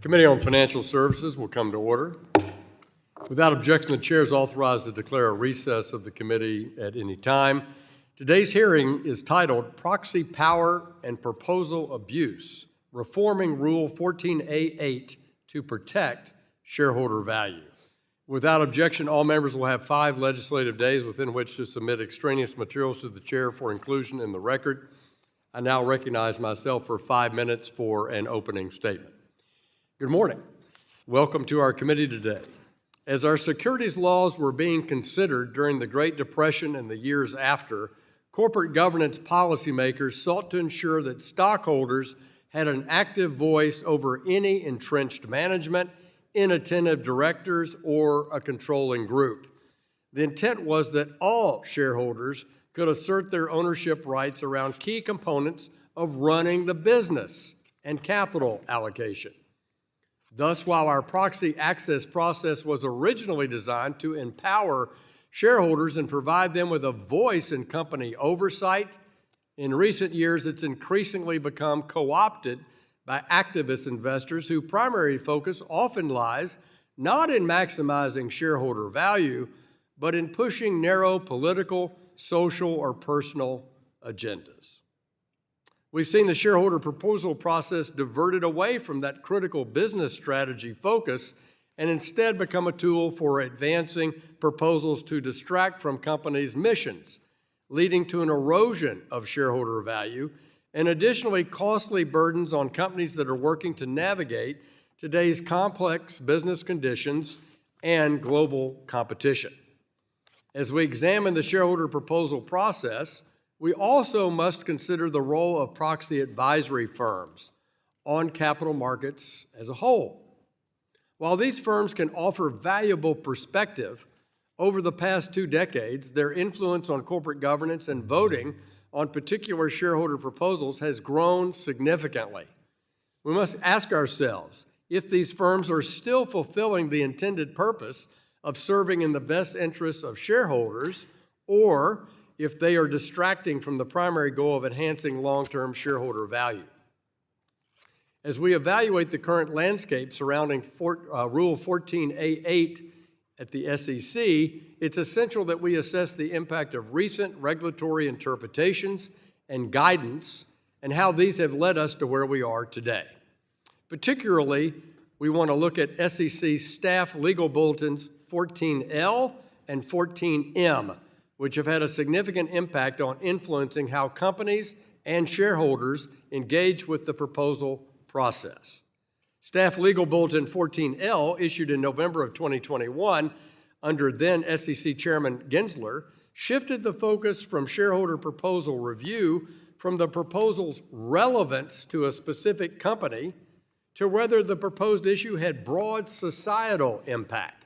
Committee on Financial Services will come to order. Without objection, the chair is authorized to declare a recess of the committee at any time. Today's hearing is titled Proxy Power and Proposal Abuse, Reforming Rule 14a-8 to Protect Shareholder Value. Without objection, all members will have 5 legislative days within which to submit extraneous materials to the chair for inclusion in the record. I now recognize myself for 5 minutes for an opening statement. Good morning. Welcome to our committee today. As our securities laws were being considered during the Great Depression and the years after, corporate governance policymakers sought to ensure that stockholders had an active voice over any entrenched management, inattentive directors, or a controlling group. The intent was that all shareholders could assert their ownership rights around key components of running the business and capital allocation. Thus, while our proxy access process was originally designed to empower shareholders and provide them with a voice in company oversight, in recent years it's increasingly become co-opted by activist investors whose primary focus often lies not in maximizing shareholder value, but in pushing narrow political, social, or personal agendas. We've seen the shareholder proposal process diverted away from that critical business strategy focus and instead become a tool for advancing proposals to distract from companies' missions, leading to an erosion of shareholder value and additionally costly burdens on companies that are working to navigate today's complex business conditions and global competition. As we examine the shareholder proposal process, we also must consider the role of proxy advisory firms on capital markets as a whole. While these firms can offer valuable perspective, over the past 2 decades, their influence on corporate governance and voting on particular shareholder proposals has grown significantly. We must ask ourselves if these firms are still fulfilling the intended purpose of serving in the best interests of shareholders, or if they are distracting from the primary goal of enhancing long-term shareholder value. As we evaluate the current landscape surrounding Rule 14a-8 at the SEC, it's essential that we assess the impact of recent regulatory interpretations and guidance and how these have led us to where we are today. Particularly, we want to look at SEC staff legal bulletins 14L and 14M, which have had a significant impact on influencing how companies and shareholders engage with the proposal process. Staff Legal Bulletin 14L, issued in November of 2021 under then SEC Chairman Gensler, shifted the focus from shareholder proposal review from the proposal's relevance to a specific company to whether the proposed issue had broad societal impact.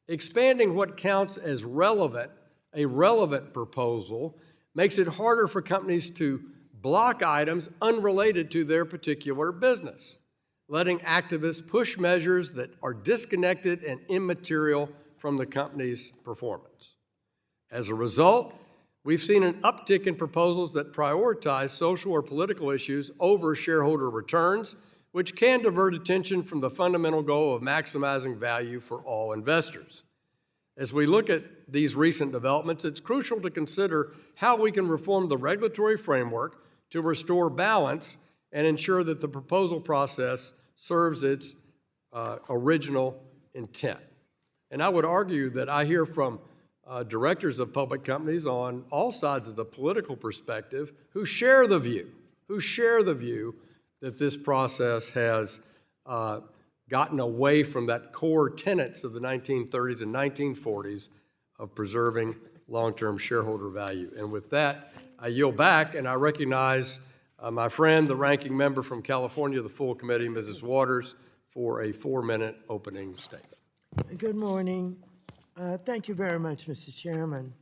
Expanding what counts as relevant, a relevant proposal, makes it harder for companies to block items unrelated to their particular business, letting activists push measures that are disconnected and immaterial from the company's performance. As a result, we've seen an uptick in proposals that prioritize social or political issues over shareholder returns, which can divert attention from the fundamental goal of maximizing value for all investors. As we look at these recent developments, it's crucial to consider how we can reform the regulatory framework to restore balance and ensure that the proposal process serves its original intent. And I would argue that I hear from directors of public companies on all sides of the political perspective who share the view that this process has gotten away from that core tenets of the 1930s and 1940s of preserving long-term shareholder value. And with that, I yield back and I recognize my friend, the ranking member from California, the full committee, Mrs. Waters, for a 4-minute opening statement. Good morning. Thank you very much, Mr. Chairman.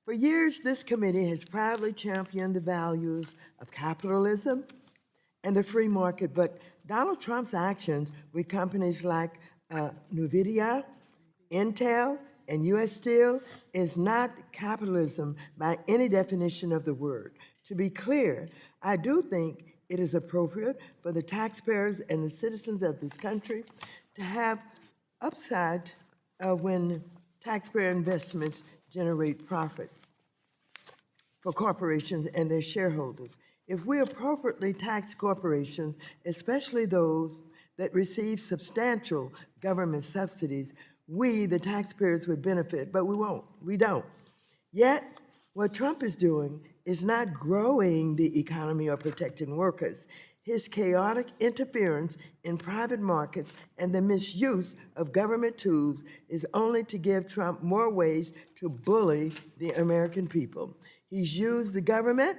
For years, this committee has proudly championed the values of capitalism and the free market, but Donald Trump's actions with companies like NVIDIA, Intel, and U.S. Steel is not capitalism by any definition of the word. To be clear, I do think it is appropriate for the taxpayers and the citizens of this country to have upside when taxpayer investments generate profit for corporations and their shareholders. If we appropriately tax corporations, especially those that receive substantial government subsidies, we, the taxpayers, would benefit, but we won't. We don't. Yet, what Trump is doing is not growing the economy or protecting workers. His chaotic interference in private markets and the misuse of government tools is only to give Trump more ways to bully the American people. He's used the government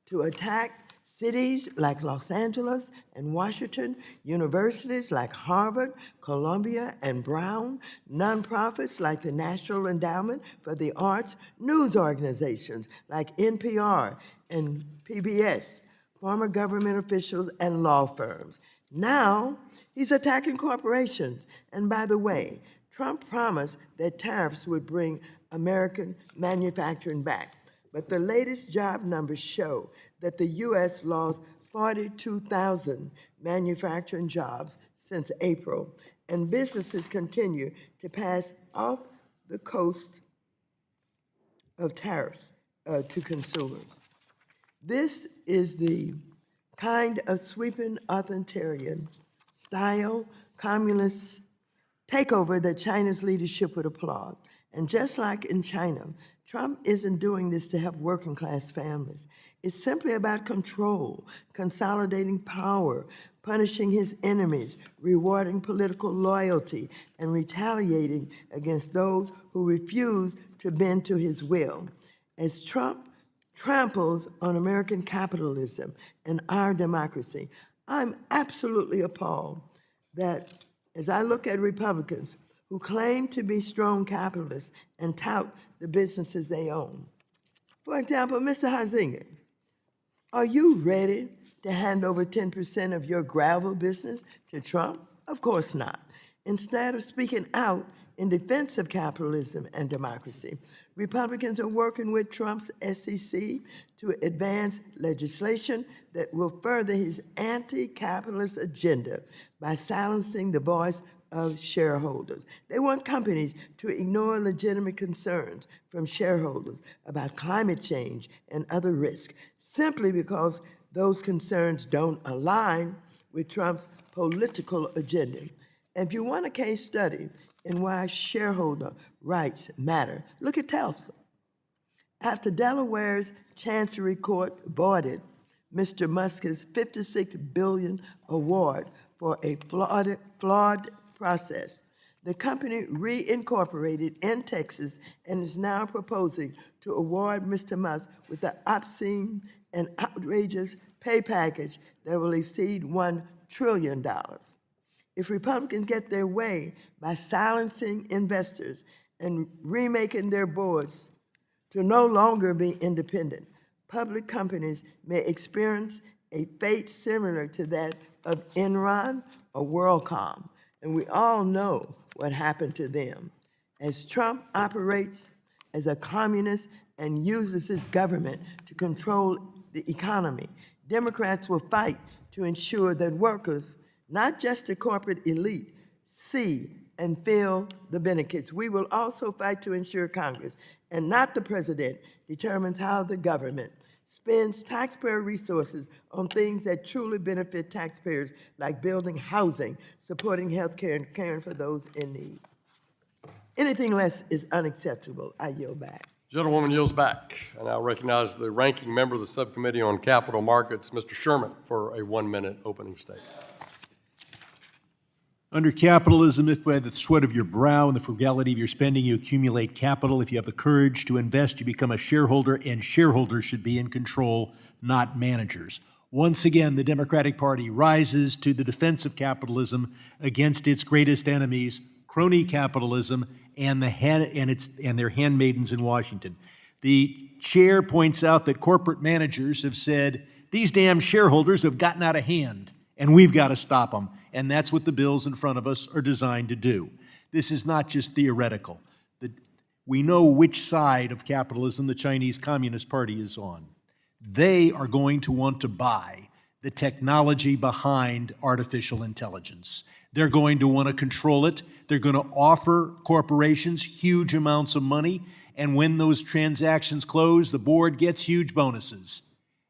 to attack cities like Los Angeles and Washington, universities like Harvard, Columbia, and Brown, nonprofits like the National Endowment for the Arts, news organizations like NPR and PBS, former government officials, and law firms. Now, he's attacking corporations. And by the way, Trump promised that tariffs would bring American manufacturing back. But the latest job numbers show that the U.S. lost 42,000 manufacturing jobs since April, and businesses continue to pass off the cost of tariffs to consumers. This is the kind of sweeping authoritarian style communist takeover that China's leadership would applaud. And just like in China, Trump isn't doing this to help working class families. It's simply about control, consolidating power, punishing his enemies, rewarding political loyalty, and retaliating against those who refuse to bend to his will. As Trump tramples on American capitalism and our democracy, I'm absolutely appalled that as I look at Republicans who claim to be strong capitalists and tout the businesses they own. For example, Mr. Huizenga, are you ready to hand over 10% of your gravel business to Trump? Of course not. Instead of speaking out in defense of capitalism and democracy, Republicans are working with Trump's SEC to advance legislation that will further his anti-capitalist agenda by silencing the voice of shareholders. They want companies to ignore legitimate concerns from shareholders about climate change and other risks, simply because those concerns don't align with Trump's political agenda. And if you want a case study in why shareholder rights matter, look at Tesla. After Delaware's Chancery Court voided Mr. Musk's $56 billion award for a flawed process, the company reincorporated in Texas and is now proposing to award Mr. Musk with the obscene and outrageous pay package that will exceed $1 trillion. If Republicans get their way by silencing investors and remaking their boards to no longer be independent, public companies may experience a fate similar to that of Enron or WorldCom, and we all know what happened to them. As Trump operates as a communist and uses his government to control the economy, Democrats will fight to ensure that workers, not just the corporate elite, see and feel the benefits. We will also fight to ensure Congress, and not the president, determines how the government spends taxpayer resources on things that truly benefit taxpayers, like building housing, supporting health care, and caring for those in need. Anything less is unacceptable. I yield back. Gentlewoman yields back. I now recognize the ranking member of the Subcommittee on Capital Markets, Mr. Sherman, for a 1-minute opening statement. Under capitalism, if by the sweat of your brow and the frugality of your spending you accumulate capital, if you have the courage to invest, you become a shareholder, and shareholders should be in control, not managers. Once again, the Democratic Party rises to the defense of capitalism against its greatest enemies, crony capitalism, and their handmaidens in Washington. The chair points out that corporate managers have said, these damn shareholders have gotten out of hand, and we've got to stop them. And that's what the bills in front of us are designed to do. This is not just theoretical. We know which side of capitalism the Chinese Communist Party is on. They are going to want to buy the technology behind artificial intelligence. They're going to want to control it. They're going to offer corporations huge amounts of money, and when those transactions close, the board gets huge bonuses.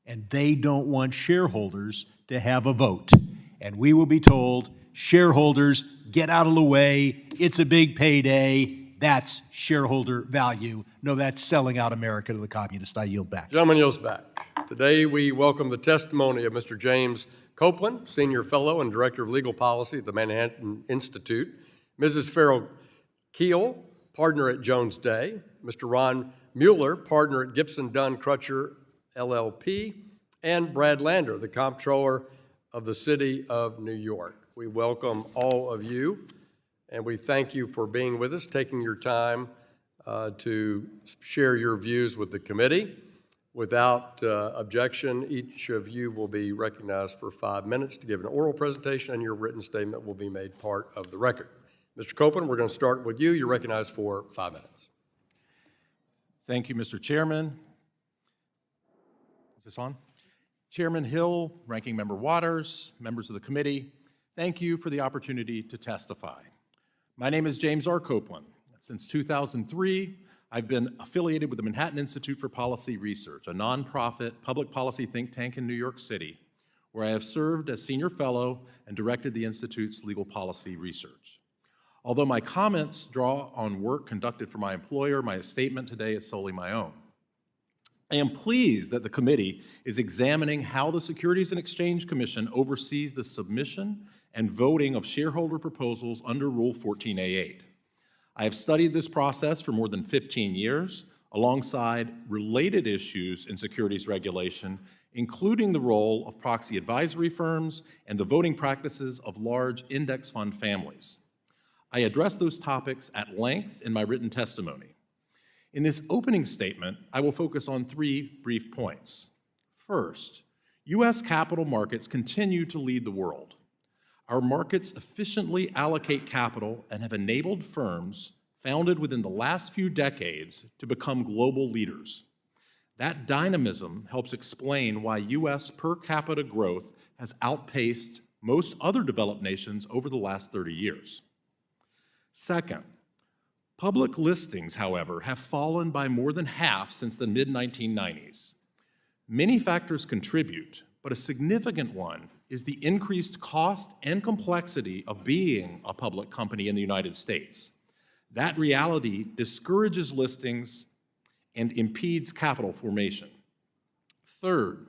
And they don't want shareholders to have a vote. And we will be told, shareholders, get out of the way. It's a big payday. That's shareholder value. No, that's selling out America to the communists. I yield back. Gentleman yields back. Today, we welcome the testimony of Mr. James Copeland, Senior Fellow and Director of Legal Policy at the Manhattan Institute, Mrs. Farrell Keel, Partner at Jones Day, Mr. Ron Mueller, Partner at Gibson Dunn Crutcher LLP, and Brad Lander, the Comptroller of the City of New York. We welcome all of you, and we thank you for being with us, taking your time to share your views with the committee. Without objection, each of you will be recognized for 5 minutes to give an oral presentation, and your written statement will be made part of the record. Mr. Copeland, we're going to start with you. You're recognized for 5 minutes. Thank you, Mr. Chairman. Is this on? Chairman Hill, Ranking Member Waters, members of the committee, thank you for the opportunity to testify. My name is James R. Copeland. Since 2003, I've been affiliated with the Manhattan Institute for Policy Research, a nonprofit public policy think tank in New York City, where I have served as senior fellow and directed the Institute's legal policy research. Although my comments draw on work conducted for my employer, my statement today is solely my own. I am pleased that the committee is examining how the Securities and Exchange Commission oversees the submission and voting of shareholder proposals under Rule 14a-8. I have studied this process for more than 15 years, alongside related issues in securities regulation, including the role of proxy advisory firms and the voting practices of large index fund families. I address those topics at length in my written testimony. In this opening statement, I will focus on 3 brief points. First, U.S. capital markets continue to lead the world. Our markets efficiently allocate capital and have enabled firms founded within the last few decades to become global leaders. That dynamism helps explain why U.S. per capita growth has outpaced most other developed nations over the last 30 years. Second, public listings, however, have fallen by more than half since the mid-1990s. Many factors contribute, but a significant one is the increased cost and complexity of being a public company in the United States. That reality discourages listings and impedes capital formation. Third,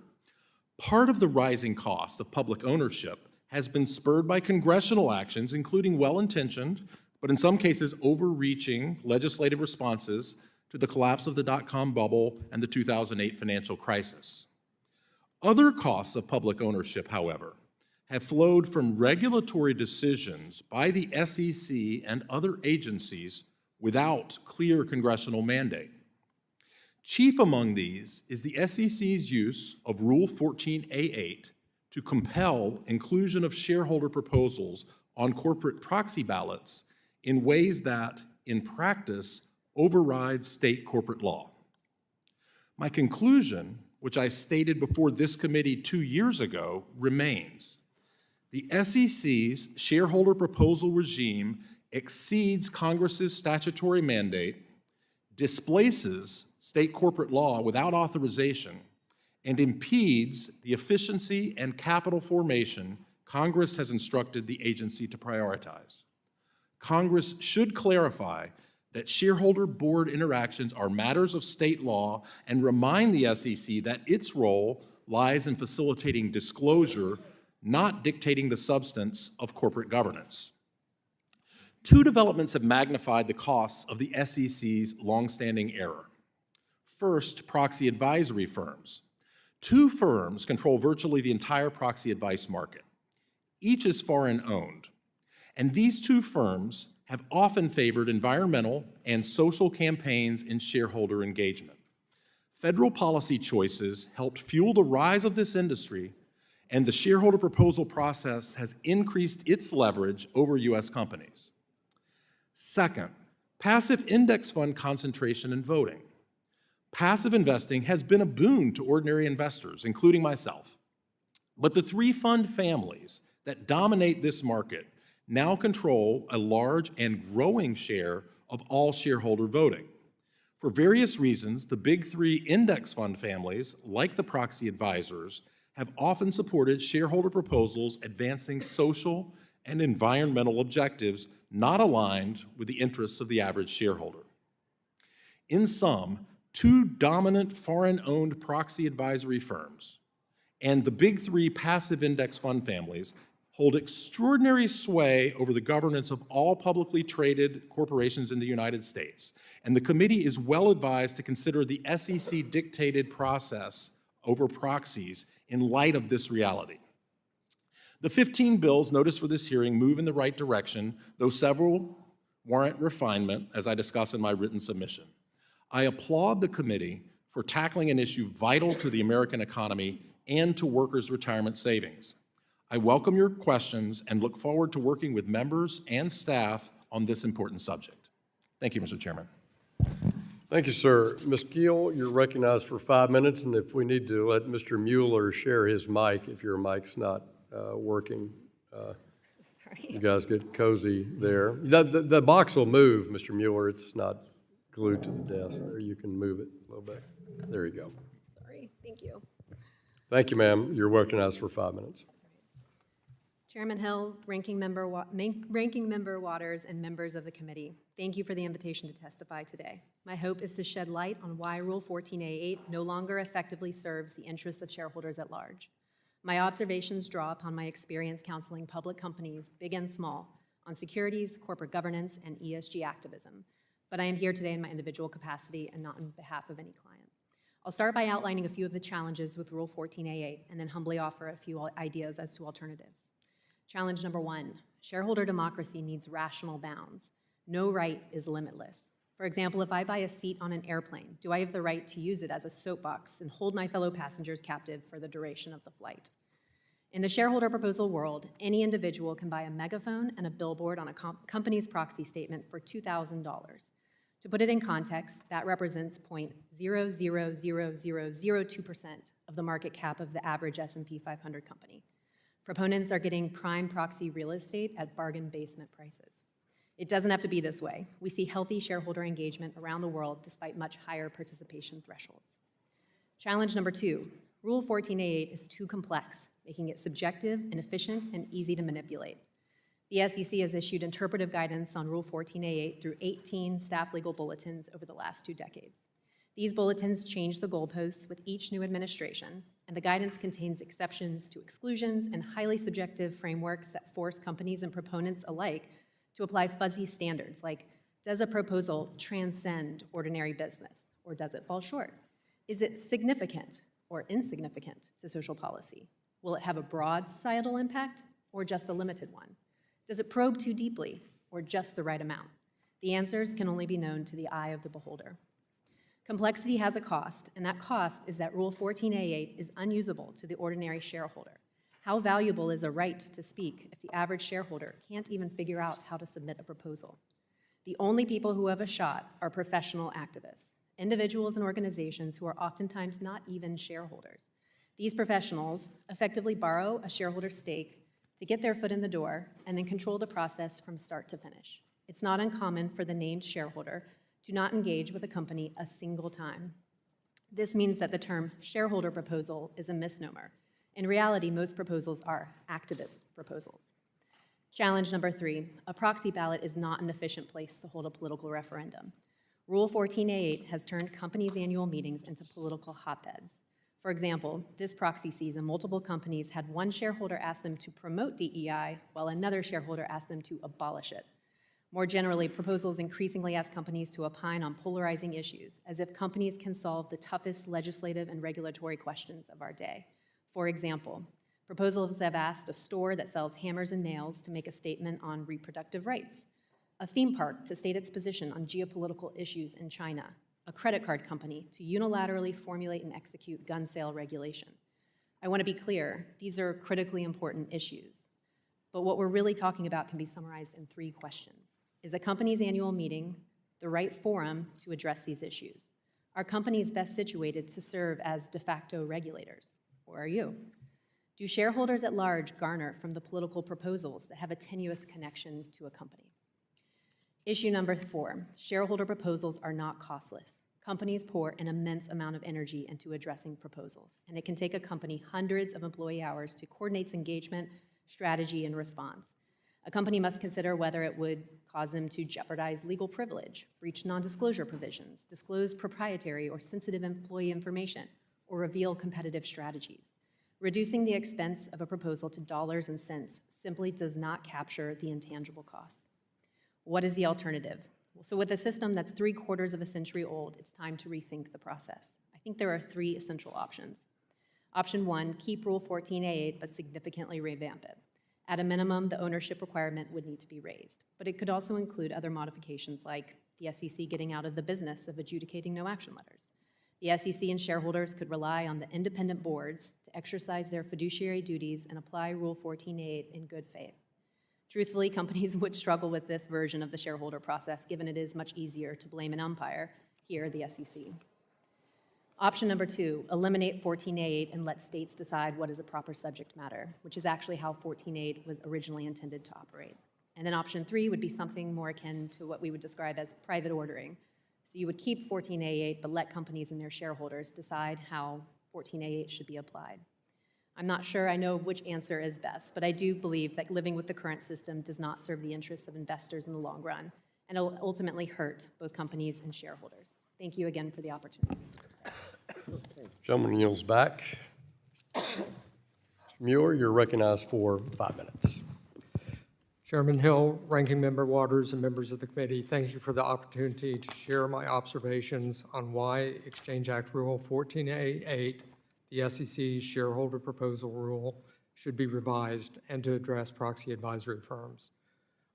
part of the rising cost of public ownership has been spurred by congressional actions, including well-intentioned, but in some cases overreaching legislative responses to the collapse of the dot-com bubble and the 2008 financial crisis. Other costs of public ownership, however, have flowed from regulatory decisions by the SEC and other agencies without clear congressional mandate. Chief among these is the SEC's use of Rule 14a-8 to compel inclusion of shareholder proposals on corporate proxy ballots in ways that, in practice, override state corporate law. My conclusion, which I stated before this committee 2 years ago, remains. The SEC's shareholder proposal regime exceeds Congress's statutory mandate, displaces state corporate law without authorization, and impedes the efficiency and capital formation Congress has instructed the agency to prioritize. Congress should clarify that shareholder board interactions are matters of state law and remind the SEC that its role lies in facilitating disclosure, not dictating the substance of corporate governance. 2 developments have magnified the costs of the SEC's longstanding error. First, proxy advisory firms. 2 firms control virtually the entire proxy advice market. Each is foreign-owned, and these 2 firms have often favored environmental and social campaigns in shareholder engagement. Federal policy choices helped fuel the rise of this industry, and the shareholder proposal process has increased its leverage over U.S. companies. Second, passive index fund concentration in voting. Passive investing has been a boon to ordinary investors, including myself. But the three fund families that dominate this market now control a large and growing share of all shareholder voting. For various reasons, the big three index fund families, like the proxy advisors, have often supported shareholder proposals advancing social and environmental objectives not aligned with the interests of the average shareholder. In sum, two dominant foreign-owned proxy advisory firms and the big three passive index fund families hold extraordinary sway over the governance of all publicly traded corporations in the United States. And the committee is well advised to consider the SEC-dictated process over proxies in light of this reality. The 15 bills noticed for this hearing move in the right direction, though several warrant refinement, as I discuss in my written submission. I applaud the committee for tackling an issue vital to the American economy and to workers' retirement savings. I welcome your questions and look forward to working with members and staff on this important subject. Thank you, Mr. Chairman. Thank you, sir. Ms. Gill, you're recognized for 5 minutes, and if we need to let Mr. Mueller share his mic, if your mic's not working. You guys get cozy there. The box will move, Mr. Mueller. It's not glued to the desk there. You can move it a little bit. There you go. Sorry, thank you. Thank you, ma'am. You're recognized for 5 minutes. Chairman Hill, Ranking Member Waters, and members of the committee, thank you for the invitation to testify today. My hope is to shed light on why Rule 14a-8 no longer effectively serves the interests of shareholders at large. My observations draw upon my experience counseling public companies, big and small, on securities, corporate governance, and ESG activism. But I am here today in my individual capacity and not on behalf of any client. I'll start by outlining a few of the challenges with Rule 14a-8 and then humbly offer a few ideas as to alternatives. Challenge number 1, shareholder democracy needs rational bounds. No right is limitless. For example, if I buy a seat on an airplane, do I have the right to use it as a soapbox and hold my fellow passengers captive for the duration of the flight? In the shareholder proposal world, any individual can buy a megaphone and a billboard on a company's proxy statement for $2,000. To put it in context, that represents 0.000002% of the market cap of the average S&P 500 company. Proponents are getting prime proxy real estate at bargain basement prices. It doesn't have to be this way. We see healthy shareholder engagement around the world despite much higher participation thresholds. Challenge number 2, Rule 14a-8 is too complex, making it subjective, inefficient, and easy to manipulate. The SEC has issued interpretive guidance on Rule 14a-8 through 18 staff legal bulletins over the last 2 decades. These bulletins change the goalposts with each new administration, and the guidance contains exceptions to exclusions and highly subjective frameworks that force companies and proponents alike to apply fuzzy standards like, does a proposal transcend ordinary business, or does it fall short? Is it significant or insignificant to social policy? Will it have a broad societal impact or just a limited one? Does it probe too deeply or just the right amount? The answers can only be known to the eye of the beholder. Complexity has a cost, and that cost is that Rule 14a-8 is unusable to the ordinary shareholder. How valuable is a right to speak if the average shareholder can't even figure out how to submit a proposal? The only people who have a shot are professional activists, individuals and organizations who are oftentimes not even shareholders. These professionals effectively borrow a shareholder's stake to get their foot in the door and then control the process from start to finish. It's not uncommon for the named shareholder to not engage with a company a single time. This means that the term shareholder proposal is a misnomer. In reality, most proposals are activist proposals. Challenge number 3, a proxy ballot is not an efficient place to hold a political referendum. Rule 14a-8 has turned companies' annual meetings into political hotbeds. For example, this proxy season, multiple companies had one shareholder ask them to promote DEI while another shareholder asked them to abolish it. More generally, proposals increasingly ask companies to opine on polarizing issues, as if companies can solve the toughest legislative and regulatory questions of our day. For example, proposals have asked a store that sells hammers and nails to make a statement on reproductive rights, a theme park to state its position on geopolitical issues in China, a credit card company to unilaterally formulate and execute gun sale regulation. I want to be clear, these are critically important issues, but what we're really talking about can be summarized in 3 questions. Is a company's annual meeting the right forum to address these issues? Are companies best situated to serve as de facto regulators, or are you? Do shareholders at large garner from the political proposals that have a tenuous connection to a company? Issue number 4, shareholder proposals are not costless. Companies pour an immense amount of energy into addressing proposals, and it can take a company hundreds of employee hours to coordinate engagement, strategy, and response. A company must consider whether it would cause them to jeopardize legal privilege, breach non-disclosure provisions, disclose proprietary or sensitive employee information, or reveal competitive strategies. Reducing the expense of a proposal to dollars and cents simply does not capture the intangible costs. What is the alternative? So with a system that's 3/4 of a century old, it's time to rethink the process. I think there are 3 essential options. Option 1, keep Rule 14a-8, but significantly revamp it. At a minimum, the ownership requirement would need to be raised, but it could also include other modifications like the SEC getting out of the business of adjudicating no action letters. The SEC and shareholders could rely on the independent boards to exercise their fiduciary duties and apply Rule 14a-8 in good faith. Truthfully, companies would struggle with this version of the shareholder process, given it is much easier to blame an umpire, here the SEC. Option number 2, eliminate 14a-8 and let states decide what is a proper subject matter, which is actually how 14a-8 was originally intended to operate. And then option 3 would be something more akin to what we would describe as private ordering. So you would keep 14a-8, but let companies and their shareholders decide how 14a-8 should be applied. I'm not sure I know which answer is best, but I do believe that living with the current system does not serve the interests of investors in the long run, and it'll ultimately hurt both companies and shareholders. Thank you again for the opportunity. Gentleman yields back. Mr. Mueller, you're recognized for 5 minutes. Chairman Hill, Ranking Member Waters, and members of the committee, thank you for the opportunity to share my observations on why Exchange Act Rule 14a-8, the SEC's shareholder proposal rule, should be revised and to address proxy advisory firms.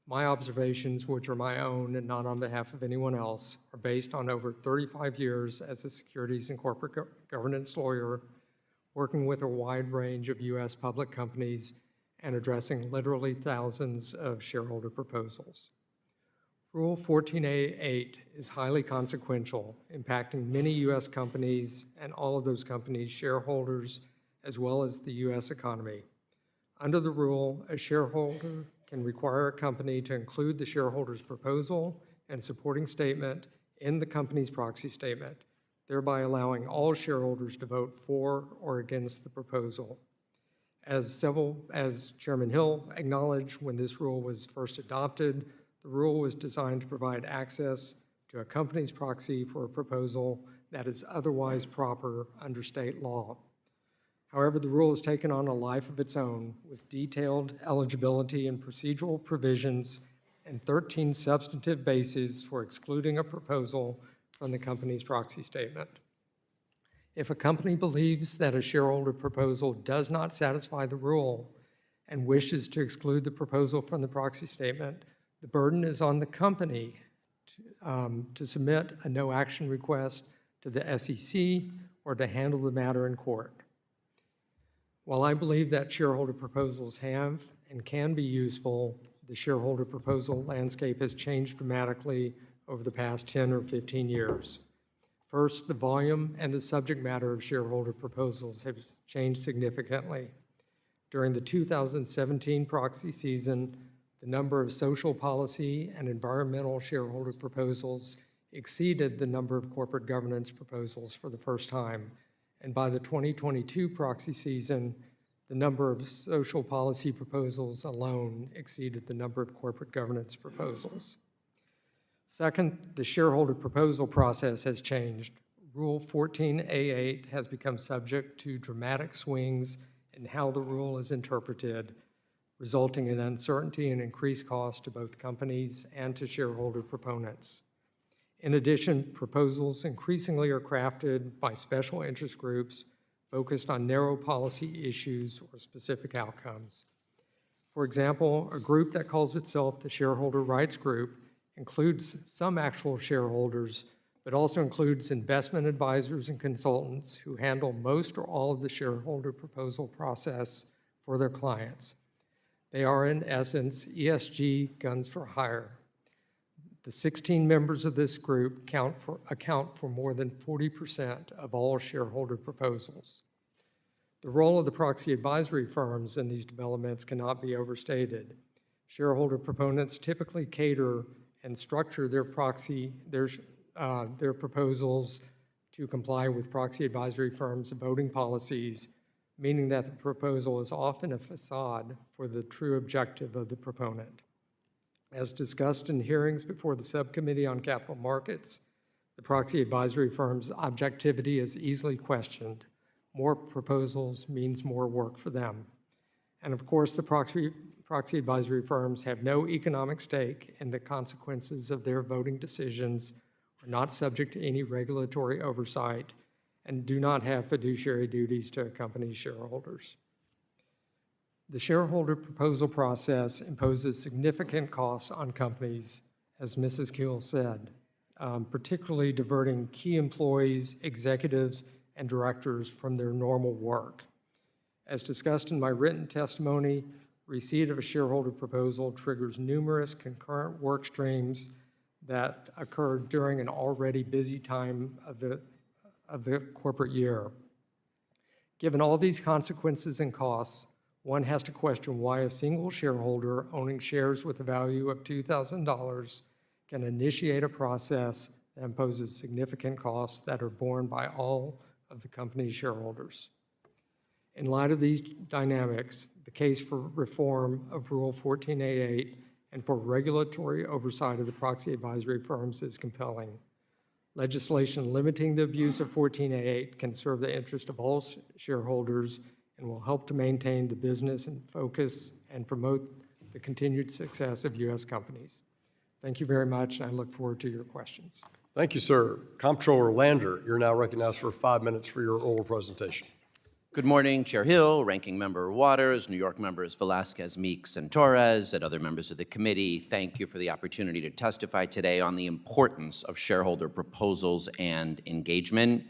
My observations, which are my own and not on behalf of anyone else, are based on over 35 years as a securities and corporate governance lawyer, working with a wide range of U.S. public companies and addressing literally thousands of shareholder proposals. Rule 14a-8 is highly consequential, impacting many U.S. companies and all of those companies' shareholders, as well as the U.S. economy. Under the rule, a shareholder can require a company to include the shareholder's proposal and supporting statement in the company's proxy statement, thereby allowing all shareholders to vote for or against the proposal. As Chairman Hill acknowledged, when this rule was first adopted, the rule was designed to provide access to a company's proxy for a proposal that is otherwise proper under state law. However, the rule has taken on a life of its own with detailed eligibility and procedural provisions and 13 substantive bases for excluding a proposal from the company's proxy statement. If a company believes that a shareholder proposal does not satisfy the rule and wishes to exclude the proposal from the proxy statement, the burden is on the company to submit a no-action request to the SEC or to handle the matter in court. While I believe that shareholder proposals have and can be useful, the shareholder proposal landscape has changed dramatically over the past 10 or 15 years. First, the volume and the subject matter of shareholder proposals have changed significantly. During the 2017 proxy season, the number of social policy and environmental shareholder proposals exceeded the number of corporate governance proposals for the first time. And by the 2022 proxy season, the number of social policy proposals alone exceeded the number of corporate governance proposals. Second, the shareholder proposal process has changed. Rule 14a-8 has become subject to dramatic swings in how the rule is interpreted, resulting in uncertainty and increased cost to both companies and to shareholder proponents. In addition, proposals increasingly are crafted by special interest groups focused on narrow policy issues or specific outcomes. For example, a group that calls itself the Shareholder Rights Group includes some actual shareholders, but also includes investment advisors and consultants who handle most or all of the shareholder proposal process for their clients. They are, in essence, ESG guns for hire. The 16 members of this group account for more than 40% of all shareholder proposals. The role of the proxy advisory firms in these developments cannot be overstated. Shareholder proponents typically cater and structure their proposals to comply with proxy advisory firms' voting policies, meaning that the proposal is often a facade for the true objective of the proponent. As discussed in hearings before the Subcommittee on Capital Markets, the proxy advisory firm's objectivity is easily questioned. More proposals means more work for them. And of course, the proxy advisory firms have no economic stake in the consequences of their voting decisions, are not subject to any regulatory oversight, and do not have fiduciary duties to accompany shareholders. The shareholder proposal process imposes significant costs on companies, as Mrs. Keel said, particularly diverting key employees, executives, and directors from their normal work. As discussed in my written testimony, receipt of a shareholder proposal triggers numerous concurrent work streams that occur during an already busy time of the corporate year. Given all these consequences and costs, one has to question why a single shareholder owning shares with a value of $2,000 can initiate a process that imposes significant costs that are borne by all of the company's shareholders. In light of these dynamics, the case for reform of Rule 14a-8 and for regulatory oversight of the proxy advisory firms is compelling. Legislation limiting the abuse of 14a-8 can serve the interest of all shareholders and will help to maintain the business and focus and promote the continued success of U.S. companies. Thank you very much, and I look forward to your questions. Thank you, sir. Comptroller Lander, you're now recognized for 5 minutes for your oral presentation. Good morning, Chair Hill, Ranking Member Waters, New York members Velasquez, Meeks, and Torres, and other members of the committee. Thank you for the opportunity to testify today on the importance of shareholder proposals and engagement.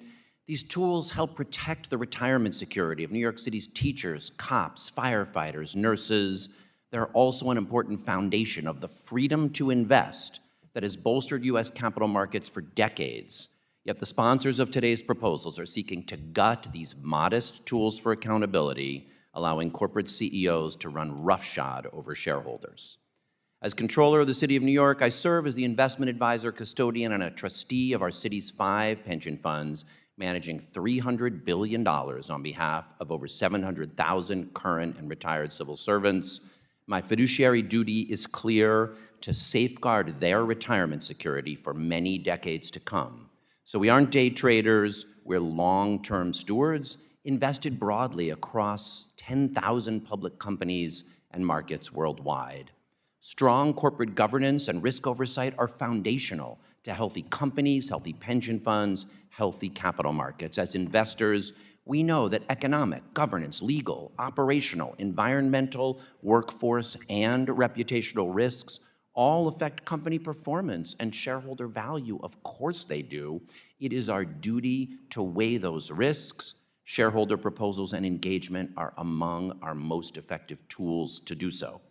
These tools help protect the retirement security of New York City's teachers, cops, firefighters, nurses. They're also an important foundation of the freedom to invest that has bolstered U.S. capital markets for decades. Yet the sponsors of today's proposals are seeking to gut these modest tools for accountability, allowing corporate CEOs to run roughshod over shareholders. As Controller of the City of New York, I serve as the investment advisor, custodian, and a trustee of our city's 5 pension funds, managing $300 billion on behalf of over 700,000 current and retired civil servants. My fiduciary duty is clear: to safeguard their retirement security for many decades to come. So we aren't day traders, we're long-term stewards, invested broadly across 10,000 public companies and markets worldwide. Strong corporate governance and risk oversight are foundational to healthy companies, healthy pension funds, healthy capital markets. As investors, we know that economic, governance, legal, operational, environmental, workforce, and reputational risks all affect company performance and shareholder value. Of course they do. It is our duty to weigh those risks. Shareholder proposals and engagement are among our most effective tools to do so.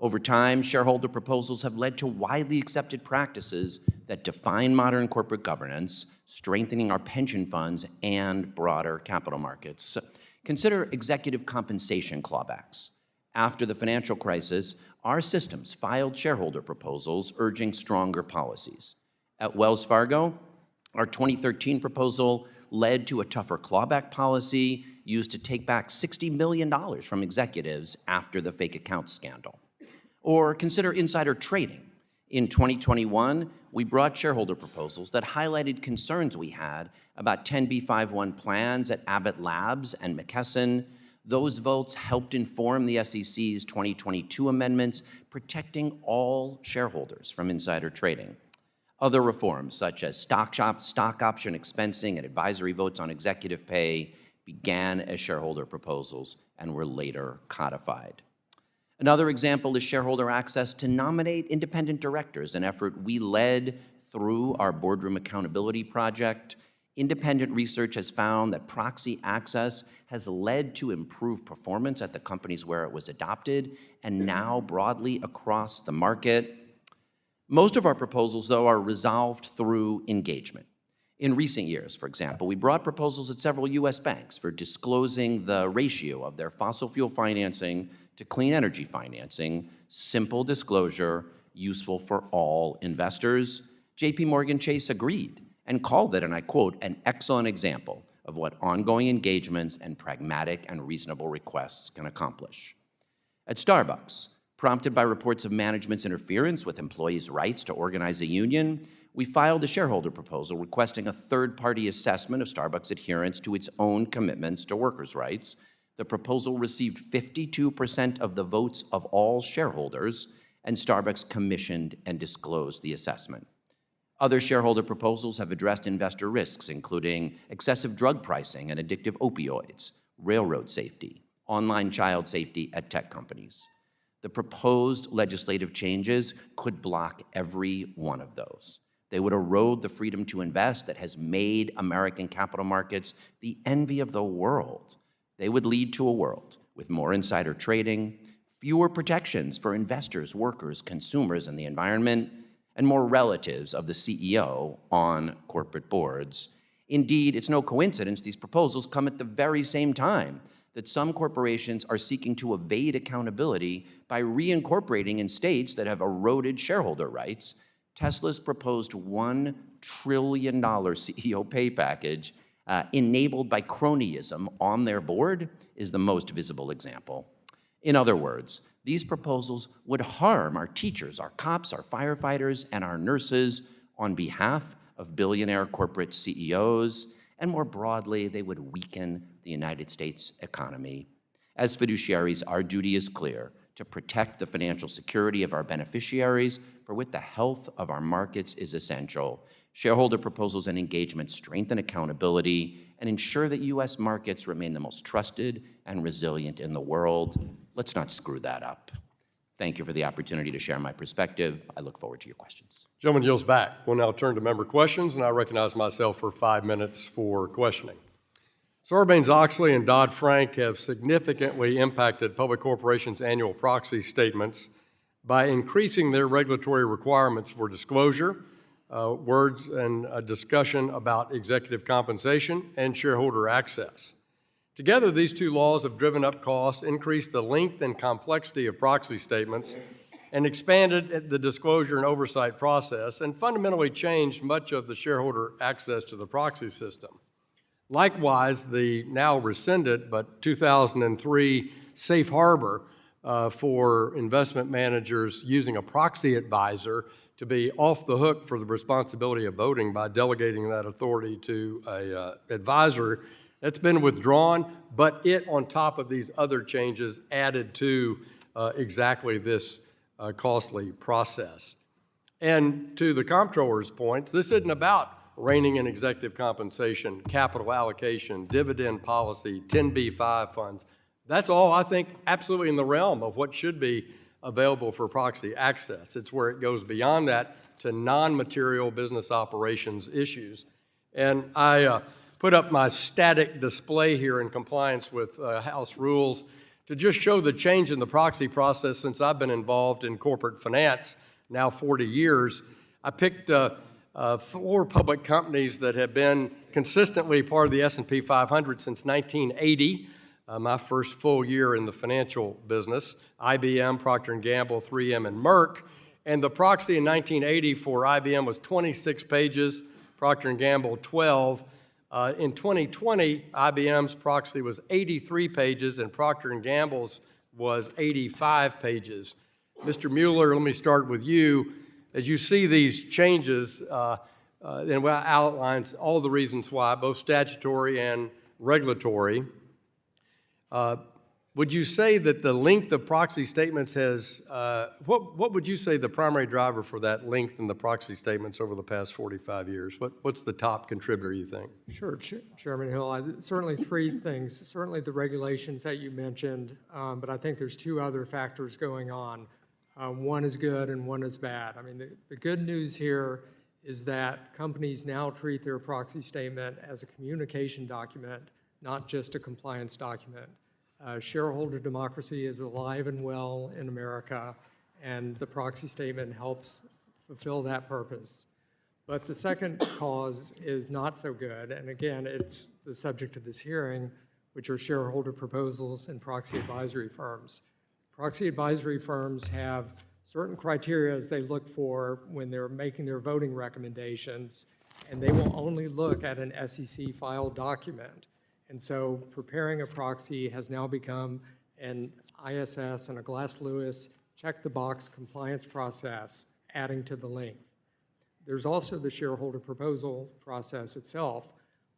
Over time, shareholder proposals have led to widely accepted practices that define modern corporate governance, strengthening our pension funds and broader capital markets. Consider executive compensation clawbacks. After the financial crisis, our systems filed shareholder proposals urging stronger policies. At Wells Fargo, our 2013 proposal led to a tougher clawback policy used to take back $60 million from executives after the fake account scandal. Or consider insider trading. In 2021, we brought shareholder proposals that highlighted concerns we had about 10b5-1 plans at Abbott Labs and McKesson. Those votes helped inform the SEC's 2022 amendments, protecting all shareholders from insider trading. Other reforms, such as stock option expensing and advisory votes on executive pay, began as shareholder proposals and were later codified. Another example is shareholder access to nominate independent directors, an effort we led through our Boardroom Accountability Project. Independent research has found that proxy access has led to improved performance at the companies where it was adopted, and now broadly across the market. Most of our proposals, though, are resolved through engagement. In recent years, for example, we brought proposals at several U.S. banks for disclosing the ratio of their fossil fuel financing to clean energy financing. Simple disclosure, useful for all investors. J.P. Morgan Chase agreed and called it, and I quote, an excellent example of what ongoing engagements and pragmatic and reasonable requests can accomplish. At Starbucks, prompted by reports of management's interference with employees' rights to organize a union, we filed a shareholder proposal requesting a third-party assessment of Starbucks' adherence to its own commitments to workers' rights. The proposal received 52% of the votes of all shareholders, and Starbucks commissioned and disclosed the assessment. Other shareholder proposals have addressed investor risks, including excessive drug pricing and addictive opioids, railroad safety, online child safety at tech companies. The proposed legislative changes could block every one of those. They would erode the freedom to invest that has made American capital markets the envy of the world. They would lead to a world with more insider trading, fewer protections for investors, workers, consumers, and the environment, and more relatives of the CEO on corporate boards. Indeed, it's no coincidence these proposals come at the very same time that some corporations are seeking to evade accountability by reincorporating in states that have eroded shareholder rights. Tesla's proposed $1 trillion CEO pay package, enabled by cronyism on their board, is the most visible example. In other words, these proposals would harm our teachers, our cops, our firefighters, and our nurses on behalf of billionaire corporate CEOs, and more broadly, they would weaken the United States economy. As fiduciaries, our duty is clear: to protect the financial security of our beneficiaries, for which the health of our markets is essential. Shareholder proposals and engagements strengthen accountability and ensure that U.S. markets remain the most trusted and resilient in the world. Let's not screw that up. Thank you for the opportunity to share my perspective. I look forward to your questions. Gentleman yields back. We'll now turn to member questions, and I recognize myself for 5 minutes for questioning. Sarbanes-Oxley and Dodd-Frank have significantly impacted public corporations' annual proxy statements by increasing their regulatory requirements for disclosure, words and a discussion about executive compensation, and shareholder access. Together, these two laws have driven up costs, increased the length and complexity of proxy statements, and expanded the disclosure and oversight process, and fundamentally changed much of the shareholder access to the proxy system. Likewise, the now rescinded but 2003 safe harbor for investment managers using a proxy advisor to be off the hook for the responsibility of voting by delegating that authority to an advisor, that's been withdrawn, but it, on top of these other changes, added to exactly this costly process. And to the comptroller's points, this isn't about reining in executive compensation, capital allocation, dividend policy, 10b-5 funds. That's all, I think, absolutely in the realm of what should be available for proxy access. It's where it goes beyond that to non-material business operations issues. And I put up my static display here in compliance with House rules to just show the change in the proxy process since I've been involved in corporate finance, now 40 years. I picked 4 public companies that have been consistently part of the S&P 500 since 1980, my first full year in the financial business: IBM, Procter & Gamble, 3M, and Merck. And the proxy in 1980 for IBM was 26 pages, Procter & Gamble 12. In 2020, IBM's proxy was 83 pages, and Procter & Gamble's was 85 pages. Mr. Mueller, let me start with you. As you see these changes, and it outlines all the reasons why, both statutory and regulatory, would you say that the length of proxy statements has, what would you say the primary driver for that length in the proxy statements over the past 45 years? What's the top contributor, you think? Sure, Chairman Hill. Certainly 3 things. Certainly the regulations that you mentioned, but I think there's 2 other factors going on. One is good and one is bad. I mean, the good news here is that companies now treat their proxy statement as a communication document, not just a compliance document. Shareholder democracy is alive and well in America, and the proxy statement helps fulfill that purpose. But the second cause is not so good, and again, it's the subject of this hearing, which are shareholder proposals and proxy advisory firms. Proxy advisory firms have certain criteria they look for when they're making their voting recommendations, and they will only look at an SEC filed document. And so preparing a proxy has now become an ISS and a Glass-Lewis check-the-box compliance process, adding to the length. There's also the shareholder proposal process itself.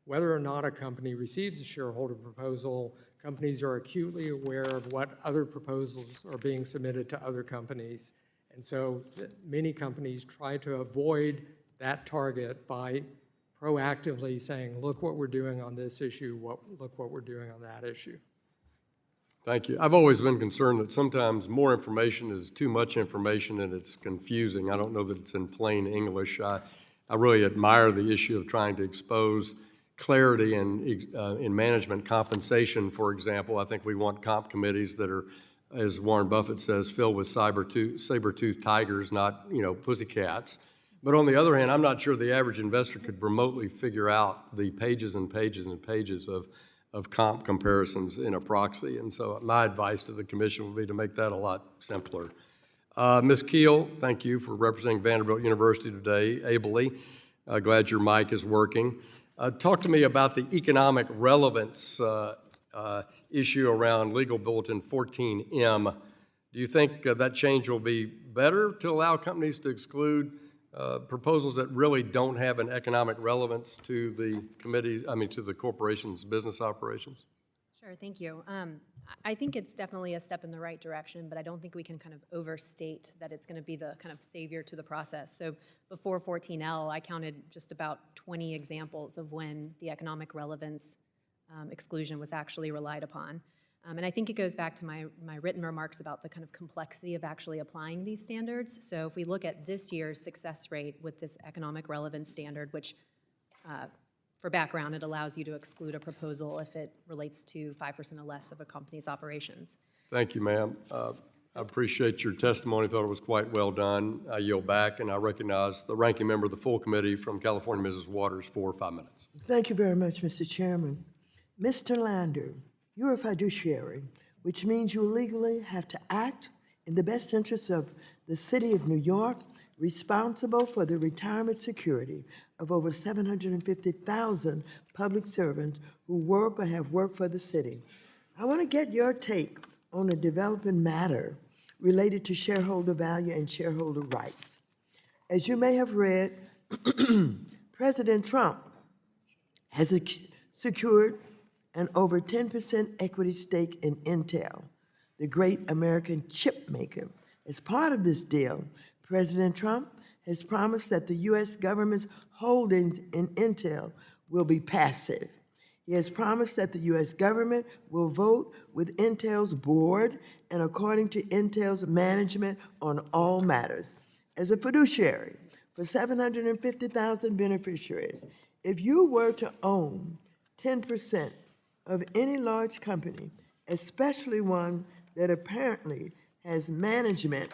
Whether or not a company receives a shareholder proposal, companies are acutely aware of what other proposals are being submitted to other companies. And so many companies try to avoid that target by proactively saying, look what we're doing on this issue, look what we're doing on that issue. Thank you. I've always been concerned that sometimes more information is too much information and it's confusing. I don't know that it's in plain English. I really admire the issue of trying to expose clarity in management compensation, for example. I think we want comp committees that are, as Warren Buffett says, filled with saber-toothed tigers, not, pussycats. But on the other hand, I'm not sure the average investor could remotely figure out the pages and pages and pages of comp comparisons in a proxy. And so my advice to the commission would be to make that a lot simpler. Ms. Keel, thank you for representing Vanderbilt University today ably. Glad your mic is working. Talk to me about the economic relevance issue around Legal Bulletin 14M. Do you think that change will be better to allow companies to exclude proposals that really don't have an economic relevance to the to the corporation's business operations? Sure, thank you. I think it's definitely a step in the right direction, but I don't think we can kind of overstate that it's going to be the kind of savior to the process. So before 14L, I counted just about 20 examples of when the economic relevance exclusion was actually relied upon. And I think it goes back to my written remarks about the kind of complexity of actually applying these standards. So if we look at this year's success rate with this economic relevance standard, which for background, it allows you to exclude a proposal if it relates to 5% or less of a company's operations. Thank you, ma'am. I appreciate your testimony. I thought it was quite well done. I yield back, and I recognize the ranking member of the full committee from California, Mrs. Waters, for 5 minutes. Thank you very much, Mr. Chairman. Mr. Lander, you're a fiduciary, which means you legally have to act in the best interests of the city of New York, responsible for the retirement security of over 750,000 public servants who work or have worked for the city. I want to get your take on a developing matter related to shareholder value and shareholder rights. As you may have read, President Trump has secured an over 10% equity stake in Intel, the great American chip maker. As part of this deal, President Trump has promised that the U.S. government's holdings in Intel will be passive. He has promised that the U.S. government will vote with Intel's board and according to Intel's management on all matters. As a fiduciary for 750,000 beneficiaries, if you were to own 10% of any large company, especially one that apparently has management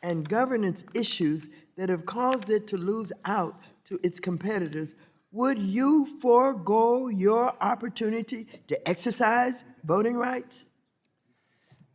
and governance issues that have caused it to lose out to its competitors, would you forego your opportunity to exercise voting rights?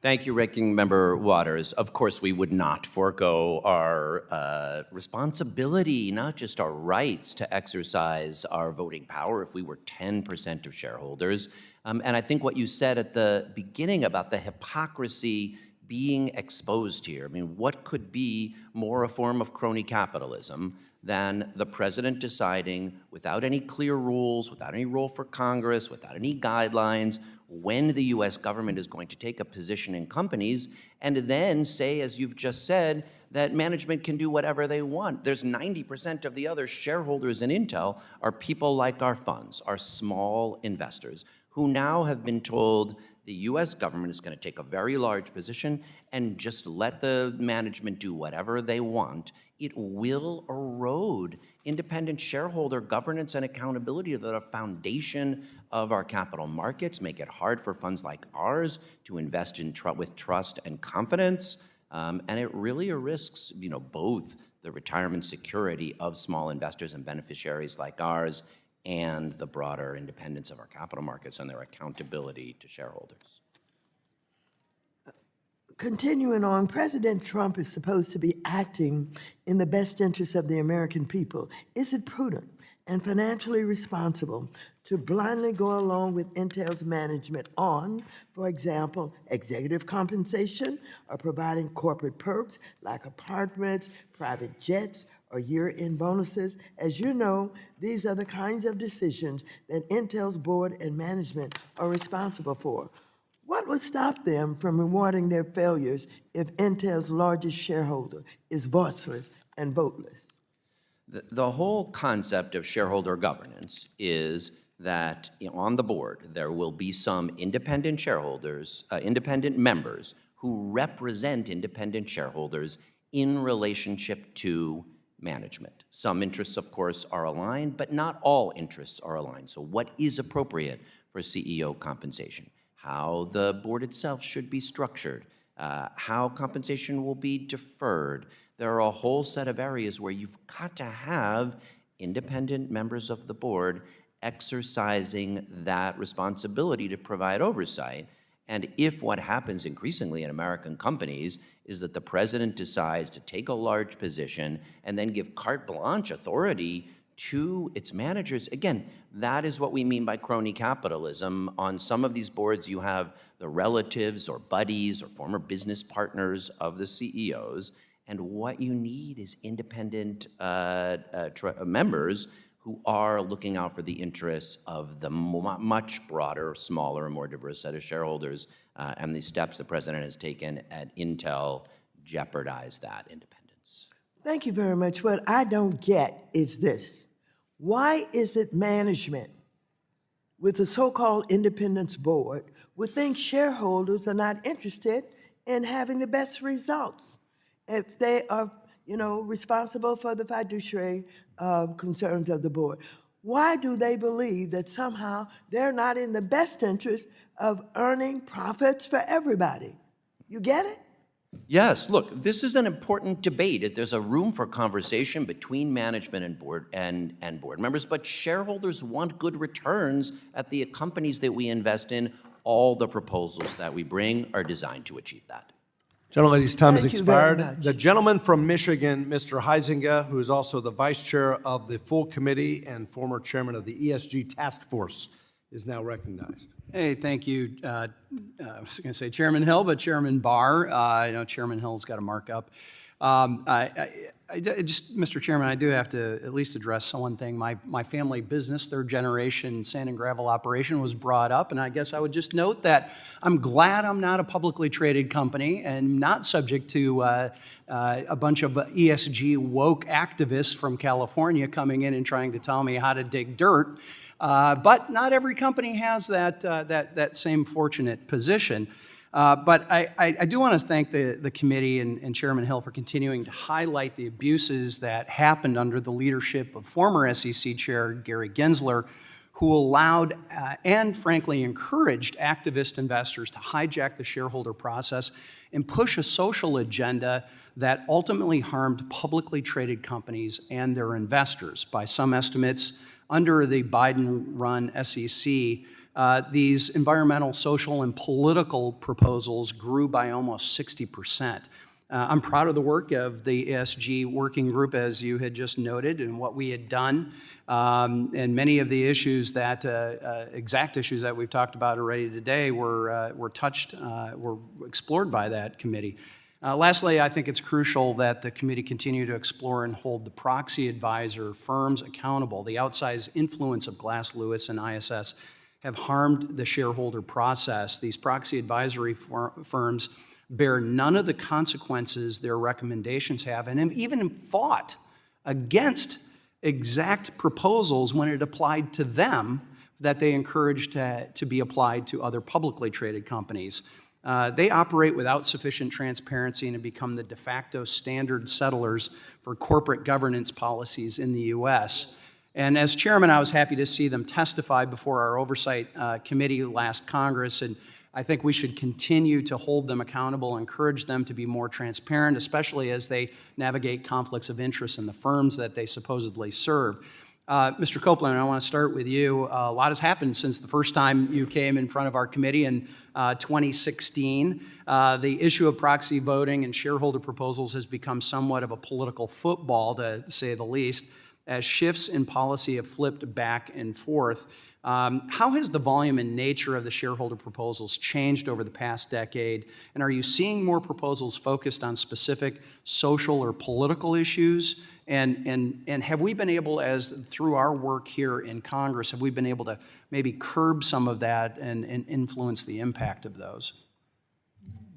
Thank you, Ranking Member Waters. Of course, we would not forego our responsibility, not just our rights, to exercise our voting power if we were 10% of shareholders. And I think what you said at the beginning about the hypocrisy being exposed here, I mean, what could be more a form of crony capitalism than the president deciding without any clear rules, without any role for Congress, without any guidelines, when the U.S. government is going to take a position in companies, and then say, as you've just said, that management can do whatever they want. There's 90% of the other shareholders in Intel are people like our funds, our small investors, who now have been told the U.S. government is going to take a very large position and just let the management do whatever they want. It will erode independent shareholder governance and accountability that are a foundation of our capital markets, make it hard for funds like ours to invest in with trust and confidence. And it really risks, both the retirement security of small investors and beneficiaries like ours and the broader independence of our capital markets and their accountability to shareholders. Continuing on, President Trump is supposed to be acting in the best interest of the American people. Is it prudent and financially responsible to blindly go along with Intel's management on, for example, executive compensation or providing corporate perks like apartments, private jets, or year-end bonuses? As you know, these are the kinds of decisions that Intel's board and management are responsible for. What would stop them from rewarding their failures if Intel's largest shareholder is voiceless and voteless? The whole concept of shareholder governance is that on the board, there will be some independent shareholders, independent members who represent independent shareholders in relationship to management. Some interests, of course, are aligned, but not all interests are aligned. So what is appropriate for CEO compensation? How the board itself should be structured, how compensation will be deferred. There are a whole set of areas where you've got to have independent members of the board exercising that responsibility to provide oversight. And if what happens increasingly in American companies is that the president decides to take a large position and then give carte blanche authority to its managers, again, that is what we mean by crony capitalism. On some of these boards, you have the relatives or buddies or former business partners of the CEOs, and what you need is independent members who are looking out for the interests of the much broader, smaller, more diverse set of shareholders, and the steps the president has taken at Intel jeopardize that independence. Thank you very much. What I don't get is this. Why is it management with the so-called independence board would think shareholders are not interested in having the best results if they are, responsible for the fiduciary concerns of the board? Why do they believe that somehow they're not in the best interest of earning profits for everybody? You get it? Yes, look, this is an important debate. There's a room for conversation between management and board members, but shareholders want good returns at the companies that we invest in. All the proposals that we bring are designed to achieve that. Gentlelady's time has Thank you very expired. much. The gentleman from Michigan, Mr. Huizinga, who is also the vice chair of the full committee and former chairman of the ESG task force, is now recognized. Hey, thank you. I was going to say Chairman Hill, but Chairman Barr. I know Chairman Hill's got a markup. Mr. Chairman, I do have to at least address one thing. My family business, third generation sand and gravel operation, was brought up, and I guess I would just note that I'm glad I'm not a publicly traded company and not subject to a bunch of ESG woke activists from California coming in and trying to tell me how to dig dirt. But not every company has that same fortunate position. But I do want to thank the committee and Chairman Hill for continuing to highlight the abuses that happened under the leadership of former SEC Chair Gary Gensler, who allowed and frankly encouraged activist investors to hijack the shareholder process and push a social agenda that ultimately harmed publicly traded companies and their investors. By some estimates, under the Biden-run SEC, these environmental, social, and political proposals grew by almost 60%. I'm proud of the work of the ESG working group, as you had just noted, and what we had done. And many of the issues that, exact issues that we've talked about already today were explored by that committee. Lastly, I think it's crucial that the committee continue to explore and hold the proxy advisor firms accountable. The outsized influence of Glass Lewis and ISS have harmed the shareholder process. These proxy advisory firms bear none of the consequences their recommendations have, and have even fought against exact proposals when it applied to them that they encouraged to be applied to other publicly traded companies. They operate without sufficient transparency and have become the de facto standard settlers for corporate governance policies in the U.S. And as chairman, I was happy to see them testify before our oversight committee last Congress, and I think we should continue to hold them accountable, encourage them to be more transparent, especially as they navigate conflicts of interest in the firms that they supposedly serve. Mr. Copeland, I want to start with you. A lot has happened since the first time you came in front of our committee in 2016. The issue of proxy voting and shareholder proposals has become somewhat of a political football, to say the least, as shifts in policy have flipped back and forth. How has the volume and nature of the shareholder proposals changed over the past decade? And are you seeing more proposals focused on specific social or political issues? And have we been able, through our work here in Congress, have we been able to maybe curb some of that and influence the impact of those?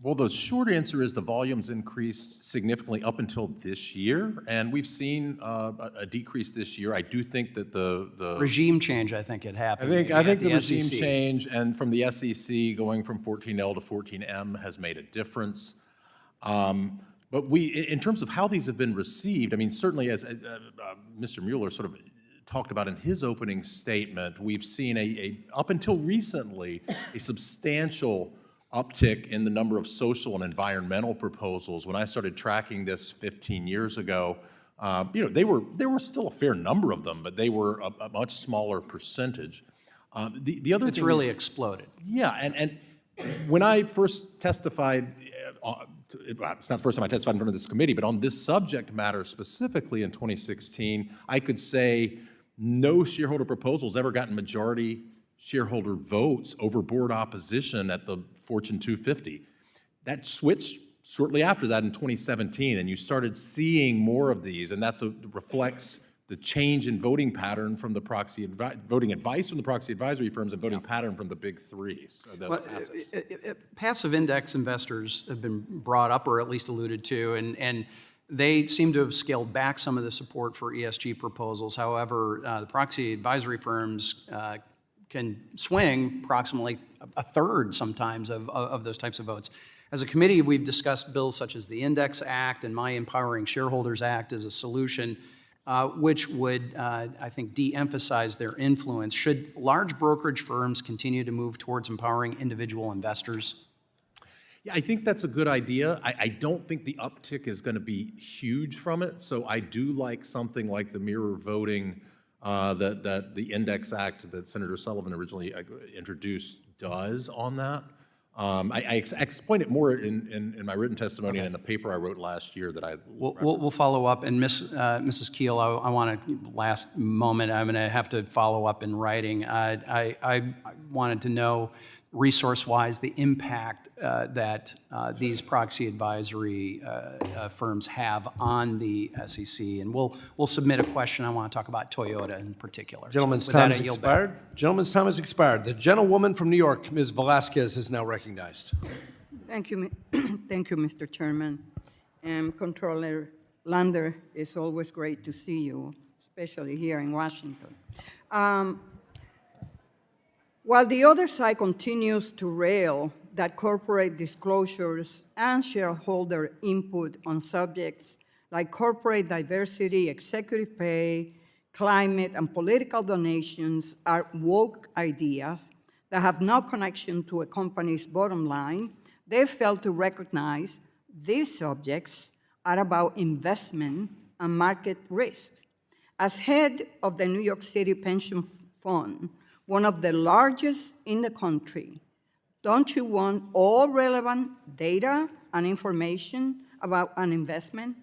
Well, the short answer is the volume's increased significantly up until this year, and we've seen a decrease this year. I do think that the Regime change, I think it happened. I think the regime SEC. change and from the SEC going from 14L to 14M has made a difference. But in terms of how these have been received, I mean, certainly as Mr. Mueller sort of talked about in his opening statement, we've seen up until recently, a substantial uptick in the number of social and environmental proposals. When I started tracking this 15 years ago, there were still a fair number of them, but they were a much smaller percentage. The other It's thing really is, exploded. yeah, and when I first testified, it's not the first time I testified in front of this committee, but on this subject matter specifically in 2016, I could say no shareholder proposals ever gotten majority shareholder votes over board opposition at the Fortune 250. That switched shortly after that in 2017, and you started seeing more of these, and that reflects the change in voting pattern from the voting advice from the proxy advisory firms and voting pattern from the big three. So Passive index investors have been brought up or at least alluded to, and they seem to have scaled back some of the support for ESG proposals. However, the proxy advisory firms can swing approximately a third sometimes of those types of votes. As a committee, we've discussed bills such as the Index Act and My Empowering Shareholders Act as a solution, which would, I think, de-emphasize their influence. Should large brokerage firms continue to move towards empowering individual investors? Yeah, I think that's a good idea. I don't think the uptick is going to be huge from it, so I do like something like the mirror voting that the Index Act that Senator Sullivan originally introduced does on that. I explain it more in my written testimony and in the paper I wrote last year that I... We'll follow up. And Mrs. Keel, I want to, last moment, I'm going to have to follow up in writing. I wanted to know, resource-wise, the impact that these proxy advisory firms have on the SEC. And we'll submit a question. I want to talk about Toyota in particular. Gentleman's So with time that, has I yield back. expired. Gentleman's time has expired. The gentlewoman from New York, Ms. Velasquez, is now recognized. Thank you, thank you, Mr. Chairman. And Controller Lander, it's always great to see you, especially here in Washington. While the other side continues to rail that corporate disclosures and shareholder input on subjects like corporate diversity, executive pay, climate, and political donations are woke ideas that have no connection to a company's bottom line, they fail to recognize these subjects are about investment and market risk. As head of the New York City Pension Fund, one of the largest in the country, don't you want all relevant data and information about an investment?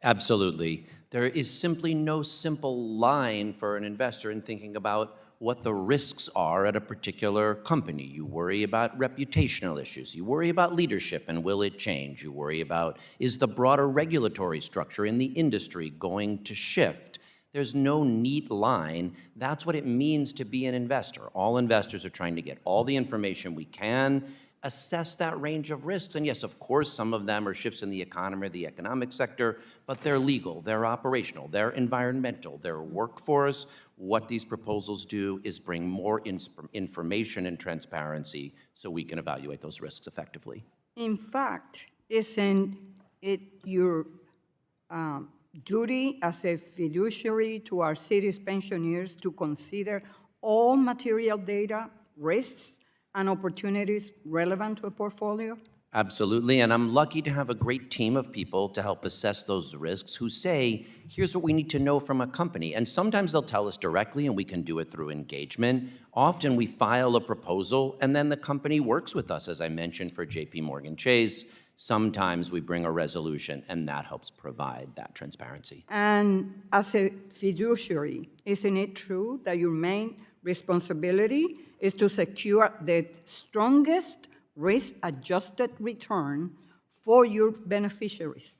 Absolutely. There is simply no simple line for an investor in thinking about what the risks are at a particular company. You worry about reputational issues. You worry about leadership and will it change. You worry about, is the broader regulatory structure in the industry going to shift? There's no neat line. That's what it means to be an investor. All investors are trying to get all the information we can, assess that range of risks. And yes, of course, some of them are shifts in the economy or the economic sector, but they're legal, they're operational, they're environmental, they're workforce. What these proposals do is bring more information and transparency so we can evaluate those risks effectively. In fact, isn't it your duty as a fiduciary to our city's pensioners to consider all material data, risks, and opportunities relevant to a portfolio? Absolutely, and I'm lucky to have a great team of people to help assess those risks who say, here's what we need to know from a company. And sometimes they'll tell us directly and we can do it through engagement. Often we file a proposal and then the company works with us, as I mentioned for JP Morgan Chase. Sometimes we bring a resolution and that helps provide that transparency. And as a fiduciary, isn't it true that your main responsibility is to secure the strongest risk-adjusted return for your beneficiaries?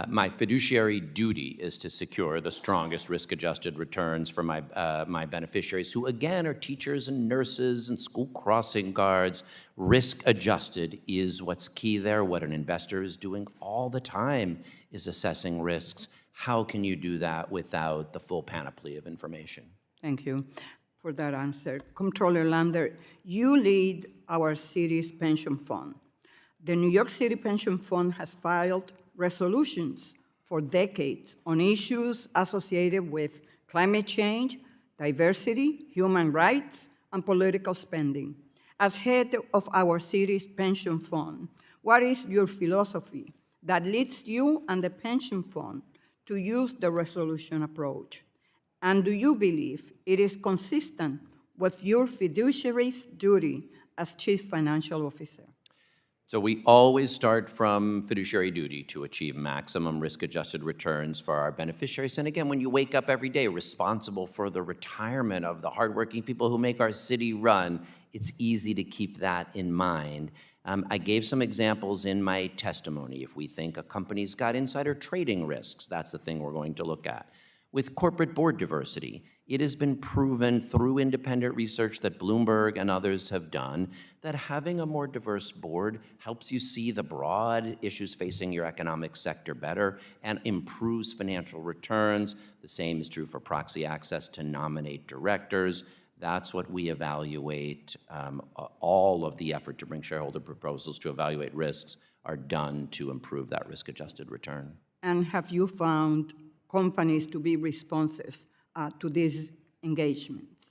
My fiduciary duty is to secure the strongest risk-adjusted returns for my beneficiaries, who again are teachers and nurses and school crossing guards. Risk-adjusted is what's key there. What an investor is doing all the time is assessing risks. How can you do that without the full panoply of information? Thank you for that answer. Comptroller Lander, you lead our city's pension fund. The New York City Pension Fund has filed resolutions for decades on issues associated with climate change, diversity, human rights, and political spending. As head of our city's pension fund, what is your philosophy that leads you and the pension fund to use the resolution approach? And do you believe it is consistent with your fiduciary's duty as Chief Financial Officer? So we always start from fiduciary duty to achieve maximum risk-adjusted returns for our beneficiaries. And again, when you wake up every day responsible for the retirement of the hardworking people who make our city run, it's easy to keep that in mind. I gave some examples in my testimony. If we think a company's got insider trading risks, that's the thing we're going to look at. With corporate board diversity, it has been proven through independent research that Bloomberg and others have done that having a more diverse board helps you see the broad issues facing your economic sector better and improves financial returns. The same is true for proxy access to nominate directors. That's what we evaluate. All of the effort to bring shareholder proposals to evaluate risks are done to improve that risk-adjusted return. And have you found companies to be responsive to these engagements?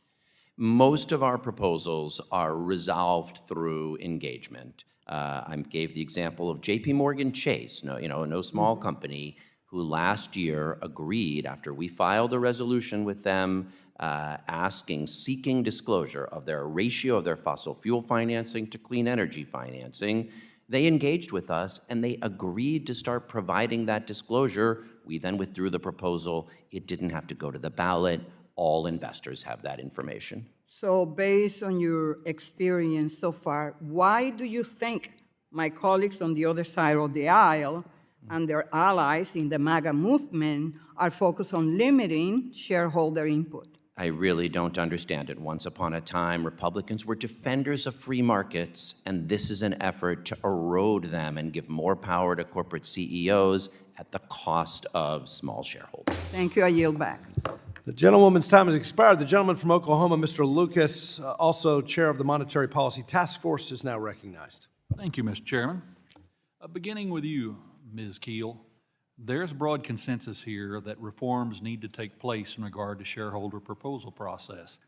Most of our proposals are resolved through engagement. I gave the example of JP Morgan Chase, no small company, who last year agreed after we filed a resolution with them seeking disclosure of their ratio of their fossil fuel financing to clean energy financing. They engaged with us and they agreed to start providing that disclosure. We then withdrew the proposal. It didn't have to go to the ballot. All investors have that information. So based on your experience so far, why do you think my colleagues on the other side of the aisle and their allies in the MAGA movement are focused on limiting shareholder input? I really don't understand it. Once upon a time, Republicans were defenders of free markets, and this is an effort to erode them and give more power to corporate CEOs at the cost of small shareholders. Thank you. I yield back. The gentlewoman's time has expired. The gentleman from Oklahoma, Mr. Lucas, also chair of the Monetary Policy Task Force, is now recognized. Thank you, Mr. Chairman. Beginning with you, Ms. Keel, there's broad consensus here that reforms need to take place in regard to shareholder proposal process.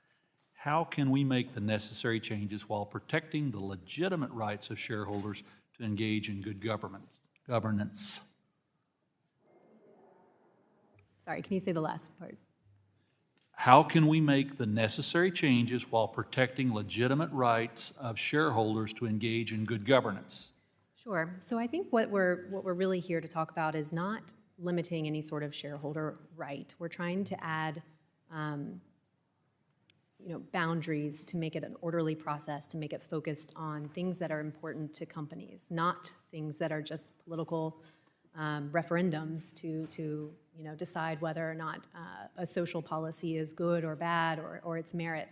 How can we make the necessary changes while protecting the legitimate rights of shareholders to engage in good governance? Sorry, can you say the last part? How can we make the necessary changes while protecting legitimate rights of shareholders to engage in good governance? Sure. So I think what we're really here to talk about is not limiting any sort of shareholder right. We're trying to add boundaries to make it an orderly process, to make it focused on things that are important to companies, not things that are just political referendums to decide whether or not a social policy is good or bad or its merit.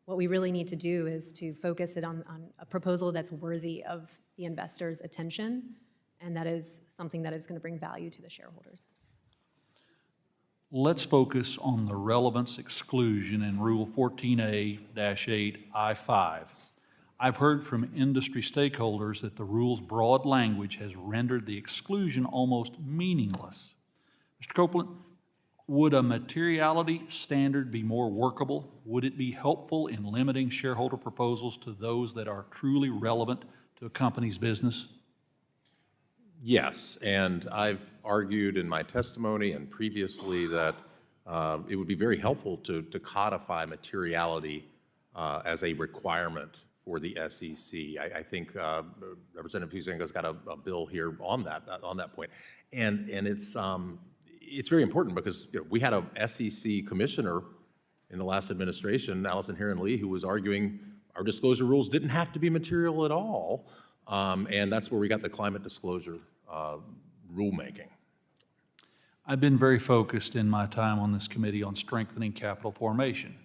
What we really need to do is to focus it on a proposal that's worthy of the investors' attention, and that is something that is going to bring value to the shareholders. Let's focus on the relevance exclusion in Rule 14a-8 I-5. I've heard from industry stakeholders that the rule's broad language has rendered the exclusion almost meaningless. Mr. Copeland, would a materiality standard be more workable? Would it be helpful in limiting shareholder proposals to those that are truly relevant to a company's business? Yes, and I've argued in my testimony and previously that it would be very helpful to codify materiality as a requirement for the SEC. I think Representative Huizenga's got a bill here on that point, and it's very important because we had a SEC commissioner in the last administration, Allison Heron-Lee, who was arguing our disclosure rules didn't have to be material at all. And that's where we got the climate disclosure rulemaking. I've been very focused in my time on this committee on strengthening capital formation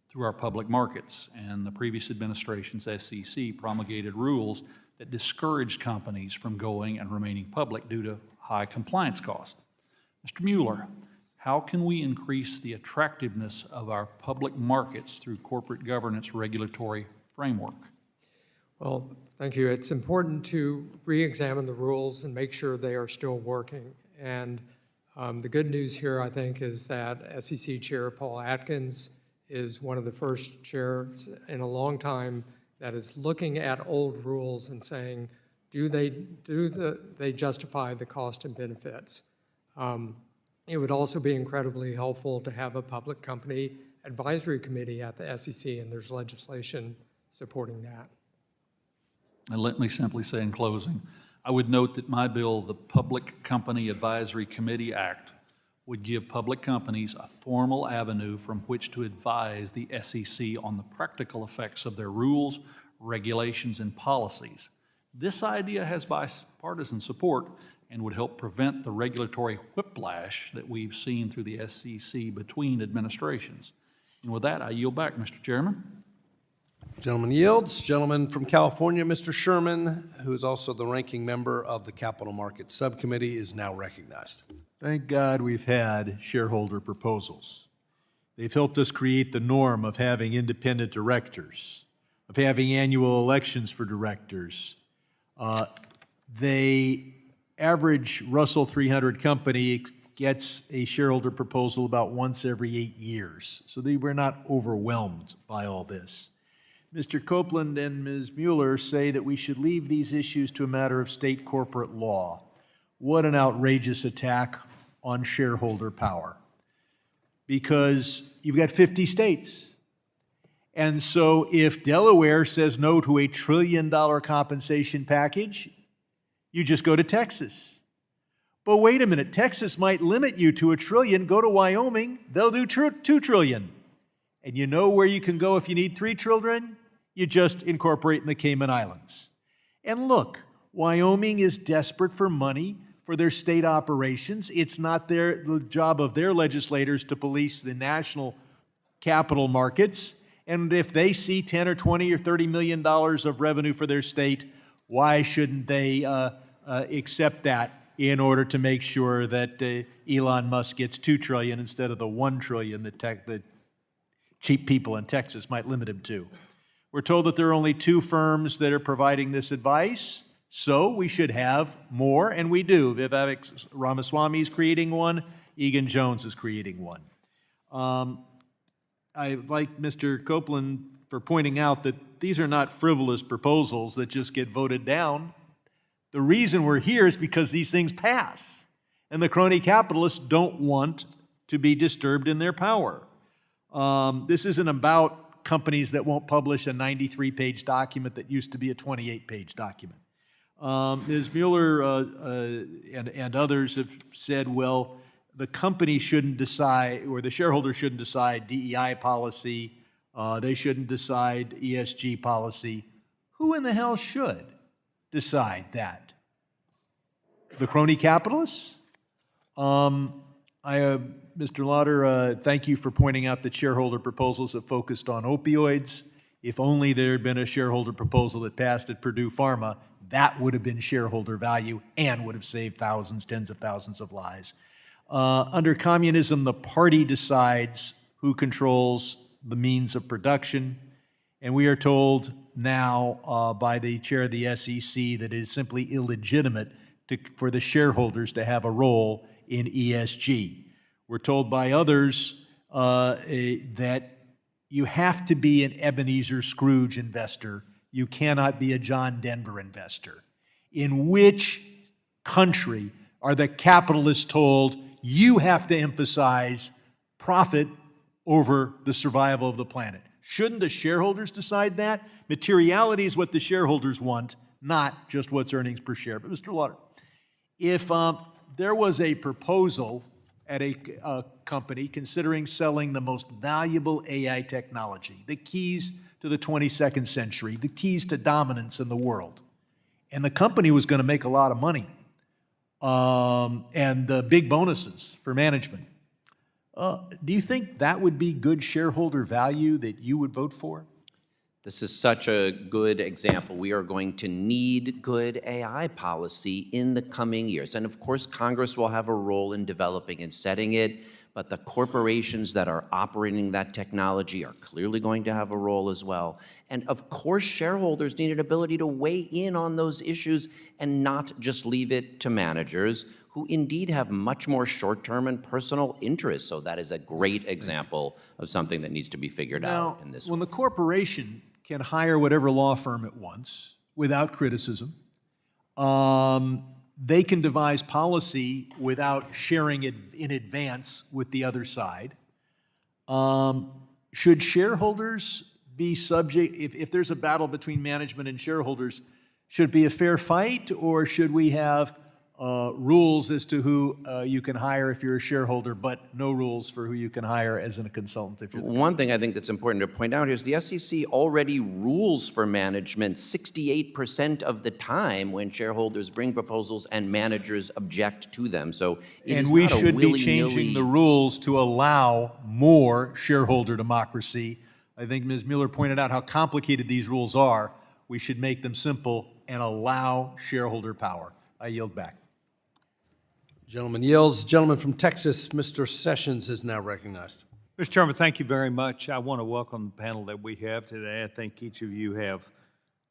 through our public markets, and the previous administration's SEC promulgated rules that discouraged companies from going and remaining public due to high compliance costs. Mr. Mueller, how can we increase the attractiveness of our public markets through corporate governance regulatory framework? Well, thank you. It's important to re-examine the rules and make sure they are still working. And the good news here, I think, is that SEC Chair Paul Atkins is one of the first chairs in a long time that is looking at old rules and saying, do they justify the cost and benefits? It would also be incredibly helpful to have a public company advisory committee at the SEC, and there's legislation supporting that. And let me simply say in closing, I would note that my bill, the Public Company Advisory Committee Act, would give public companies a formal avenue from which to advise the SEC on the practical effects of their rules, regulations, and policies. This idea has bipartisan support and would help prevent the regulatory whiplash that we've seen through the SEC between administrations. And with that, I yield back, Mr. Chairman. Gentleman yields. Gentleman from California, Mr. Sherman, who is also the ranking member of the Capital Markets Subcommittee, is now recognized. Thank God we've had shareholder proposals. They've helped us create the norm of having independent directors, of having annual elections for directors. The average Russell 300 company gets a shareholder proposal about once every 8 years. So we're not overwhelmed by all this. Mr. Copeland and Ms. Mueller say that we should leave these issues to a matter of state corporate law. What an outrageous attack on shareholder power. Because you've got 50 states. And so if Delaware says no to a $1 trillion compensation package, you just go to Texas. But wait a minute, Texas might limit you to $1 trillion. Go to Wyoming, they'll do $2 trillion. And you know where you can go if you need $3 trillion? You just incorporate in the Cayman Islands. And look, Wyoming is desperate for money for their state operations. It's not the job of their legislators to police the national capital markets. And if they see 10 or 20 or $30 million of revenue for their state, why shouldn't they accept that in order to make sure that Elon Musk gets $2 trillion instead of the $1 trillion that cheap people in Texas might limit him to? We're told that there are only 2 firms that are providing this advice, so we should have more, and we do. Vivek Ramaswamy is creating one. Egan Jones is creating one. I like Mr. Copeland for pointing out that these are not frivolous proposals that just get voted down. The reason we're here is because these things pass, and the crony capitalists don't want to be disturbed in their power. This isn't about companies that won't publish a 93-page document that used to be a 28-page document. Ms. Mueller and others have said, well, the company shouldn't decide, or the shareholder shouldn't decide DEI policy, they shouldn't decide ESG policy. Who in the hell should decide that? The crony capitalists? Mr. Lauder, thank you for pointing out that shareholder proposals have focused on opioids. If only there had been a shareholder proposal that passed at Purdue Pharma, that would have been shareholder value and would have saved thousands, tens of thousands of lives. Under communism, the party decides who controls the means of production, and we are told now by the chair of the SEC that it is simply illegitimate for the shareholders to have a role in ESG. We're told by others that you have to be an Ebenezer Scrooge investor. You cannot be a John Denver investor. In which country are the capitalists told you have to emphasize profit over the survival of the planet? Shouldn't the shareholders decide that? Materiality is what the shareholders want, not just what's earnings per share. But Mr. Lauder, if there was a proposal at a company considering selling the most valuable AI technology, the keys to the 22nd century, the keys to dominance in the world, and the company was going to make a lot of money and big bonuses for management, do you think that would be good shareholder value that you would vote for? This is such a good example. We are going to need good AI policy in the coming years. And of course, Congress will have a role in developing and setting it, but the corporations that are operating that technology are clearly going to have a role as well. And of course, shareholders need an ability to weigh in on those issues and not just leave it to managers who indeed have much more short-term and personal interests. So that is a great example of something that needs to be figured out in this When the corporation can hire whatever law firm it wants without criticism, they can devise policy without sharing it in advance with the other side. Should shareholders be subject, if there's a battle between management and shareholders, should it be a fair fight, or should we have rules as to who you can hire if you're a shareholder, but no rules for who you can hire as a consultant if you're the One thing I think that's important to point out is the SEC already rules for management 68% of the time when shareholders bring proposals and managers object to them. So it is And we not a should be willy-nilly- changing the rules to allow more shareholder democracy. I think Ms. Mueller pointed out how complicated these rules are. We should make them simple and allow shareholder power. I yield back. Gentleman yields. Gentleman from Texas, Mr. Sessions, is now recognized. Mr. Chairman, thank you very much. I want to welcome the panel that we have today. I think each of you have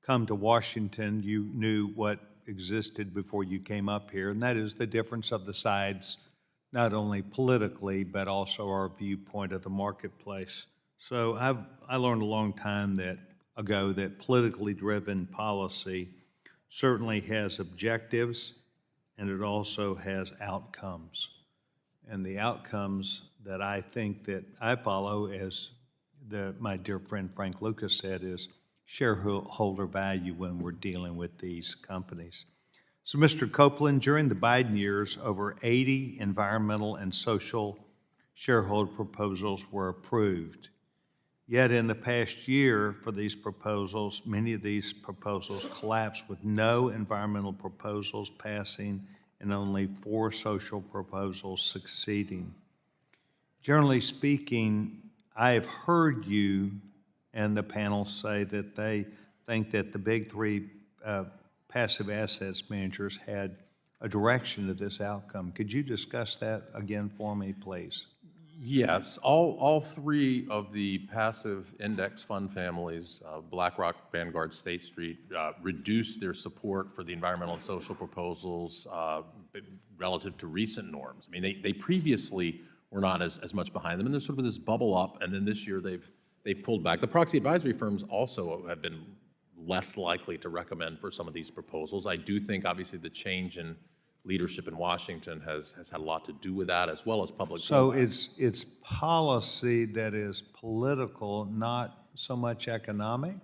come to Washington. You knew what existed before you came up here, and that is the difference of the sides, not only politically, but also our viewpoint of the marketplace. So I learned a long time ago that politically driven policy certainly has objectives, and it also has outcomes. And the outcomes that I think that I follow, as my dear friend Frank Lucas said, is shareholder value when we're dealing with these companies. So, Mr. Copeland, during the Biden years, over 80 environmental and social shareholder proposals were approved. Yet in the past year for these proposals, many of these proposals collapsed with no environmental proposals passing and only 4 social proposals succeeding. Generally speaking, I have heard you and the panel say that they think that the big 3 passive assets managers had a direction to this outcome. Could you discuss that again for me, please? Yes, all 3 of the passive index fund families, BlackRock, Vanguard, State Street, reduced their support for the environmental and social proposals relative to recent norms. I mean, they previously were not as much behind them, and there's sort of this bubble up, and then this year they've pulled back. The proxy advisory firms also have been less likely to recommend for some of these proposals. I do think, obviously, the change in leadership in Washington has had a lot to do with that, as well as public. So it's policy that is political, not so much economic?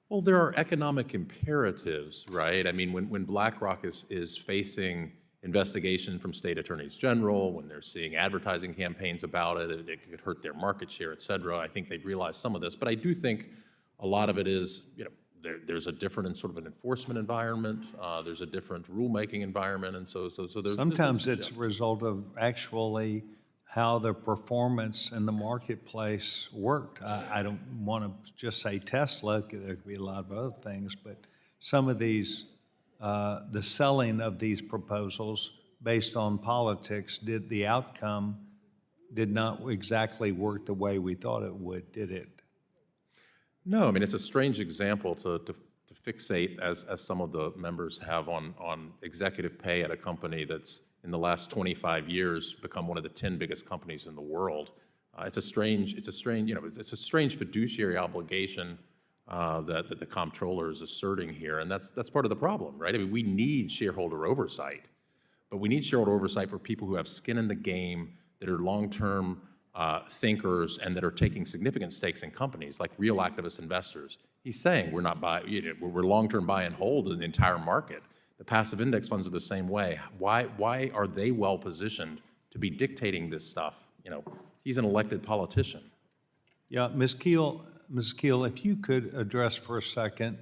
Well, there are economic imperatives, right? I mean, when BlackRock is facing investigation from state attorneys general, when they're seeing advertising campaigns about it could hurt their market share, et cetera. I think they've realized some of this, but I do think a lot of it is, there's a different sort of an enforcement environment. There's a different rulemaking environment, and so there's Sometimes it's a result of actually how the performance in the marketplace worked. I don't want to just say Tesla, there could be a lot of other things, but some of these, the selling of these proposals based on politics, the outcome did not exactly work the way we thought it would, did it? No, I mean, it's a strange example to fixate, as some of the members have, on executive pay at a company that's in the last 25 years become one of the 10 biggest companies in the world. It's a strange fiduciary obligation that the comptroller is asserting here, and that's part of the problem, right? I mean, we need shareholder oversight, but we need shareholder oversight for people who have skin in the game, that are long-term thinkers, and that are taking significant stakes in companies, like real activist investors. He's saying we're long-term buy and hold in the entire market. The passive index funds are the same way. Why are they well positioned to be dictating this stuff? He's an elected politician. Yeah, Ms. Keel, if you could address for a second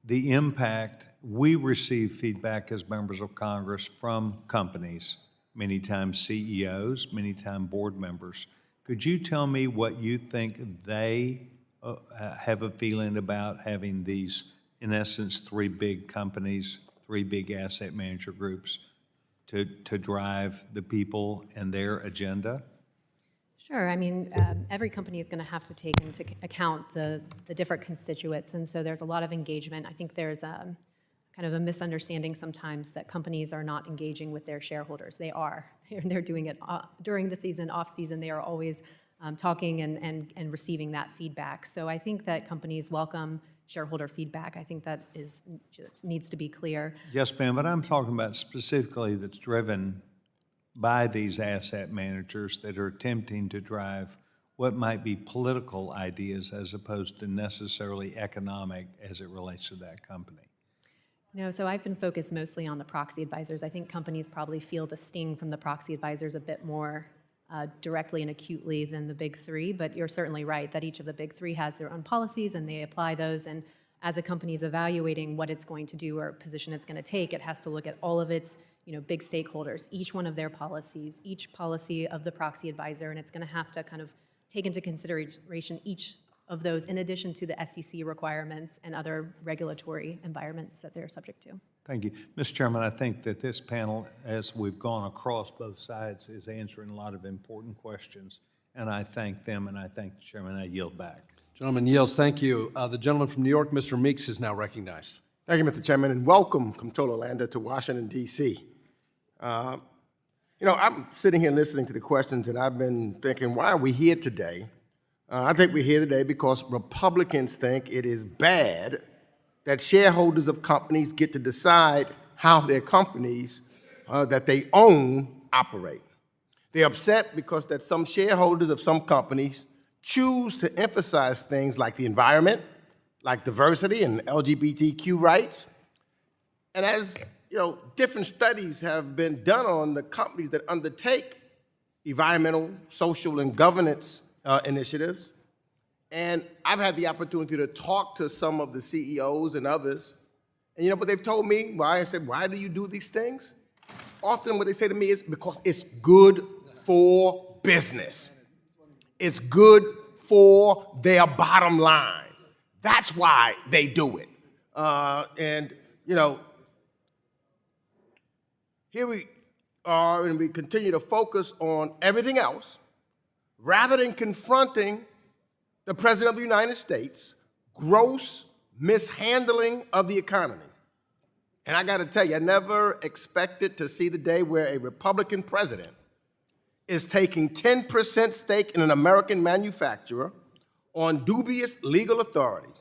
the impact. We receive feedback as members of Congress from companies, many times CEOs, many times board members. Could you tell me what you think they have a feeling about having these, in essence, three big companies, three big asset manager groups to drive the people and their agenda? Sure. I mean, every company is going to have to take into account the different constituents, and so there's a lot of engagement. I think there's kind of a misunderstanding sometimes that companies are not engaging with their shareholders. They are. They're doing it during the season, off season. They are always talking and receiving that feedback. So I think that companies welcome shareholder feedback. I think that just needs to be clear. Yes, ma'am, but I'm talking about specifically that's driven by these asset managers that are attempting to drive what might be political ideas as opposed to necessarily economic as it relates to that company. No, so I've been focused mostly on the proxy advisors. I think companies probably feel the sting from the proxy advisors a bit more directly and acutely than the big three, but you're certainly right that each of the big three has their own policies and they apply those, and as a company is evaluating what it's going to do or position it's going to take, it has to look at all of its big stakeholders, each one of their policies, each policy of the proxy advisor, and it's going to have to kind of take into consideration each of those in addition to the SEC requirements and other regulatory environments that they're subject to. Thank you. Mr. Chairman, I think that this panel, as we've gone across both sides, is answering a lot of important questions, and I thank them, and I thank the chairman. I yield back. Gentleman yields. Thank you. The gentleman from New York, Mr. Meeks, is now recognized. Thank you, Mr. Chairman, and welcome, Comptroller Lander, to Washington, D.C. I'm sitting here listening to the questions, and I've been thinking, why are we here today? I think we're here today because Republicans think it is bad that shareholders of companies get to decide how their companies that they own operate. They're upset because that some shareholders of some companies choose to emphasize things like the environment, like diversity and LGBTQ rights. And as different studies have been done on the companies that undertake environmental, social, and governance initiatives. And I've had the opportunity to talk to some of the CEOs and others. And but they've told me, I said, why do you do these things? Often what they say to me is because it's good for business. It's good for their bottom line. That's why they do it. Here we are, and we continue to focus on everything else rather than confronting the President of the United States' gross mishandling of the economy. And I got to tell you, I never expected to see the day where a Republican president is taking 10% stake in an American manufacturer on dubious legal authority.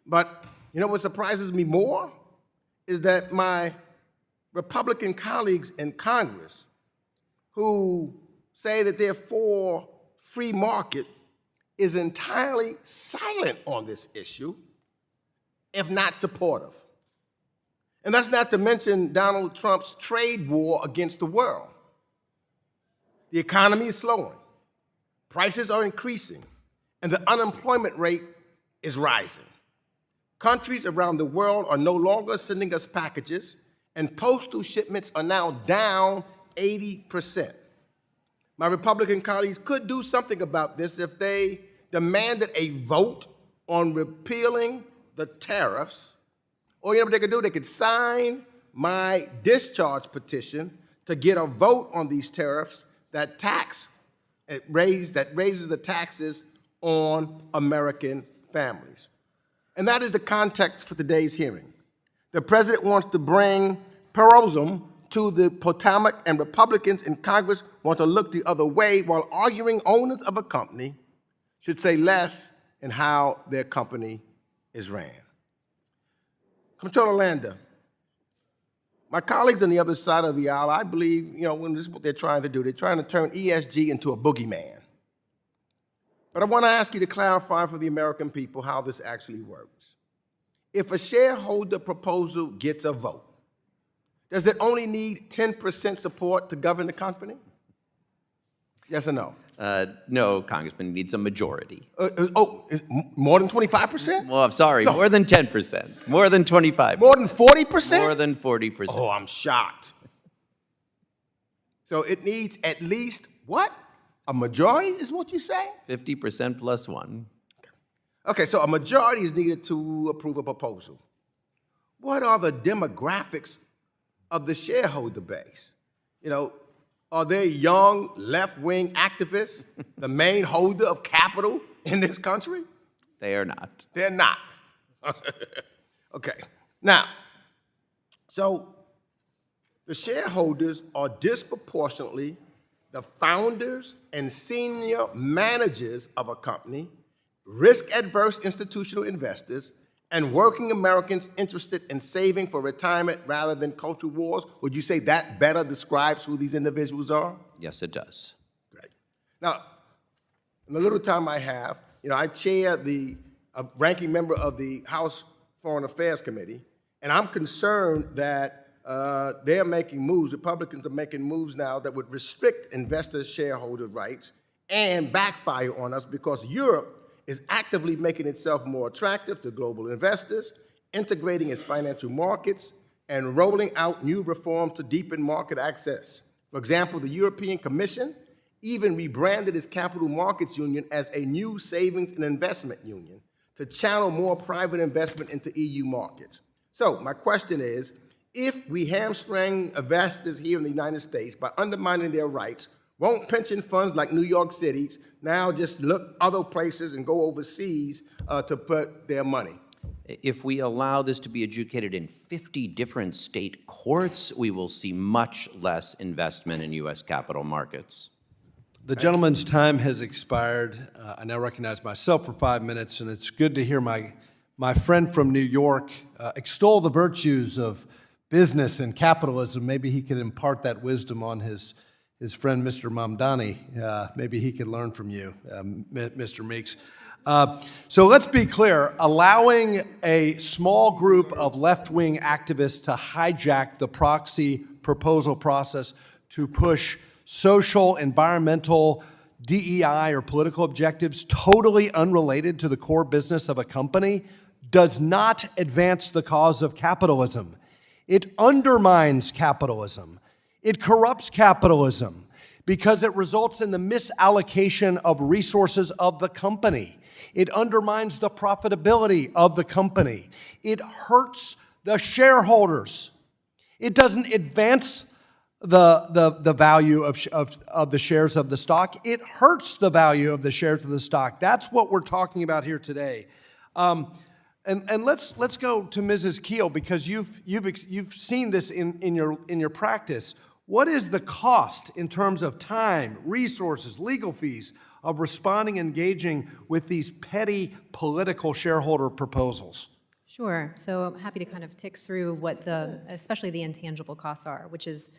But what surprises me more is that my Republican colleagues in Congress who say that they're for free market is entirely silent on this issue, if not supportive. And that's not to mention Donald Trump's trade war against the world. The economy is slowing, prices are increasing, and the unemployment rate is rising. Countries around the world are no longer sending us packages, and postal shipments are now down 80%. My Republican colleagues could do something about this if they demanded a vote on repealing the tariffs. Or what they could do? They could sign my discharge petition to get a vote on these tariffs that raises the taxes on American families. And that is the context for today's hearing. The president wants to bring Peronism to the Potomac, and Republicans in Congress want to look the other way while arguing owners of a company should say less in how their company is ran. Comptroller Lander, my colleagues on the other side of the aisle, I believe, when this is what they're trying to do, they're trying to turn ESG into a boogeyman. But I want to ask you to clarify for the American people how this actually works. If a shareholder proposal gets a vote, does it only need 10% support to govern the company? Yes or no? No, Congressman, it needs a majority. More than 25%? Well, I'm sorry, more than 10%, more than 25%. More than 40%? More than 40%. Oh, I'm shocked. So it needs at least what? A majority is what you say? 50% plus one. Okay, so a majority is needed to approve a proposal. What are the demographics of the shareholder base? Are they young, left-wing activists, the main holder of capital in this country? They are not. They're not. Okay. Now, so the shareholders are disproportionately the founders and senior managers of a company, risk-adverse institutional investors, and working Americans interested in saving for retirement rather than culture wars. Would you say that better describes who these individuals are? Yes, it does. Great. Now, in the little time I have, I chair the ranking member of the House Foreign Affairs Committee, and I'm concerned that they're making moves, Republicans are making moves now that would restrict investor shareholder rights and backfire on us because Europe is actively making itself more attractive to global investors, integrating its financial markets, and rolling out new reforms to deepen market access. For example, the European Commission even rebranded its capital markets union as a new savings and investment union to channel more private investment into EU markets. So my question is, if we hamstring investors here in the United States by undermining their rights, won't pension funds like New York City's now just look other places and go overseas to put their money? If we allow this to be adjudicated in 50 different state courts, we will see much less investment in U.S. capital markets. The gentleman's time has expired. I now recognize myself for 5 minutes, and it's good to hear my friend from New York extol the virtues of business and capitalism. Maybe he could impart that wisdom on his friend, Mr. Mamdani. Maybe he could learn from you, Mr. Meeks. So let's be clear. Allowing a small group of left-wing activists to hijack the proxy proposal process to push social, environmental, DEI, or political objectives totally unrelated to the core business of a company does not advance the cause of capitalism. It undermines capitalism. It corrupts capitalism because it results in the misallocation of resources of the company. It undermines the profitability of the company. It hurts the shareholders. It doesn't advance the value of the shares of the stock. It hurts the value of the shares of the stock. That's what we're talking about here today. And let's go to Mrs. Keel, because you've seen this in your practice. What is the cost in terms of time, resources, legal fees of responding, engaging with these petty political shareholder proposals? Sure. So I'm happy to kind of tick through what especially the intangible costs are, which is,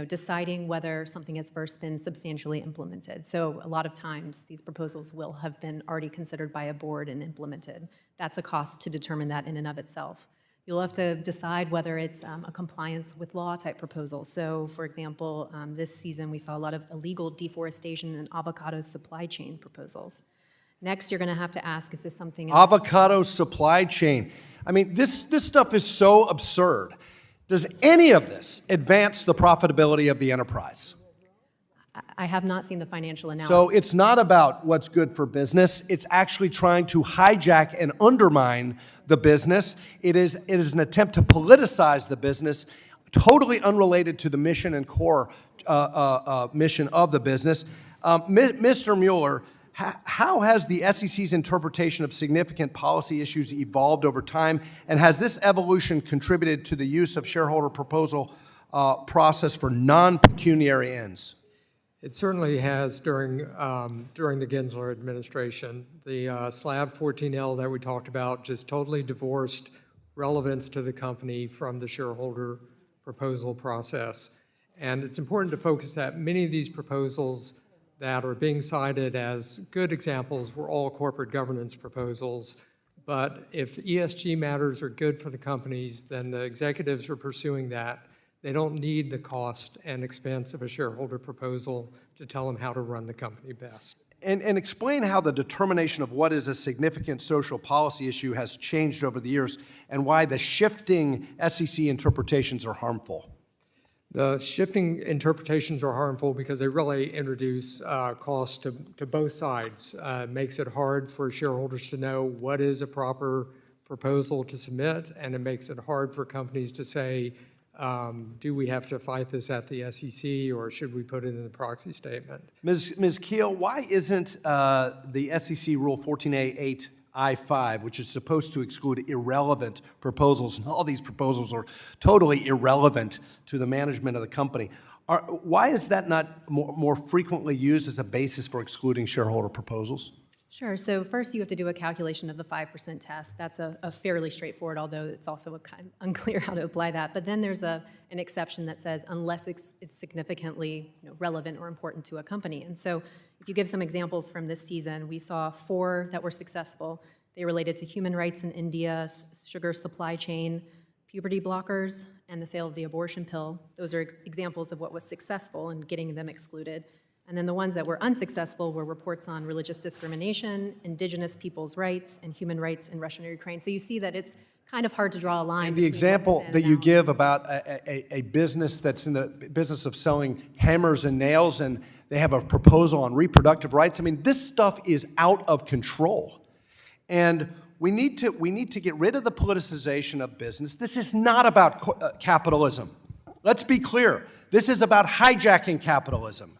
deciding whether something has first been substantially implemented. So a lot of times these proposals will have been already considered by a board and implemented. That's a cost to determine that in and of itself. You'll have to decide whether it's a compliance with law type proposal. So for example, this season we saw a lot of illegal deforestation and avocado supply chain proposals. Next, you're going to have to ask, is this something... Avocado supply chain. I mean, this stuff is so absurd. Does any of this advance the profitability of the enterprise? I have not seen the financial analysis. So it's not about what's good for business. It's actually trying to hijack and undermine the business. It is an attempt to politicize the business, totally unrelated to the mission and core mission of the business. Mr. Mueller, how has the SEC's interpretation of significant policy issues evolved over time, and has this evolution contributed to the use of shareholder proposal process for non-pecuniary ends? It certainly has during the Gensler administration. The slab 14L that we talked about just totally divorced relevance to the company from the shareholder proposal process. And it's important to focus that many of these proposals that are being cited as good examples were all corporate governance proposals. But if ESG matters are good for the companies, then the executives are pursuing that. They don't need the cost and expense of a shareholder proposal to tell them how to run the company best. And explain how the determination of what is a significant social policy issue has changed over the years and why the shifting SEC interpretations are harmful. The shifting interpretations are harmful because they really introduce costs to both sides. Makes it hard for shareholders to know what is a proper proposal to submit, and it makes it hard for companies to say, do we have to fight this at the SEC, or should we put it in the proxy statement? Ms. Keel, why isn't the SEC Rule 14a-8 I-5, which is supposed to exclude irrelevant proposals, and all these proposals are totally irrelevant to the management of the company, why is that not more frequently used as a basis for excluding shareholder proposals? Sure. So first you have to do a calculation of the 5% test. That's a fairly straightforward, although it's also kind of unclear how to apply that. But then there's an exception that says unless it's significantly relevant or important to a company. And so if you give some examples from this season, we saw 4 that were successful. They related to human rights in India, sugar supply chain, puberty blockers, and the sale of the abortion pill. Those are examples of what was successful in getting them excluded. And then the ones that were unsuccessful were reports on religious discrimination, indigenous people's rights, and human rights in Russia and Ukraine. So you see that it's kind of hard to draw a line. And the example that you give about a business that's in the business of selling hammers and nails, and they have a proposal on reproductive rights. I mean, this stuff is out of control. And we need to get rid of the politicization of business. This is not about capitalism. Let's be clear. This is about hijacking capitalism.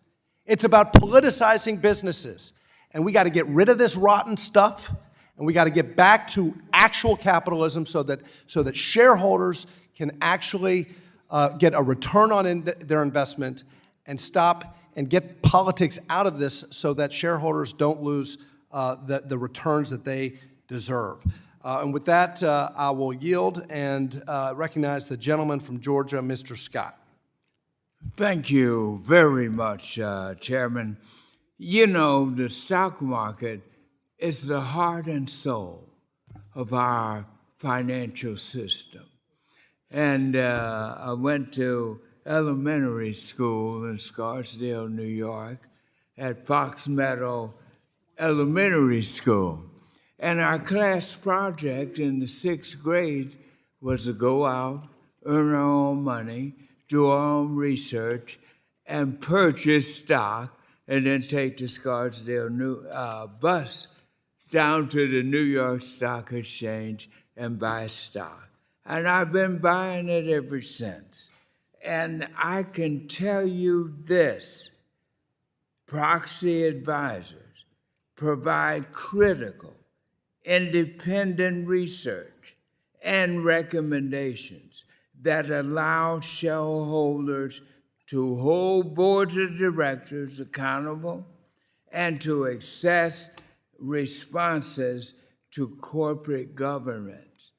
It's about politicizing businesses. And we got to get rid of this rotten stuff, and we got to get back to actual capitalism so that shareholders can actually get a return on their investment and stop and get politics out of this so that shareholders don't lose the returns that they deserve. And with that, I will yield and recognize the gentleman from Georgia, Mr. Scott. Thank you very much, Chairman. You know, the stock market is the heart and soul of our financial system. And I went to elementary school in Scarsdale, New York, at Fox Meadow Elementary School. And our class project in the 6th grade was to go out, earn our own money, do our own research, and purchase stock, and then take the Scarsdale bus down to the New York Stock Exchange and buy stock. And I've been buying it ever since. And I can tell you this, proxy advisors provide critical, independent research and recommendations that allow shareholders to hold boards of directors accountable and to access responses to corporate governance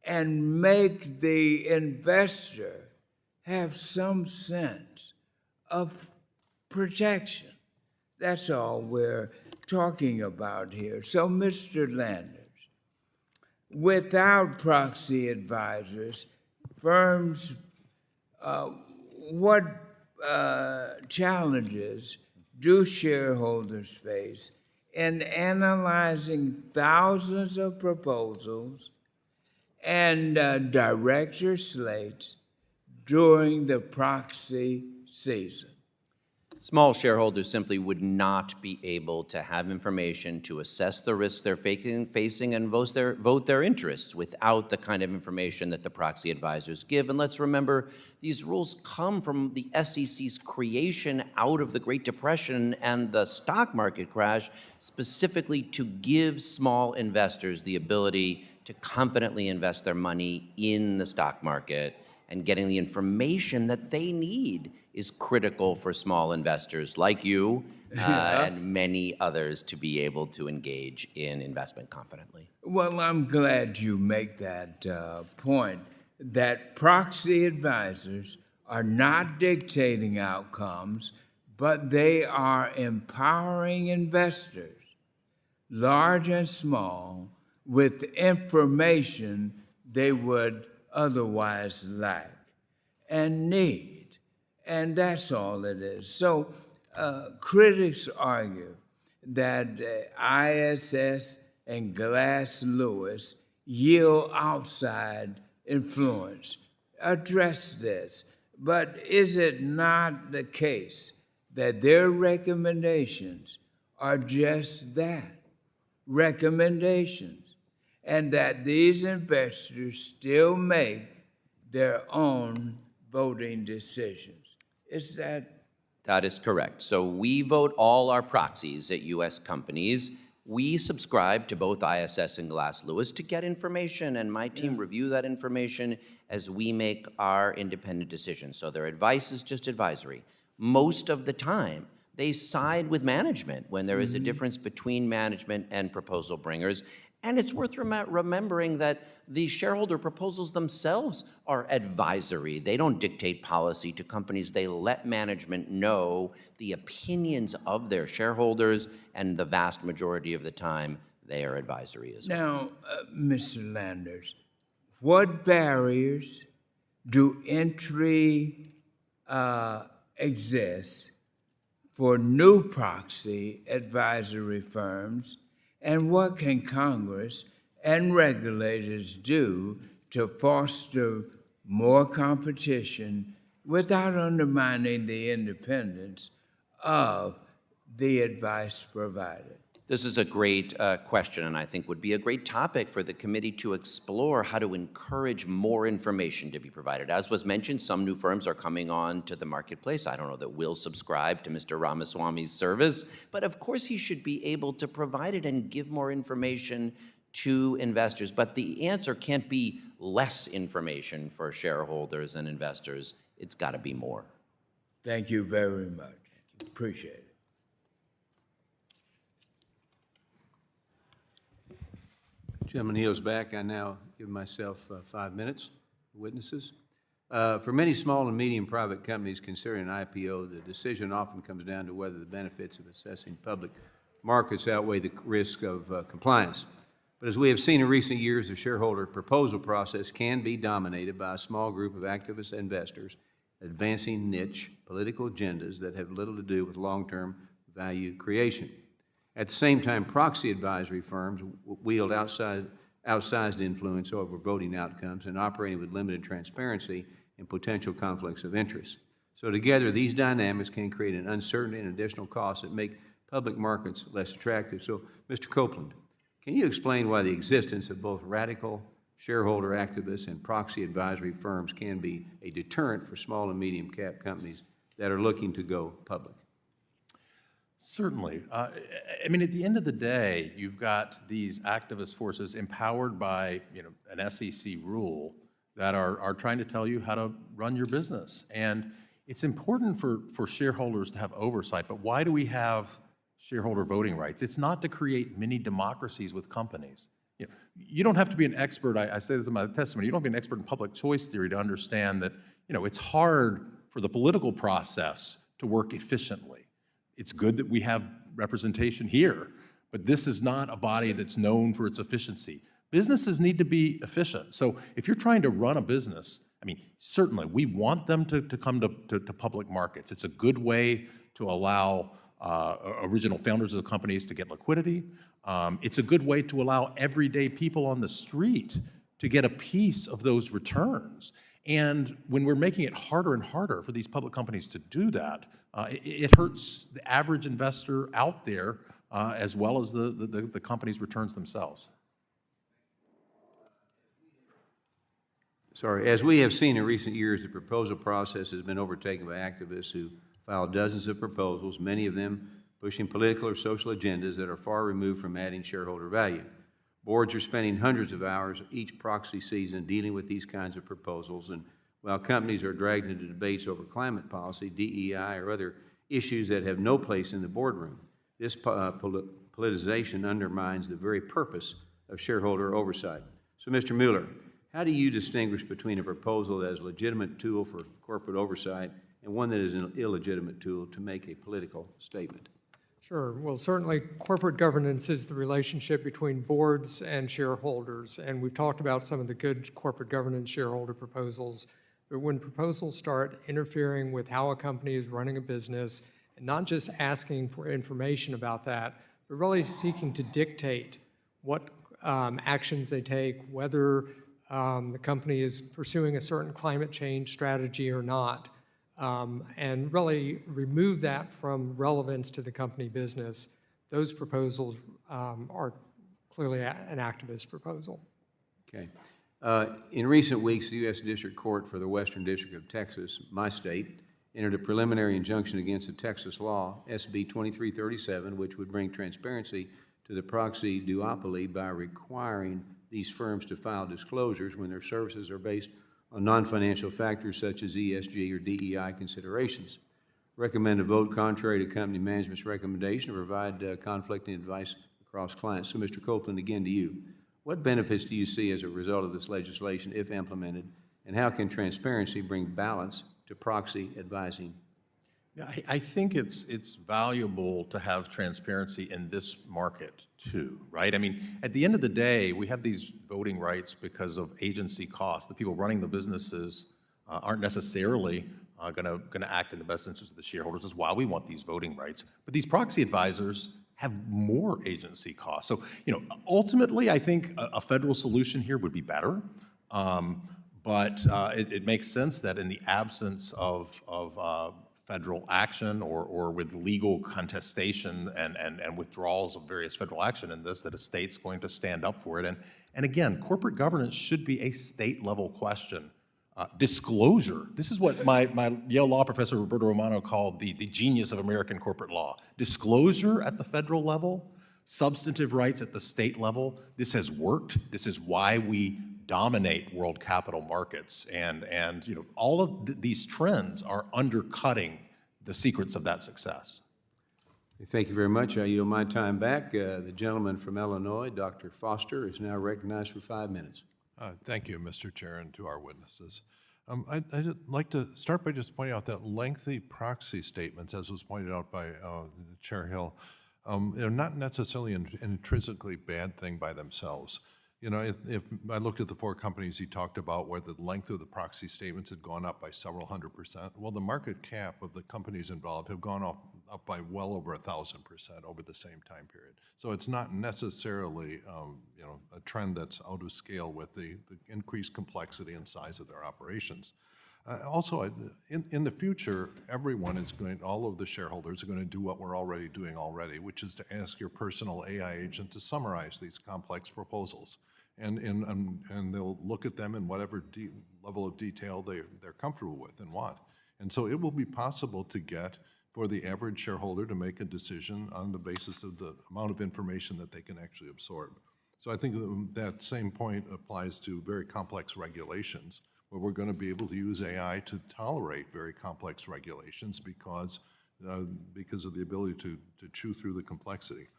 and make the investor have some sense of protection. That's all we're talking about here. So, Mr. Landers, without proxy advisors, firms, what challenges do shareholders face in analyzing thousands of proposals and director slates during the proxy season? Small shareholders simply would not be able to have information to assess the risks they're facing and vote their interests without the kind of information that the proxy advisors give. And let's remember, these rules come from the SEC's creation out of the Great Depression and the stock market crash, specifically to give small investors the ability to confidently invest their money in the stock market and getting the information that they need is critical for small investors like you and many others to be able to engage in investment confidently. Well, I'm glad you make that point, that proxy advisors are not dictating outcomes, but they are empowering investors, large and small, with information they would otherwise lack and need. And that's all it is. So critics argue that ISS and Glass Lewis yield outside influence. Address this. But is it not the case that their recommendations are just that, recommendations, and that these investors still make their own voting decisions? Is that? That is correct. So we vote all our proxies at U.S. companies. We subscribe to both ISS and Glass Lewis to get information, and my team review that information as we make our independent decisions. So their advice is just advisory. Most of the time, they side with management when there is a difference between management and proposal bringers. And it's worth remembering that the shareholder proposals themselves are advisory. They don't dictate policy to companies. They let management know the opinions of their shareholders, and the vast majority of the time, they are advisory as well. Now, Mr. Landers, what barriers do entry exist for new proxy advisory firms, and what can Congress and regulators do to foster more competition without undermining the independence of the advice provided? This is a great question, and I think would be a great topic for the committee to explore how to encourage more information to be provided. As was mentioned, some new firms are coming on to the marketplace. I don't know that we'll subscribe to Mr. Ramaswamy's service, but of course he should be able to provide it and give more information to investors. But the answer can't be less information for shareholders and investors. It's got to be more. Thank you very much. Appreciate it. Gentleman yields back. I now give myself 5 minutes. Witnesses. For many small and medium private companies considering an IPO, the decision often comes down to whether the benefits of accessing public markets outweigh the risk of compliance. But as we have seen in recent years, the shareholder proposal process can be dominated by a small group of activist investors advancing niche political agendas that have little to do with long-term value creation. At the same time, proxy advisory firms wield outsized influence over voting outcomes and operating with limited transparency and potential conflicts of interest. So together, these dynamics can create an uncertainty and additional costs that make public markets less attractive. So, Mr. Copeland, can you explain why the existence of both radical shareholder activists and proxy advisory firms can be a deterrent for small and medium cap companies that are looking to go public? Certainly. I mean, at the end of the day, you've got these activist forces empowered by, an SEC rule that are trying to tell you how to run your business. And it's important for shareholders to have oversight, but why do we have shareholder voting rights? It's not to create mini democracies with companies. You don't have to be an expert, I say this in my testimony, you don't have to be an expert in public choice theory to understand that, it's hard for the political process to work efficiently. It's good that we have representation here, but this is not a body that's known for its efficiency. Businesses need to be efficient. So if you're trying to run a business, I mean, certainly we want them to come to public markets. It's a good way to allow original founders of the companies to get liquidity. It's a good way to allow everyday people on the street to get a piece of those returns. And when we're making it harder and harder for these public companies to do that, it hurts the average investor out there as well as the company's returns themselves. Sorry, as we have seen in recent years, the proposal process has been overtaken by activists who file dozens of proposals, many of them pushing political or social agendas that are far removed from adding shareholder value. Boards are spending hundreds of hours each proxy season dealing with these kinds of proposals, and while companies are dragged into debates over climate policy, DEI, or other issues that have no place in the boardroom. This politicization undermines the very purpose of shareholder oversight. So, Mr. Mueller, how do you distinguish between a proposal that is a legitimate tool for corporate oversight and one that is an illegitimate tool to make a political statement? Sure. Well, certainly corporate governance is the relationship between boards and shareholders, and we've talked about some of the good corporate governance shareholder proposals, but when proposals start interfering with how a company is running a business, and not just asking for information about that, but really seeking to dictate what actions they take, whether the company is pursuing a certain climate change strategy or not, and really remove that from relevance to the company business. Those proposals are clearly an activist proposal. Okay. In recent weeks, the U.S. District Court for the Western District of Texas, my state, entered a preliminary injunction against the Texas law, SB 2337, which would bring transparency to the proxy duopoly by requiring these firms to file disclosures when their services are based on non-financial factors such as ESG or DEI considerations. Recommend a vote contrary to company management's recommendation to provide conflicting advice across clients. So, Mr. Copeland, again to you. What benefits do you see as a result of this legislation, if implemented, and how can transparency bring balance to proxy advising? Yeah, I think it's valuable to have transparency in this market too, right? I mean, at the end of the day, we have these voting rights because of agency costs. The people running the businesses aren't necessarily gonna act in the best interest of the shareholders. That's why we want these voting rights. But these proxy advisors have more agency costs. So, ultimately, I think a federal solution here would be better. But it makes sense that in the absence of federal action or with legal contestation and withdrawals of various federal action in this, that a state's going to stand up for it. And again, corporate governance should be a state-level question. Disclosure, this is what my Yale law professor Roberto Romano called the genius of American corporate law. Disclosure at the federal level, substantive rights at the state level, this has worked. This is why we dominate world capital markets, and all of these trends are undercutting the secrets of that success. Thank you very much. I yield my time back. The gentleman from Illinois, Dr. Foster, is now recognized for 5 minutes. Thank you, Mr. Chair, and to our witnesses. I'd like to start by just pointing out that lengthy proxy statements, as was pointed out by Chair Hill, they're not necessarily an intrinsically bad thing by themselves. If I looked at the 4 companies he talked about where the length of the proxy statements had gone up by several 100%, well, the market cap of the companies involved have gone up by well over 1,000% over the same time period. So it's not necessarily a trend that's out of scale with the increased complexity and size of their operations. Also, in the future, all of the shareholders are going to do what we're already doing already, which is to ask your personal AI agent to summarize these complex proposals. And they'll look at them in whatever level of detail they're comfortable with and want. And so it will be possible to get, for the average shareholder, to make a decision on the basis of the amount of information that they can actually absorb. So I think that same point applies to very complex regulations, where we're going to be able to use AI to tolerate very complex regulations because of the ability to chew through the complexity.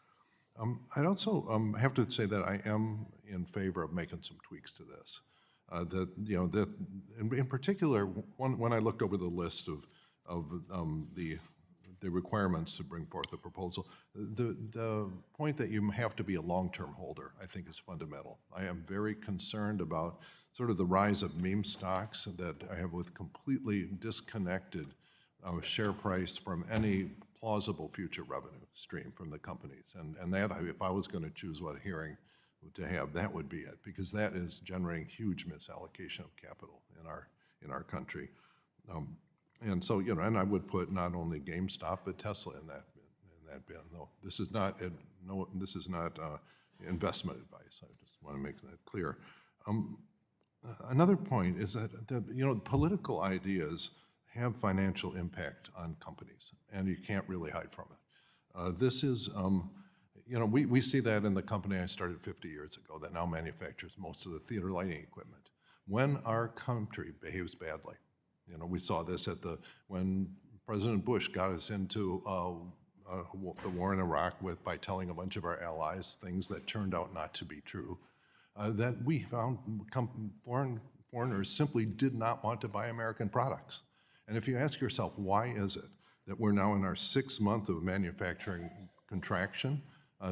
I'd also have to say that I am in favor of making some tweaks to this. In particular, when I looked over the list of the requirements to bring forth a proposal, the point that you have to be a long-term holder, I think, is fundamental. I am very concerned about sort of the rise of meme stocks that I have with completely disconnected share price from any plausible future revenue stream from the companies. And that, if I was going to choose what hearing to have, that would be it, because that is generating huge misallocation of capital in our country. And so, and I would put not only GameStop but Tesla in that bin. No, this is not investment advice. I just want to make that clear. Another point is that political ideas have financial impact on companies, and you can't really hide from it. This is, we see that in the company I started 50 years ago that now manufactures most of the theater lighting equipment. when our country behaves badly. You know, we saw this when President Bush got us into the war in Iraq by telling a bunch of our allies things that turned out not to be true, that we found foreigners simply did not want to buy American products. And if you ask yourself, why is it that we're now in our 6th month of manufacturing contraction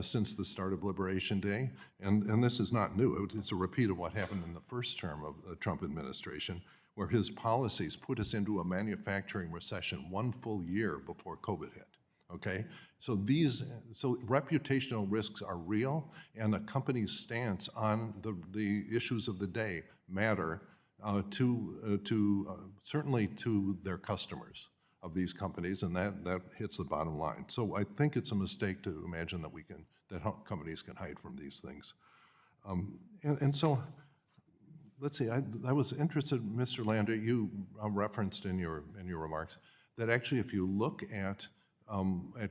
since the start of Liberation Day? And this is not new. It's a repeat of what happened in the first term of the Trump administration, where his policies put us into a manufacturing recession 1 full year before COVID hit. Okay, so reputational risks are real, and a company's stance on the issues of the day matter certainly to their customers of these companies, and that hits the bottom line. So I think it's a mistake to imagine that companies can hide from these things. And so, let's see. I was interested, Mr. Lander. You referenced in your remarks that actually, if you look at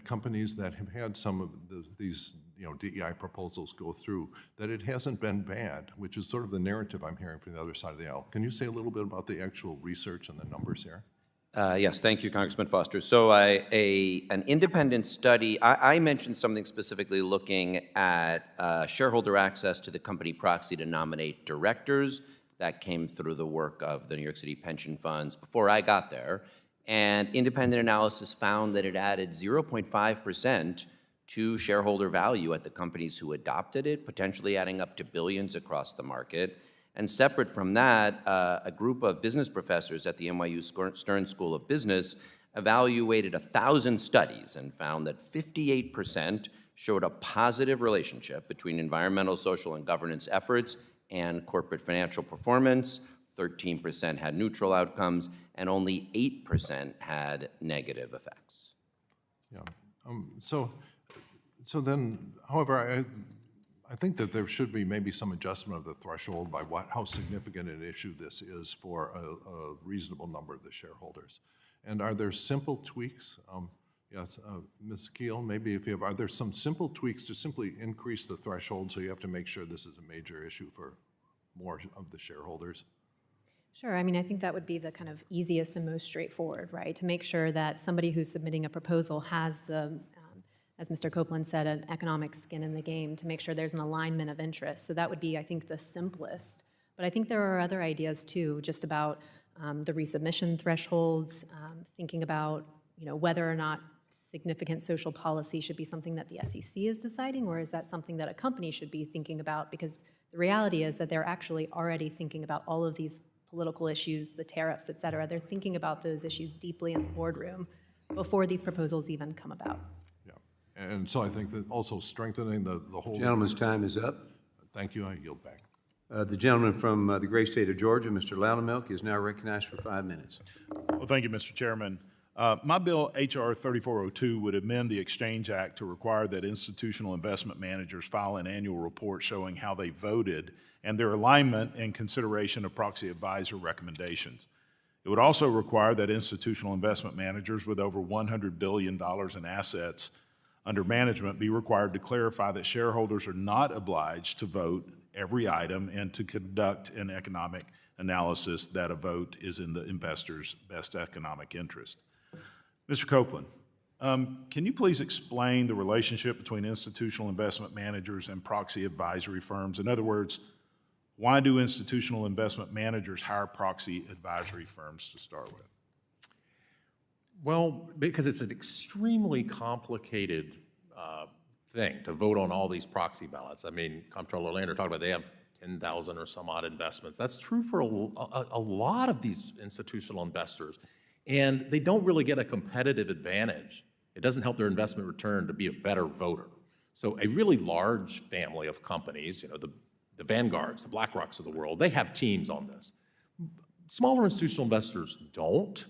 companies that have had some of these DEI proposals go through, that it hasn't been bad, which is sort of the narrative I'm hearing from the other side of the aisle. Can you say a little bit about the actual research and the numbers here? Yes, thank you, Congressman Foster. So an independent study, I mentioned something specifically looking at shareholder access to the company proxy to nominate directors. That came through the work of the New York City pension funds before I got there. And independent analysis found that it added 0.5% to shareholder value at the companies who adopted it, potentially adding up to billions across the market. And separate from that, a group of business professors at the NYU Stern School of Business evaluated 1,000 studies and found that 58% showed a positive relationship between environmental, social, and governance efforts and corporate financial performance. 13% had neutral outcomes, and only 8% had negative effects. Yeah. So then, however, I think that there should be maybe some adjustment of the threshold by how significant an issue this is for a reasonable number of the shareholders. And are there simple tweaks? Yes, Ms. Keel, maybe are there some simple tweaks to simply increase the threshold so you have to make sure this is a major issue for more of the shareholders? Sure. I mean, I think that would be the kind of easiest and most straightforward, right? To make sure that somebody who's submitting a proposal has the, as Mr. Copeland said, an economic skin in the game, to make sure there's an alignment of interest. So that would be, I think, the simplest. But I think there are other ideas too, just about the resubmission thresholds, thinking about, whether or not significant social policy should be something that the SEC is deciding, or is that something that a company should be thinking about? Because the reality is that they're actually already thinking about all of these political issues, the tariffs, et cetera. They're thinking about those issues deeply in the boardroom before these proposals even come about. Yeah, and so I think that also strengthening the whole— Gentleman's time is up. Thank you. I yield back. The gentleman from the great state of Georgia, Mr. Loudermilk, is now recognized for 5 minutes. Well, thank you, Mr. Chairman. My bill, H.R. 3402, would amend the Exchange Act to require that institutional investment managers file an annual report showing how they voted and their alignment and consideration of proxy advisor recommendations. It would also require that institutional investment managers with over $100 billion in assets under management be required to clarify that shareholders are not obliged to vote every item and to conduct an economic analysis that a vote is in the investor's best economic interest. Mr. Copeland, can you please explain the relationship between institutional investment managers and proxy advisory firms? In other words, why do institutional investment managers hire proxy advisory firms to start with? Well, because it's an extremely complicated thing to vote on all these proxy ballots. I mean, Comptroller Lander talked about they have 10,000 or some odd investments. That's true for a lot of these institutional investors. And they don't really get a competitive advantage. It doesn't help their investment return to be a better voter. So a really large family of companies, the Vanguards, the BlackRocks of the world, they have teams on this. Smaller institutional investors don't,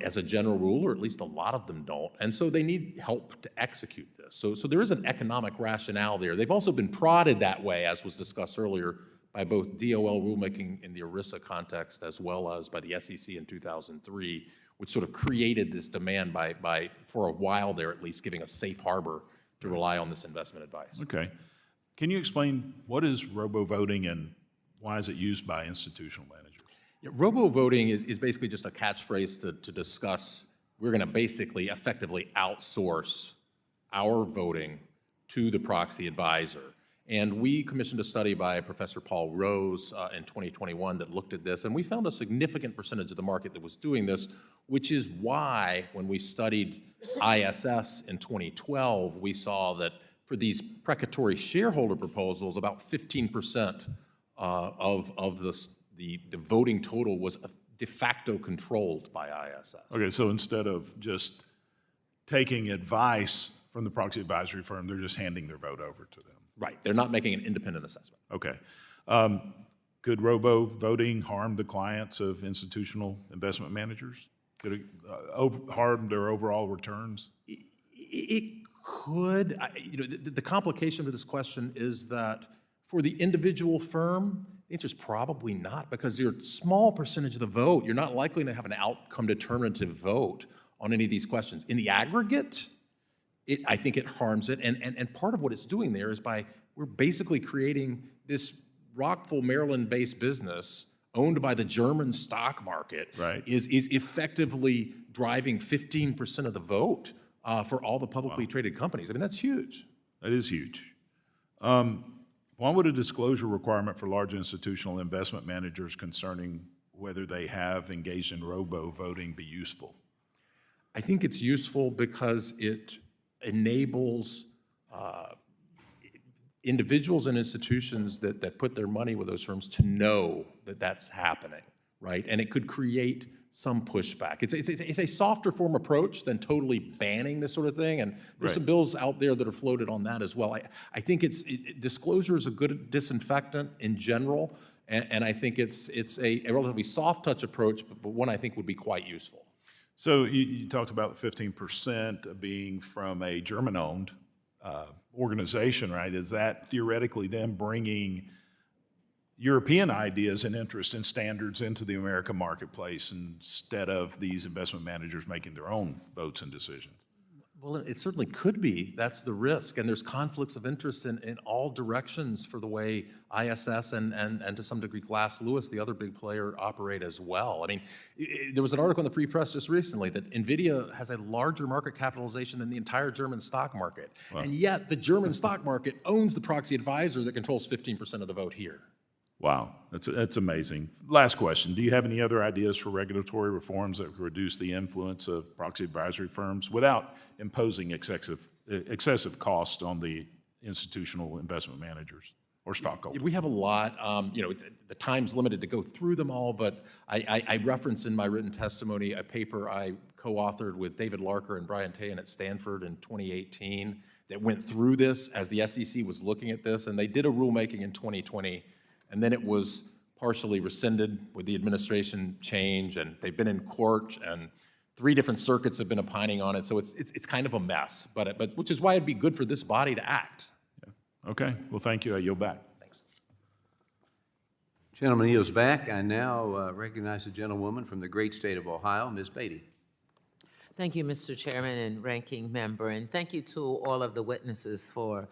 as a general rule, or at least a lot of them don't, and so they need help to execute this. So there is an economic rationale there. They've also been prodded that way, as was discussed earlier, by both DOL rulemaking in the ERISA context as well as by the SEC in 2003, which sort of created this demand by for a while there at least, giving a safe harbor to rely on this investment advice. Okay. Can you explain what is robo-voting and why is it used by institutional managers? Yeah, robo-voting is basically just a catchphrase to discuss, we're going to basically effectively outsource our voting to the proxy advisor. And we commissioned a study by Professor Paul Rose in 2021 that looked at this, and we found a significant percentage of the market that was doing this, which is why when we studied ISS in 2012, we saw that for these precatory shareholder proposals, about 15% of the voting total was de facto controlled by ISS. Okay, so instead of just taking advice from the proxy advisory firm, they're just handing their vote over to them. Right, they're not making an independent assessment. Okay. Could robo-voting harm the clients of institutional investment managers? Could it harm their overall returns? It could. The complication of this question is that for the individual firm, the answer is probably not, because you're a small percentage of the vote. You're not likely to have an outcome determinative vote on any of these questions. In the aggregate, I think it harms it, and part of what it's doing there is we're basically creating this Rockville, Maryland-based business owned by the German stock market, right, is effectively driving 15% of the vote for all the publicly traded companies. I mean, that's huge. That is huge. Why would a disclosure requirement for large institutional investment managers concerning whether they have engaged in robo-voting be useful? I think it's useful because it enables individuals and institutions that put their money with those firms to know that that's happening, right? And it could create some pushback. It's a softer form approach than totally banning this sort of thing, and there's some bills out there that are floated on that as well. I think disclosure is a good disinfectant in general, and I think it's a relatively soft touch approach, but one I think would be quite useful. So you talked about 15% being from a German-owned organization, right? Is that theoretically them bringing European ideas and interest and standards into the American marketplace instead of these investment managers making their own votes and decisions? Well, it certainly could be. That's the risk. And there's conflicts of interest in all directions for the way ISS and to some degree Glass Lewis, the other big player, operate as well. I mean, there was an article in the Free Press just recently that NVIDIA has a larger market capitalization than the entire German stock market. Wow. And yet the German stock market owns the proxy advisor that controls 15% of the vote here. Wow, that's amazing. Last question, do you have any other ideas for regulatory reforms that could reduce the influence of proxy advisory firms without imposing excessive cost on the institutional investment managers or stockholders? We have a lot. The time's limited to go through them all, but I reference in my written testimony a paper I co-authored with David Larker and Brian Tayan at Stanford in 2018 that went through this as the SEC was looking at this, and they did a rulemaking in 2020. And then it was partially rescinded with the administration change, and they've been in court, and 3 different circuits have been opining on it. So it's kind of a mess, but which is why it'd be good for this body to act. Yeah. Okay. Well, thank you. I yield back. Thanks. Gentleman yields back. I now recognize the gentlewoman from the great state of Ohio, Ms. Beatty. Thank you, Mr. Chairman and Ranking Member, and thank you to all of the witnesses for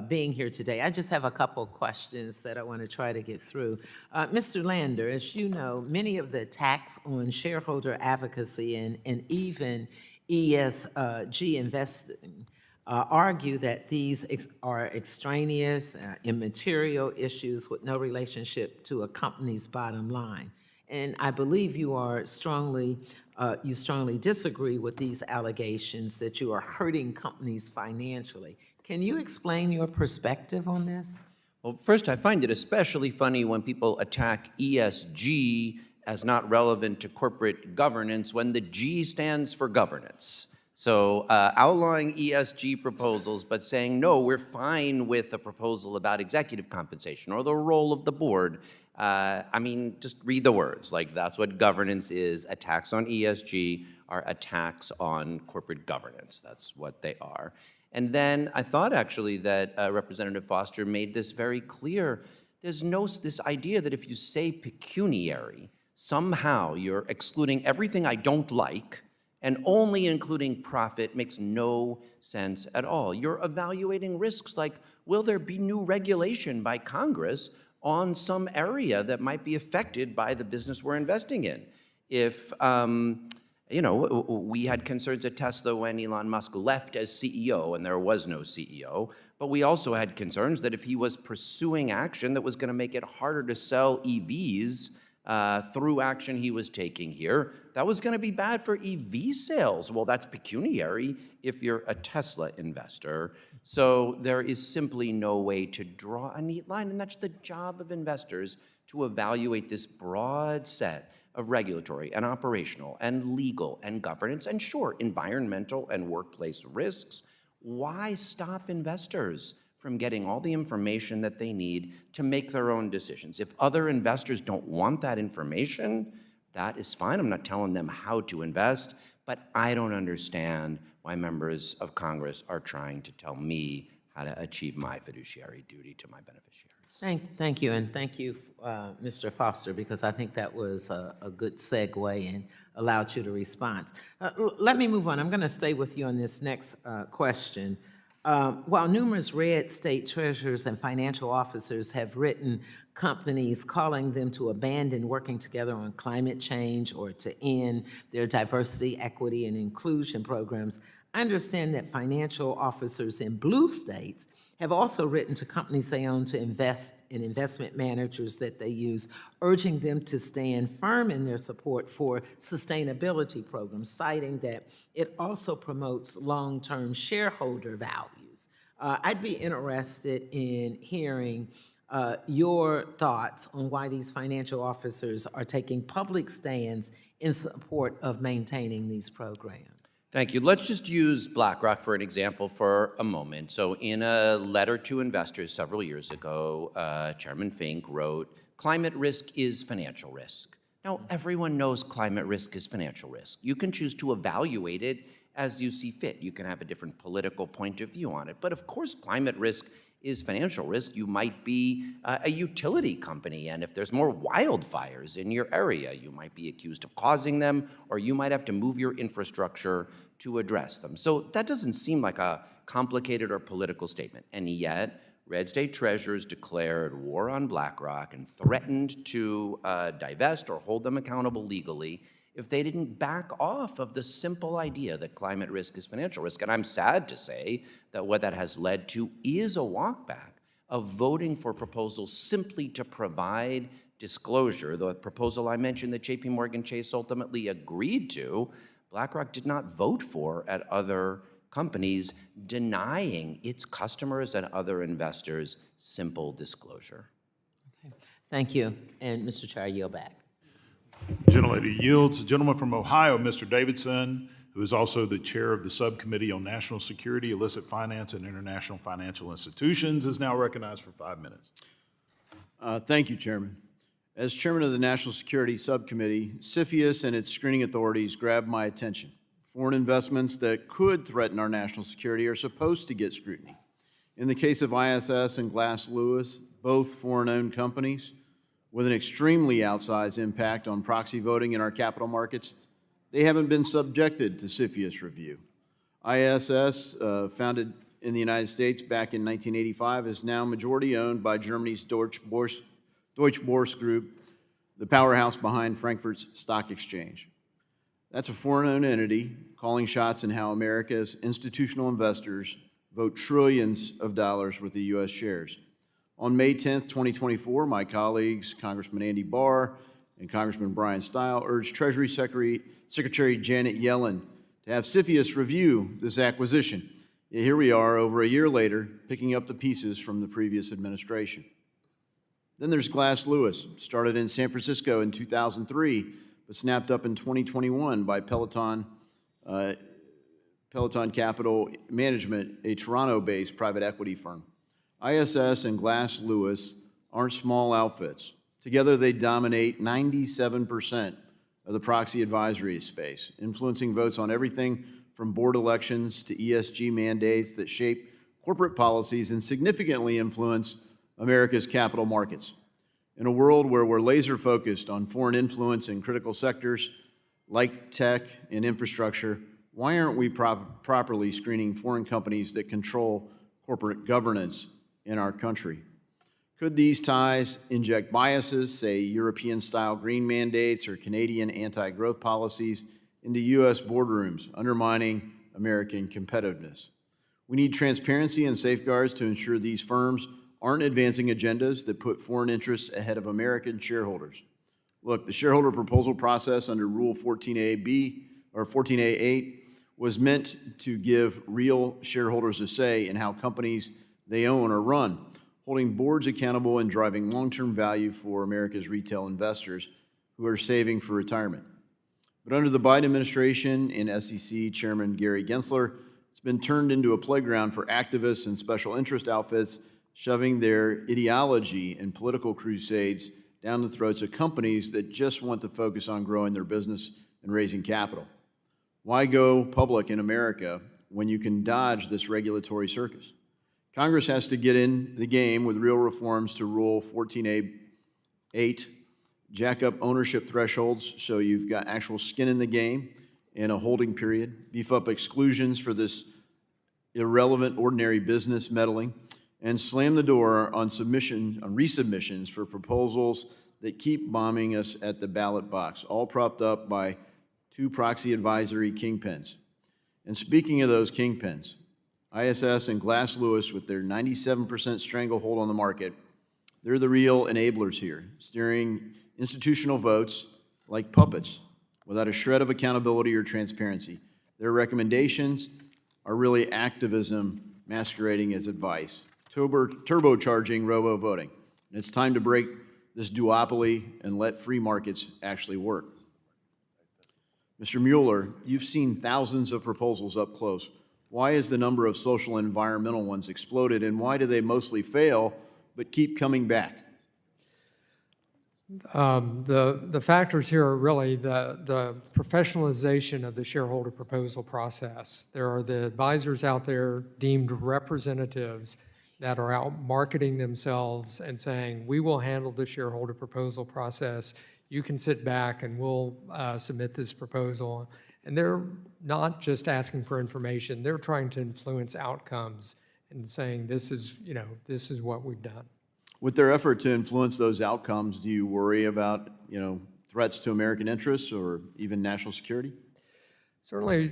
being here today. I just have a couple questions that I want to try to get through. Mr. Lander, as you know, many of the attacks on shareholder advocacy and even ESG investing argue that these are extraneous, immaterial issues with no relationship to a company's bottom line. And I believe you strongly disagree with these allegations that you are hurting companies financially. Can you explain your perspective on this? Well, first, I find it especially funny when people attack ESG as not relevant to corporate governance when the G stands for governance. So outlawing ESG proposals, but saying, no, we're fine with a proposal about executive compensation or the role of the board. I mean, just read the words. Like, that's what governance is. Attacks on ESG are attacks on corporate governance. That's what they are. And then I thought, actually, that Representative Foster made this very clear. There's this idea that if you say pecuniary, somehow you're excluding everything I don't like, and only including profit makes no sense at all. You're evaluating risks like, will there be new regulation by Congress on some area that might be affected by the business we're investing in. If, we had concerns at Tesla when Elon Musk left as CEO and there was no CEO, but we also had concerns that if he was pursuing action that was going to make it harder to sell EVs through action he was taking here, that was going to be bad for EV sales. Well, that's pecuniary if you're a Tesla investor. So there is simply no way to draw a neat line, and that's the job of investors, to evaluate this broad set of regulatory and operational and legal and governance and, sure, environmental and workplace risks. Why stop investors from getting all the information that they need to make their own decisions? If other investors don't want that information, that is fine. I'm not telling them how to invest, but I don't understand why members of Congress are trying to tell me how to achieve my fiduciary duty to my beneficiaries. Thank you, and thank you, Mr. Foster, because I think that was a good segue and allowed you to respond. Let me move on. I'm going to stay with you on this next question. While numerous red state treasurers and financial officers have written companies calling them to abandon working together on climate change or to end their diversity, equity, and inclusion programs, I understand that financial officers in blue states have also written to companies they own to invest in investment managers that they use, urging them to stand firm in their support for sustainability programs, citing that it also promotes long-term shareholder values. I'd be interested in hearing your thoughts on why these financial officers are taking public stands in support of maintaining these programs. Thank you. Let's just use BlackRock for an example for a moment. So in a letter to investors several years ago, Chairman Fink wrote, "Climate risk is financial risk." Now, everyone knows climate risk is financial risk. You can choose to evaluate it as you see fit. You can have a different political point of view on it. But of course, climate risk is financial risk. You might be a utility company, and if there's more wildfires in your area, you might be accused of causing them, or you might have to move your infrastructure to address them. So that doesn't seem like a complicated or political statement. And yet, red state treasurers declared war on BlackRock and threatened to divest or hold them accountable legally if they didn't back off of the simple idea that climate risk is financial risk. And I'm sad to say that what that has led to is a walkback of voting for proposals simply to provide disclosure. The proposal I mentioned that JP Morgan Chase ultimately agreed to, BlackRock did not vote for at other companies, denying its customers and other investors simple disclosure. Okay. Thank you. And Mr. Chair, I yield back. Gentlelady yields. The gentleman from Ohio, Mr. Davidson, who is also the chair of the Subcommittee on National Security, Illicit Finance, and International Financial Institutions, is now recognized for 5 minutes. Thank you, Chairman. As chairman of the National Security Subcommittee, CFIUS and its screening authorities grabbed my attention. Foreign investments that could threaten our national security are supposed to get scrutiny. In the case of ISS and Glass Lewis, both foreign-owned companies with an extremely outsized impact on proxy voting in our capital markets, they haven't been subjected to CFIUS review. ISS, founded in the United States back in 1985, is now majority owned by Germany's Deutsche Börse Group, the powerhouse behind Frankfurt's stock exchange. That's a foreign-owned entity calling shots in how America's institutional investors vote trillions of dollars worth of U.S. shares. On May 10th, 2024, my colleagues, Congressman Andy Barr and Congressman Brian Stile, urged Treasury Secretary Janet Yellen to have CFIUS review this acquisition. Yet here we are, over a year later, picking up the pieces from the previous administration. Then there's Glass Lewis, started in San Francisco in 2003, but snapped up in 2021 by Peloton Capital Management, a Toronto-based private equity firm. ISS and Glass Lewis aren't small outfits. Together, they dominate 97% of the proxy advisory space, influencing votes on everything from board elections to ESG mandates that shape corporate policies and significantly influence America's capital markets. In a world where we're laser-focused on foreign influence in critical sectors like tech and infrastructure, why aren't we properly screening foreign companies that control corporate governance in our country? Could these ties inject biases, say European-style green mandates or Canadian anti-growth policies, into U.S. boardrooms, undermining American competitiveness? We need transparency and safeguards to ensure these firms aren't advancing agendas that put foreign interests ahead of American shareholders. Look, the shareholder proposal process under Rule 14a-B or 14a-8 was meant to give real shareholders a say in how companies they own are run, holding boards accountable and driving long-term value for America's retail investors who are saving for retirement. But under the Biden administration and SEC Chairman Gary Gensler, it's been turned into a playground for activists and special interest outfits shoving their ideology and political crusades down the throats of companies that just want to focus on growing their business and raising capital. Why go public in America when you can dodge this regulatory circus? Congress has to get in the game with real reforms to Rule 14a-8, jack up ownership thresholds so you've got actual skin in the game and a holding period, beef up exclusions for this irrelevant ordinary business meddling, and slam the door on resubmissions for proposals that keep bombing us at the ballot box, all propped up by two proxy advisory kingpins. And speaking of those kingpins, ISS and Glass Lewis, with their 97% stranglehold on the market, they're the real enablers here, steering institutional votes like puppets without a shred of accountability or transparency. Their recommendations are really activism masquerading as advice, turbocharging robo-voting. And it's time to break this duopoly and let free markets actually work. Mr. Mueller, you've seen thousands of proposals up close. Why has the number of social and environmental ones exploded, and why do they mostly fail but keep coming back? The factors here are really the professionalization of the shareholder proposal process. There are the advisors out there deemed representatives that are out marketing themselves and saying, we will handle the shareholder proposal process. You can sit back and we'll submit this proposal. And they're not just asking for information, they're trying to influence outcomes and saying, this is what we've done. With their effort to influence those outcomes, do you worry about, threats to American interests or even national security? Certainly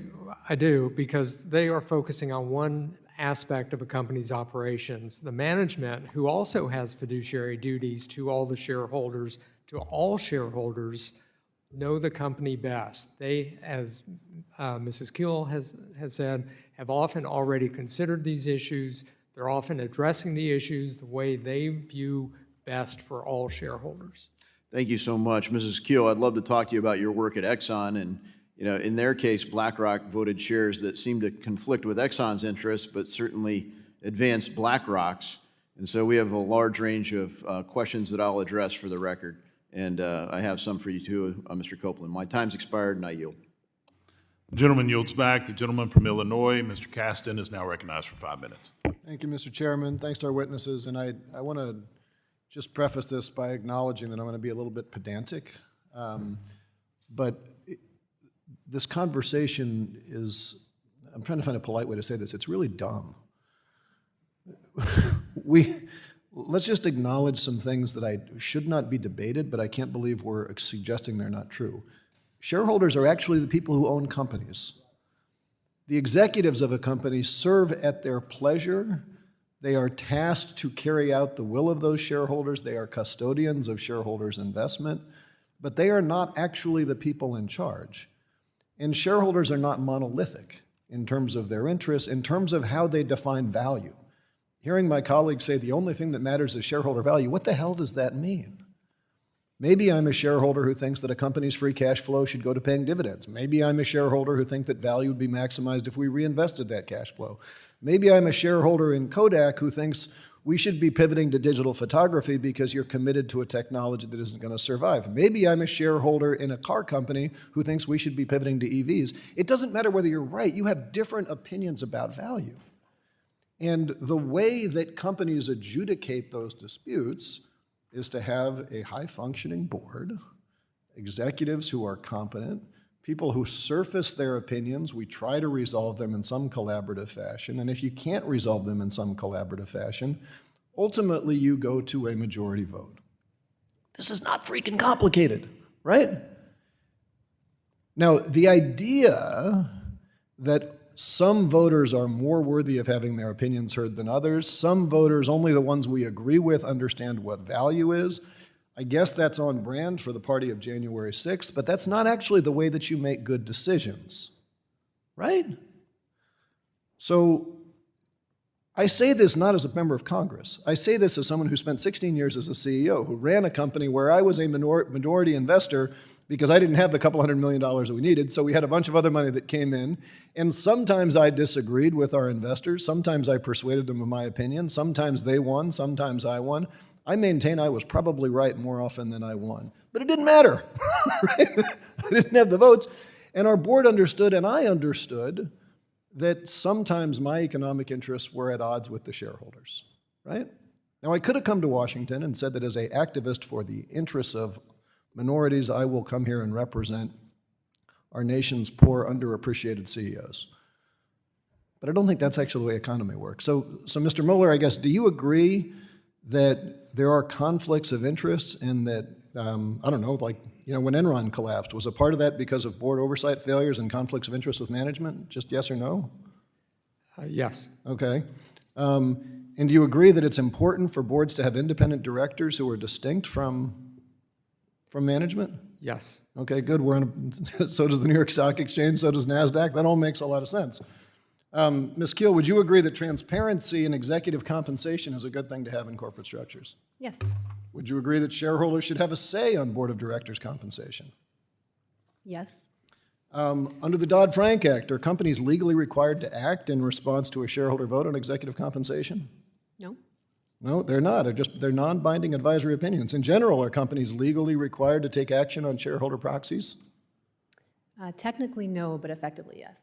I do, because they are focusing on one aspect of a company's operations. The management, who also has fiduciary duties to all the shareholders, to all shareholders, know the company best. They, as Mrs. Keel has said, have often already considered these issues. They're often addressing the issues the way they view best for all shareholders. Thank you so much. Mrs. Keel, I'd love to talk to you about your work at Exxon. And in their case, BlackRock voted shares that seemed to conflict with Exxon's interests, but certainly advanced BlackRock's. And so we have a large range of questions that I'll address for the record. And I have some for you too, Mr. Copeland. My time's expired and I yield. The gentleman yields back. The gentleman from Illinois, Mr. Caston, is now recognized for 5 minutes. Thank you, Mr. Chairman. Thanks to our witnesses. And I want to just preface this by acknowledging that I'm going to be a little bit pedantic. But this conversation is, I'm trying to find a polite way to say this, it's really dumb. Let's just acknowledge some things that should not be debated, but I can't believe we're suggesting they're not true. Shareholders are actually the people who own companies. The executives of a company serve at their pleasure. They are tasked to carry out the will of those shareholders. They are custodians of shareholders' investment, but they are not actually the people in charge. And shareholders are not monolithic in terms of their interests, in terms of how they define value. Hearing my colleagues say the only thing that matters is shareholder value, what the hell does that mean? Maybe I'm a shareholder who thinks that a company's free cash flow should go to paying dividends. Maybe I'm a shareholder who thinks that value would be maximized if we reinvested that cash flow. Maybe I'm a shareholder in Kodak who thinks we should be pivoting to digital photography because you're committed to a technology that isn't going to survive. Maybe I'm a shareholder in a car company who thinks we should be pivoting to EVs. It doesn't matter whether you're right. You have different opinions about value. And the way that companies adjudicate those disputes is to have a high-functioning board, executives who are competent, people who surface their opinions. We try to resolve them in some collaborative fashion. And if you can't resolve them in some collaborative fashion, ultimately you go to a majority vote. This is not freaking complicated, right? Now, the idea that some voters are more worthy of having their opinions heard than others, some voters, only the ones we agree with, understand what value is, I guess that's on brand for the party of January 6th, but that's not actually the way that you make good decisions, right? So I say this not as a member of Congress. I say this as someone who spent 16 years as a CEO, who ran a company where I was a minority investor because I didn't have the couple $100 million that we needed, so we had a bunch of other money that came in, and sometimes I disagreed with our investors, sometimes I persuaded them of my opinion, sometimes they won, sometimes I won. I maintain I was probably right more often than I won, but it didn't matter, right? I didn't have the votes, and our board understood, and I understood, that sometimes my economic interests were at odds with the shareholders, right? Now, I could have come to Washington and said that as an activist for the interests of minorities, I will come here and represent our nation's poor, underappreciated CEOs. But I don't think that's actually the way economy works. So Mr. Mueller, I guess, do you agree that there are conflicts of interest and that, I don't know, like, you know, when Enron collapsed, was a part of that because of board oversight failures and conflicts of interest with management? Just yes or no? Yes. Okay. And do you agree that it's important for boards to have independent directors who are distinct from management? Yes. Okay, good. So does the New York Stock Exchange, so does NASDAQ. That all makes a lot of sense. Ms. Keel, would you agree that transparency in executive compensation is a good thing to have in corporate structures? Yes. Would you agree that shareholders should have a say on board of directors' compensation? Yes. Under the Dodd-Frank Act, are companies legally required to act in response to a shareholder vote on executive compensation? No. No, they're not. They're non-binding advisory opinions. In general, are companies legally required to take action on shareholder proxies? Technically, no, but effectively, yes.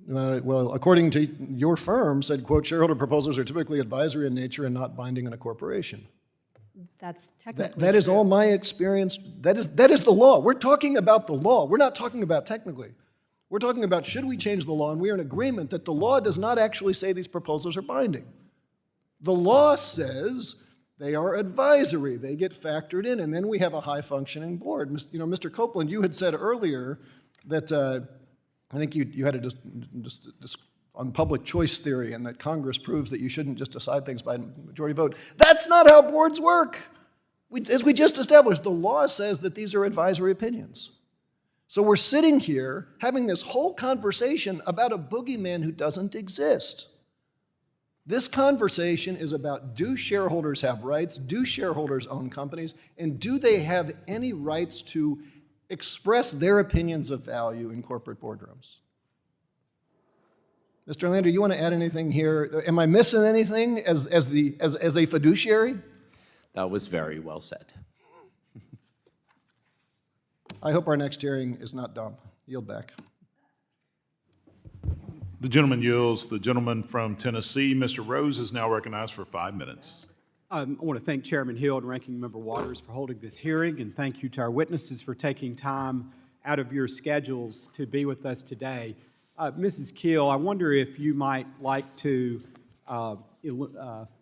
Well, according to your firm, said, quote, shareholder proposals are typically advisory in nature and not binding in a corporation. That's technically That is true. all my experience. That is the law. We're talking about the law. We're not talking about technically. We're talking about should we change the law, and we are in agreement that the law does not actually say these proposals are binding. The law says they are advisory. They get factored in, and then we have a high-functioning board. You know, Mr. Copeland, you had said earlier that I think you had a just on public choice theory, and that Congress proves that you shouldn't just decide things by majority vote. That's not how boards work. As we just established, the law says that these are advisory opinions. So we're sitting here having this whole conversation about a boogeyman who doesn't exist. This conversation is about, do shareholders have rights? Do shareholders own companies? And do they have any rights to express their opinions of value in corporate boardrooms? Mr. Lander, you want to add anything here? Am I missing anything as a fiduciary? That was very well said. I hope our next hearing is not dumb. Yield back. The gentleman yields. The gentleman from Tennessee, Mr. Rose, is now recognized for 5 minutes. I want to thank Chairman Hill and Ranking Member Waters for holding this hearing, and thank you to our witnesses for taking time out of your schedules to be with us today. Mrs. Keel, I wonder if you might like to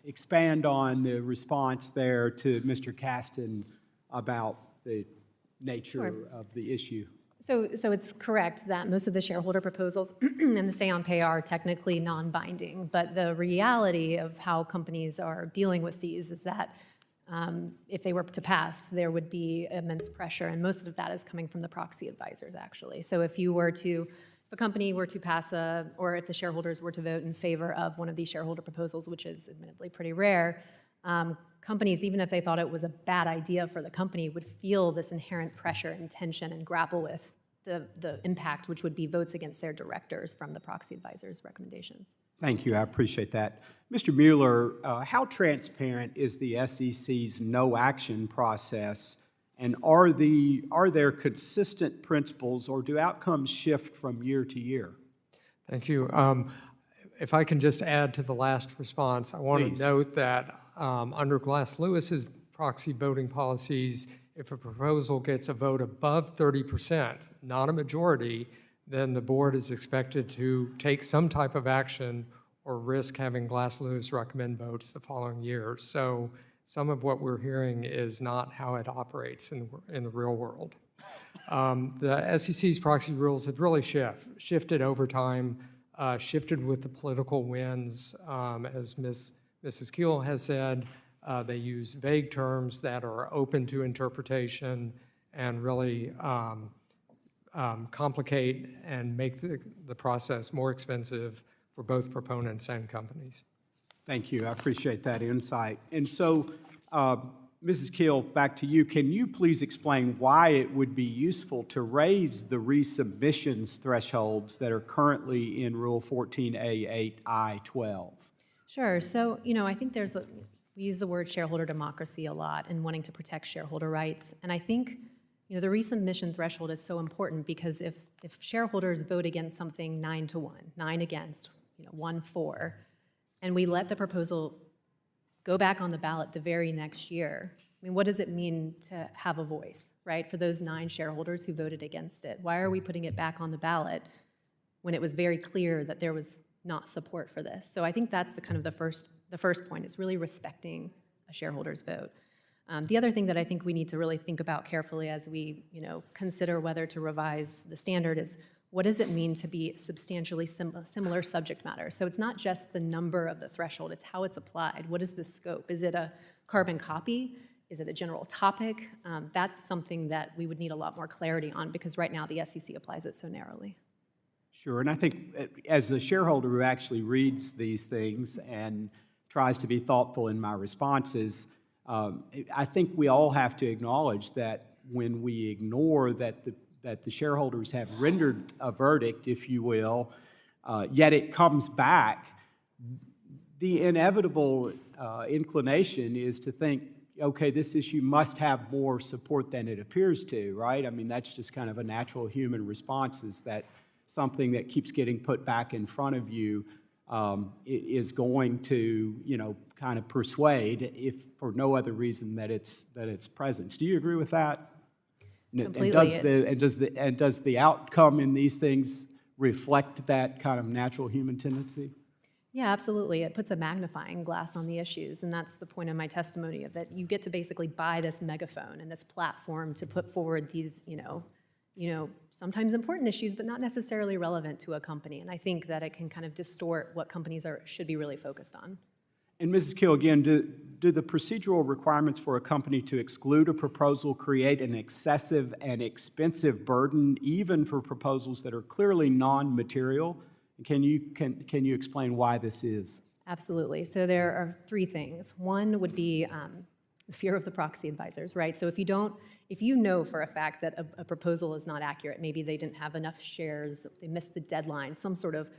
expand on the response there to Mr. Caston about the nature of the issue. So it's correct that most of the shareholder proposals and the say-on-pay are technically non-binding, but the reality of how companies are dealing with these is that if they were to pass, there would be immense pressure, and most of that is coming from the proxy advisors, actually. So if a company were to pass or if the shareholders were to vote in favor of one of these shareholder proposals, which is admittedly pretty rare, companies, even if they thought it was a bad idea for the company, would feel this inherent pressure and tension and grapple with the impact, which would be votes against their directors from the proxy advisors' recommendations. Thank you, I appreciate that. Mr. Mueller, how transparent is the SEC's no-action process, and are there consistent principles, or do outcomes shift from year to year? Thank you. If I can just add to the last response, I want to note that under Glass-Lewis's proxy voting policies, if a proposal gets a vote above 30%, not a majority, then the board is expected to take some type of action or risk having Glass-Lewis recommend votes the following year. So some of what we're hearing is not how it operates in the real world. The SEC's proxy rules have really shifted over time, shifted with the political winds. As Mrs. Keel has said, they use vague terms that are open to interpretation and really complicate and make the process more expensive for both proponents and companies. Thank you. I appreciate that insight. And so, Mrs. Keel, back to you. Can you please explain why it would be useful to raise the resubmissions thresholds that are currently in Rule 14a-8I-12? Sure. So, I think we use the word shareholder democracy a lot and wanting to protect shareholder rights. And I think, the resubmission threshold is so important because if shareholders vote against something 9-1, 9 against, 1 for, and we let the proposal go back on the ballot the very next year, what does it mean to have a voice, right, for those 9 shareholders who voted against it? Why are we putting it back on the ballot when it was very clear that there was not support for this? So I think that's the first point, is really respecting a shareholder's vote. The other thing that I think we need to really think about carefully as we, consider whether to revise the standard is, what does it mean to be substantially similar subject matter? So it's not just the number of the threshold, it's how it's applied. What is the scope? Is it a carbon copy? Is it a general topic? That's something that we would need a lot more clarity on, because right now the SEC applies it so narrowly. Sure, and I think as a shareholder who actually reads these things and tries to be thoughtful in my responses, I think we all have to acknowledge that when we ignore that the shareholders have rendered a verdict, if you will, yet it comes back, the inevitable inclination is to think, okay, this issue must have more support than it appears to, right? That's just kind of a natural human response, is that something that keeps getting put back in front of you is going to, kind of persuade, if for no other reason that its presence. Do you agree with that? Completely. And does the outcome in these things reflect that kind of natural human tendency? Yeah, absolutely. It puts a magnifying glass on the issues, and that's the point of my testimony, of that you get to basically buy this megaphone and this platform to put forward these, sometimes important issues, but not necessarily relevant to a company. And I think that it can kind of distort what companies should be really focused on. And Mrs. Keel, again, do the procedural requirements for a company to exclude a proposal create an excessive and expensive burden, even for proposals that are clearly non-material? Can you explain why this is? Absolutely. So there are 3 things. One would be the fear of the proxy advisors, right? So if you know for a fact that a proposal is not accurate, maybe they didn't have enough shares, they missed the deadline, some sort of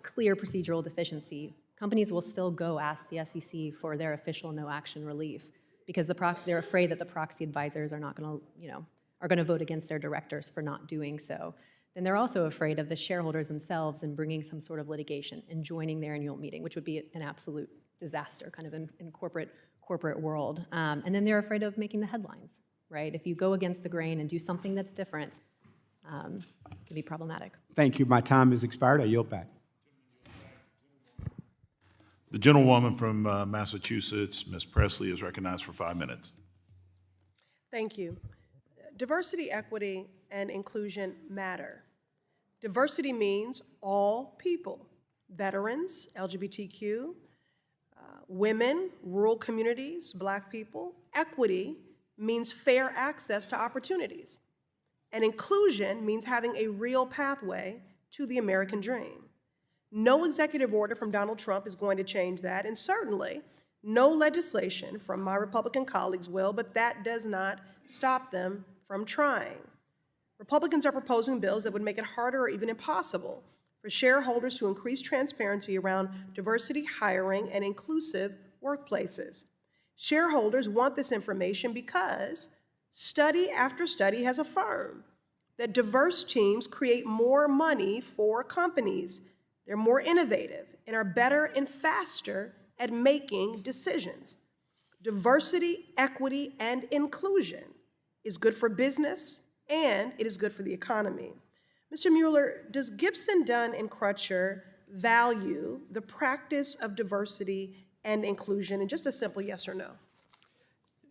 clear procedural deficiency, companies will still go ask the SEC for their official no action relief, because they're afraid that the proxy advisors are not going to vote against their directors for not doing so. Then they're also afraid of the shareholders themselves and bringing some sort of litigation and joining their annual meeting, which would be an absolute disaster kind of in corporate world. And then they're afraid of making the headlines, right? If you go against the grain and do something that's different, it can be problematic. Thank you. My time has expired. I yield back. The gentlewoman from Massachusetts, Ms. Presley, is recognized for 5 minutes. Thank you. Diversity, equity, and inclusion matter. Diversity means all people, veterans, LGBTQ, women, rural communities, Black people. Equity means fair access to opportunities. And inclusion means having a real pathway to the American dream. No executive order from Donald Trump is going to change that, and certainly no legislation from my Republican colleagues will, but that does not stop them from trying. Republicans are proposing bills that would make it harder or even impossible for shareholders to increase transparency around diversity hiring and inclusive workplaces. Shareholders want this information because study after study has affirmed that diverse teams create more money for companies. They're more innovative and are better and faster at making decisions. Diversity, equity, and inclusion is good for business, and it is good for the economy. Mr. Mueller, does Gibson, Dunn, and Crutcher value the practice of diversity and inclusion? And just a simple yes or no.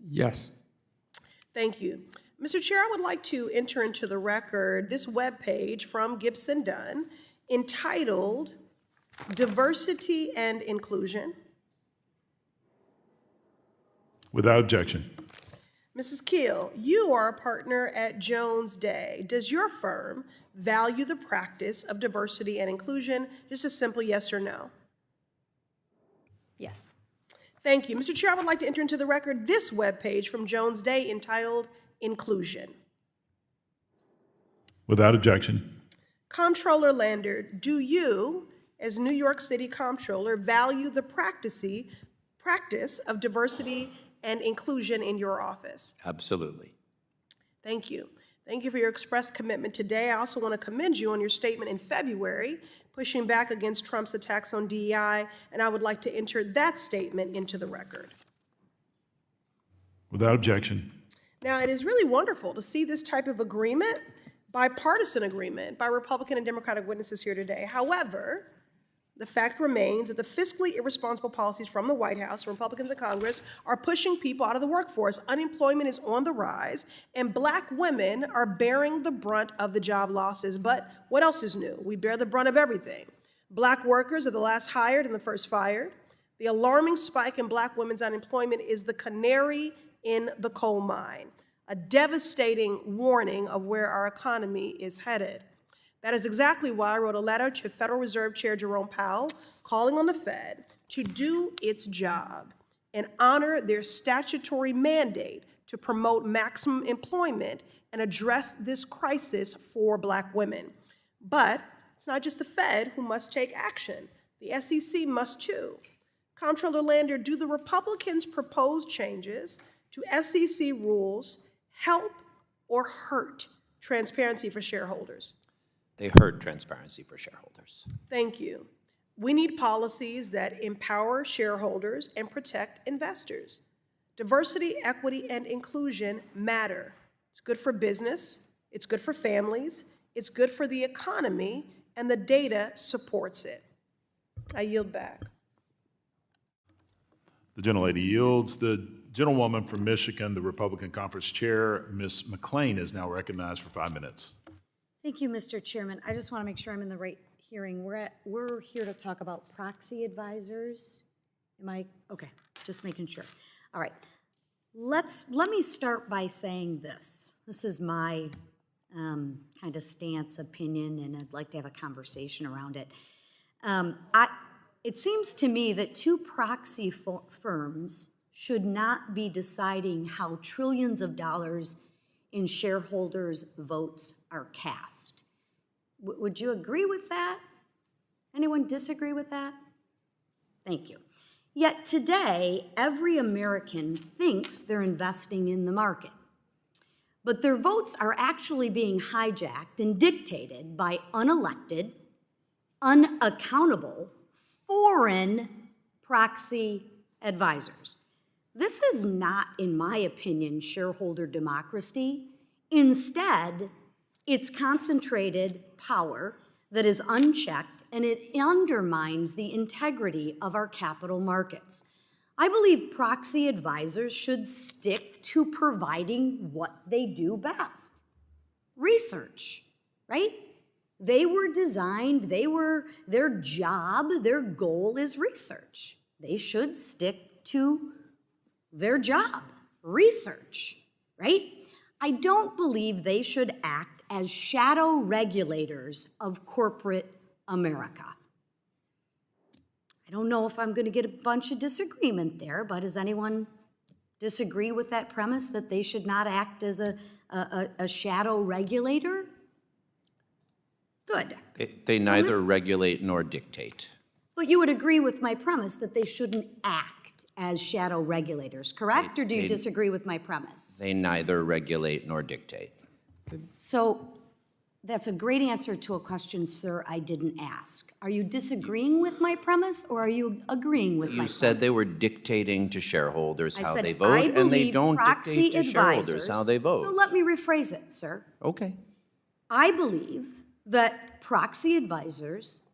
Yes. Thank you. Mr. Chair, I would like to enter into the record this webpage from Gibson Dunn entitled Diversity and Inclusion. Without objection. Mrs. Keel, you are a partner at Jones Day. Does your firm value the practice of diversity and inclusion? Just a simple yes or no. Yes. Thank you. Mr. Chair, I would like to enter into the record this webpage from Jones Day entitled Inclusion. Without objection. Comptroller Lander, do you, as New York City Comptroller, value the practice of diversity and inclusion in your office? Absolutely. Thank you. Thank you for your express commitment today. I also want to commend you on your statement in February, pushing back against Trump's attacks on DEI, and I would like to enter that statement into the record. Without objection. Now, it is really wonderful to see this type of agreement, bipartisan agreement, by Republican and Democratic witnesses here today. However, the fact remains that the fiscally irresponsible policies from the White House, Republicans in Congress, are pushing people out of the workforce. Unemployment is on the rise, and Black women are bearing the brunt of the job losses. But what else is new? We bear the brunt of everything. Black workers are the last hired and the first fired. The alarming spike in Black women's unemployment is the canary in the coal mine, a devastating warning of where our economy is headed. That is exactly why I wrote a letter to Federal Reserve Chair Jerome Powell calling on the Fed to do its job and honor their statutory mandate to promote maximum employment and address this crisis for Black women. But it's not just the Fed who must take action. The SEC must too. Comptroller Lander, do the Republicans' proposed changes to SEC rules help or hurt transparency for shareholders? They hurt transparency for shareholders. Thank you. We need policies that empower shareholders and protect investors. Diversity, equity, and inclusion matter. It's good for business, it's good for families, it's good for the economy, and the data supports it. I yield back. The gentlelady yields. The gentlewoman from Michigan, the Republican Conference Chair, Ms. McClain, is now recognized for 5 minutes. Thank you, Mr. Chairman. I just want to make sure I'm in the right hearing. We're here to talk about proxy advisors. Am I? Okay, just making sure. All right. Let me start by saying this. This is my kind of stance, opinion, and I'd like to have a conversation around it. It seems to me that two proxy firms should not be deciding how trillions of dollars in shareholders' votes are cast. Would you agree with that? Anyone disagree with that? Thank you. Yet today, every American thinks they're investing in the market. But their votes are actually being hijacked and dictated by unelected, unaccountable, foreign proxy advisors. This is not, in my opinion, shareholder democracy. Instead, it's concentrated power that is unchecked, and it undermines the integrity of our capital markets. I believe proxy advisors should stick to providing what they do best: research, right? They were designed, their job, their goal is research. They should stick to their job, research, right? I don't believe they should act as shadow regulators of corporate America. I don't know if I'm going to get a bunch of disagreement there, but does anyone disagree with that premise that they should not act as a shadow regulator? Good. They neither regulate nor dictate. But you would agree with my premise that they shouldn't act as shadow regulators, correct? Or do you disagree with my premise? They neither regulate nor dictate. So that's a great answer to a question, sir, I didn't ask. Are you disagreeing with my premise, or are you agreeing with my premise? You said they were dictating to shareholders how they I vote, and they believe don't proxy dictate to shareholders advisors- how they vote. So let me rephrase it, sir. Okay. I believe that proxy advisors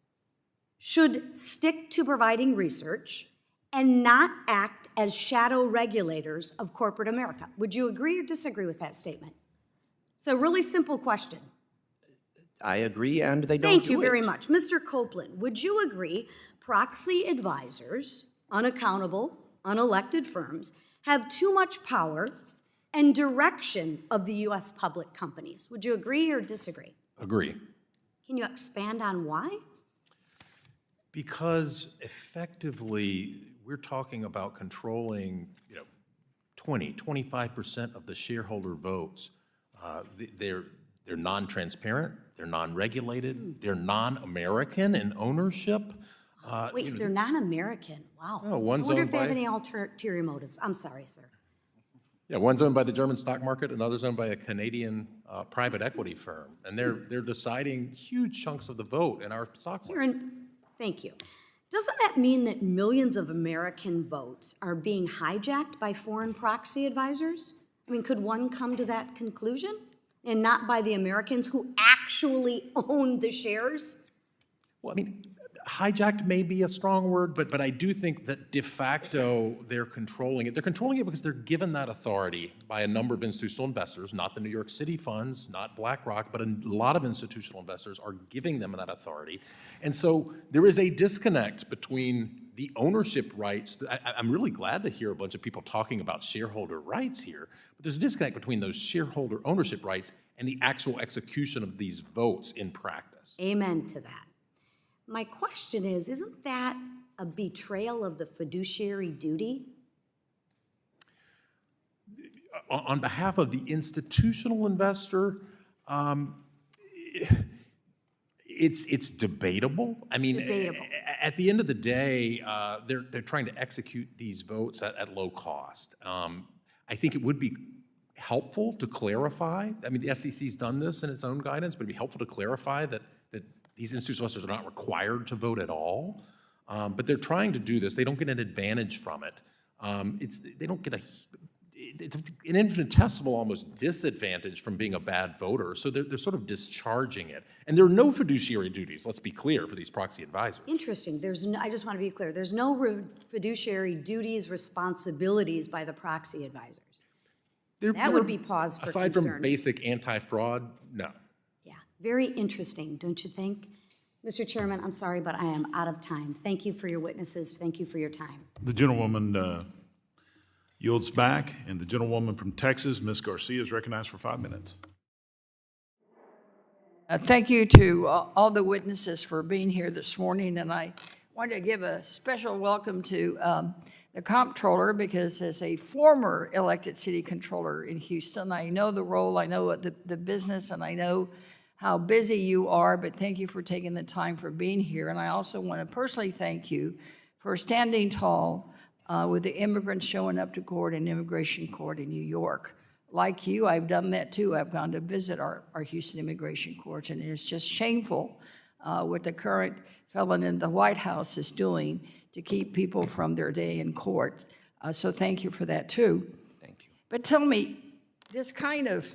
should stick to providing research and not act as shadow regulators of corporate America. Would you agree or disagree with that statement? It's a really simple question. I agree, and they don't Thank do you very it. much. Mr. Copeland, would you agree proxy advisors, unaccountable, unelected firms, have too much power and direction of the U.S. public companies? Would you agree or disagree? Agree. Can you expand on why? Because effectively, we're talking about controlling, 25% of the shareholder votes. They're non-transparent, they're non-regulated, they're non-American in ownership. Wait, they're non-American. Wow. No, one's I wonder owned if they have by- any ulterior motives. I'm sorry, sir. Yeah, one's owned by the German stock market, another's owned by a Canadian private equity firm. And they're deciding huge chunks of the vote in our stock market. Karen, thank you. Doesn't that mean that millions of American votes are being hijacked by foreign proxy advisors? I mean, could one come to that conclusion? And not by the Americans who actually own the shares? Well, I mean, hijacked may be a strong word, but I do think that de facto they're controlling it. They're controlling it because they're given that authority by a number of institutional investors, not the New York City funds, not BlackRock, but a lot of institutional investors are giving them that authority. And so there is a disconnect between the ownership rights. I'm really glad to hear a bunch of people talking about shareholder rights here, but there's a disconnect between those shareholder ownership rights and the actual execution of these votes in practice. Amen to that. My question is, isn't that a betrayal of the fiduciary duty? On behalf of the institutional investor, it's debatable. I mean, Debatable. at the end of the day, they're trying to execute these votes at low cost. I think it would be helpful to clarify. I mean, the SEC's done this in its own guidance, but it'd be helpful to clarify that these institutional investors are not required to vote at all. But they're trying to do this. They don't get an advantage from it. They don't get it's an infinitesimal almost disadvantage from being a bad voter. So they're sort of discharging it. And there are no fiduciary duties, let's be clear, for these proxy advisors. Interesting. I just want to be clear. There's no fiduciary duties, responsibilities by the proxy advisors. That would be cause for aside concern. from basic anti-fraud, no. Yeah, very interesting, don't you think? Mr. Chairman, I'm sorry, but I am out of time. Thank you for your witnesses. Thank you for your time. The gentlewoman yields back, and the gentlewoman from Texas, Ms. Garcia, is recognized for 5 minutes. Thank you to all the witnesses for being here this morning, and I want to give a special welcome to the comptroller, because as a former elected city controller in Houston, I know the role, I know the business, and I know how busy you are, but thank you for taking the time for being here. And I also want to personally thank you for standing tall with the immigrants showing up to court in immigration court in New York. Like you, I've done that too. I've gone to visit our Houston immigration courts, and it's just shameful what the current felon in the White House is doing to keep people from their day in court. So thank you for that too. Thank you. But tell me, this kind of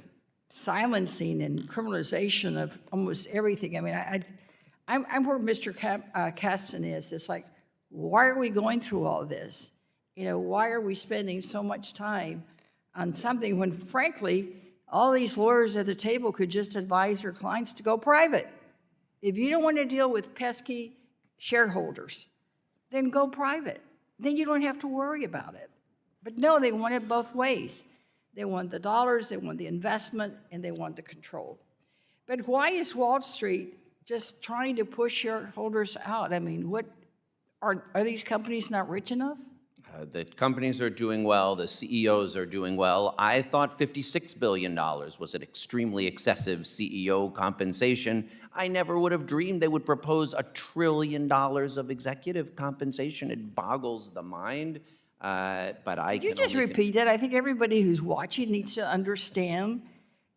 silencing and criminalization of almost everything, I mean, I'm where Mr. Kasten is. It's like, why are we going through all this? You know, why are we spending so much time on something when, frankly, all these lawyers at the table could just advise their clients to go private? If you don't want to deal with pesky shareholders, then go private. Then you don't have to worry about it. But no, they want it both ways. They want the dollars, they want the investment, and they want the control. But why is Wall Street just trying to push shareholders out? I mean, what are these companies not rich enough? The companies are doing well, the CEOs are doing well. I thought $56 billion was an extremely excessive CEO compensation. I never would have dreamed they would propose $1 trillion of executive compensation. It boggles the mind, but I Could you just repeat that? I think everybody who's watching needs to understand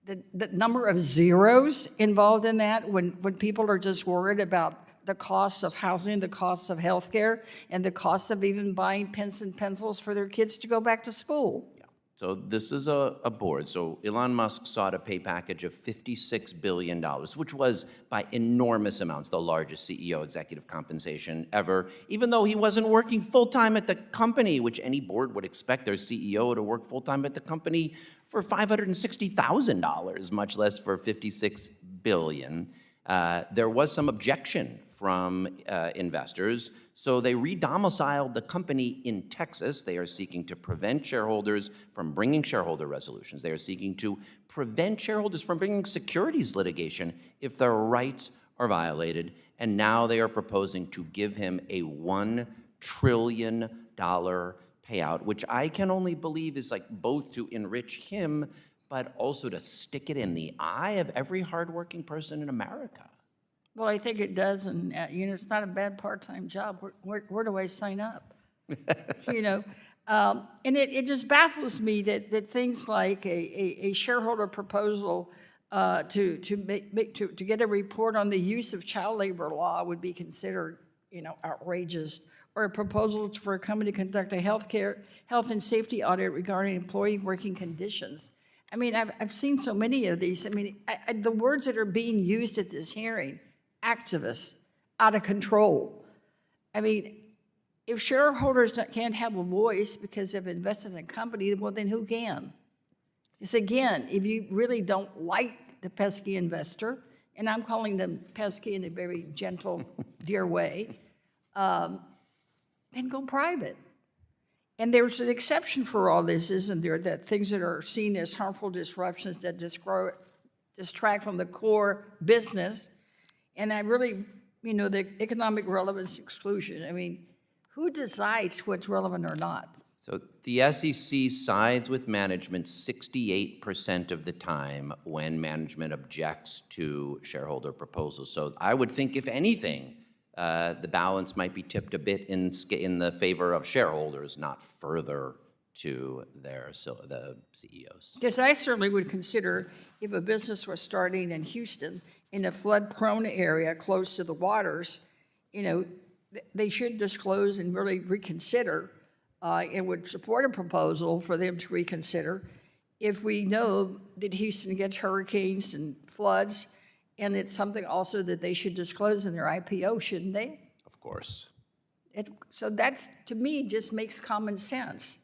the number of zeros involved in that when people are just worried about the costs of housing, the costs of healthcare, and the costs of even buying pens and pencils for their kids to go back to school. So this is a board. So Elon Musk sought a pay package of $56 billion, which was by enormous amounts the largest CEO executive compensation ever, even though he wasn't working full-time at the company, which any board would expect their CEO to work full-time at the company for $560,000, much less for $56 billion. There was some objection from investors, so they re-domiciled the company in Texas. They are seeking to prevent shareholders from bringing shareholder resolutions. They are seeking to prevent shareholders from bringing securities litigation if their rights are violated. And now they are proposing to give him a $1 trillion payout, which I can only believe is like both to enrich him, but also to stick it in the eye of every hardworking person in America. Well, I think it does, and it's not a bad part-time job. Where do I sign up? And it just baffles me that things like a shareholder proposal to get a report on the use of child labor law would be considered, outrageous, or a proposal for a company to conduct a health and safety audit regarding employee working conditions. I mean, I've seen so many of these. I mean, the words that are being used at this hearing: activists, out of control. I mean, if shareholders can't have a voice because they've invested in a company, well, then who can? Because again, if you really don't like the pesky investor, and I'm calling them pesky in a very gentle, dear way, then go private. And there's an exception for all this, isn't there? That things that are seen as harmful disruptions that distract from the core business. And I really, the economic relevance exclusion, I mean, who decides what's relevant or not? So the SEC sides with management 68% of the time when management objects to shareholder proposals. So I would think, if anything, the balance might be tipped a bit in the favor of shareholders, not further to the CEOs. Because I certainly would consider, if a business was starting in Houston, in a flood-prone area close to the waters, they should disclose and really reconsider, and would support a proposal for them to reconsider if we know that Houston gets hurricanes and floods, and it's something also that they should disclose in their IPO, shouldn't they? Of course. So that's, to me, just makes common sense.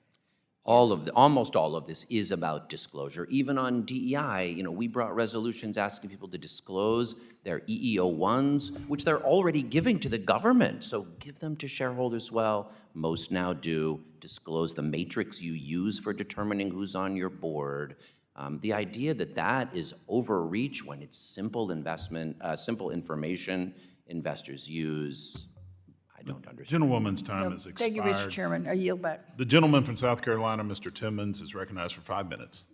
Almost all of this is about disclosure. Even on DEI, we brought resolutions asking people to disclose their EEO-1s, which they're already giving to the government. So give them to shareholders. Well, most now do. Disclose the matrix you use for determining who's on your board. The idea that is overreach when it's simple information investors use, I don't understand. Gentlewoman's time has expired. Thank you, Mr. Chairman. I yield back. The gentleman from South Carolina, Mr. Timmons, is recognized for 5 minutes.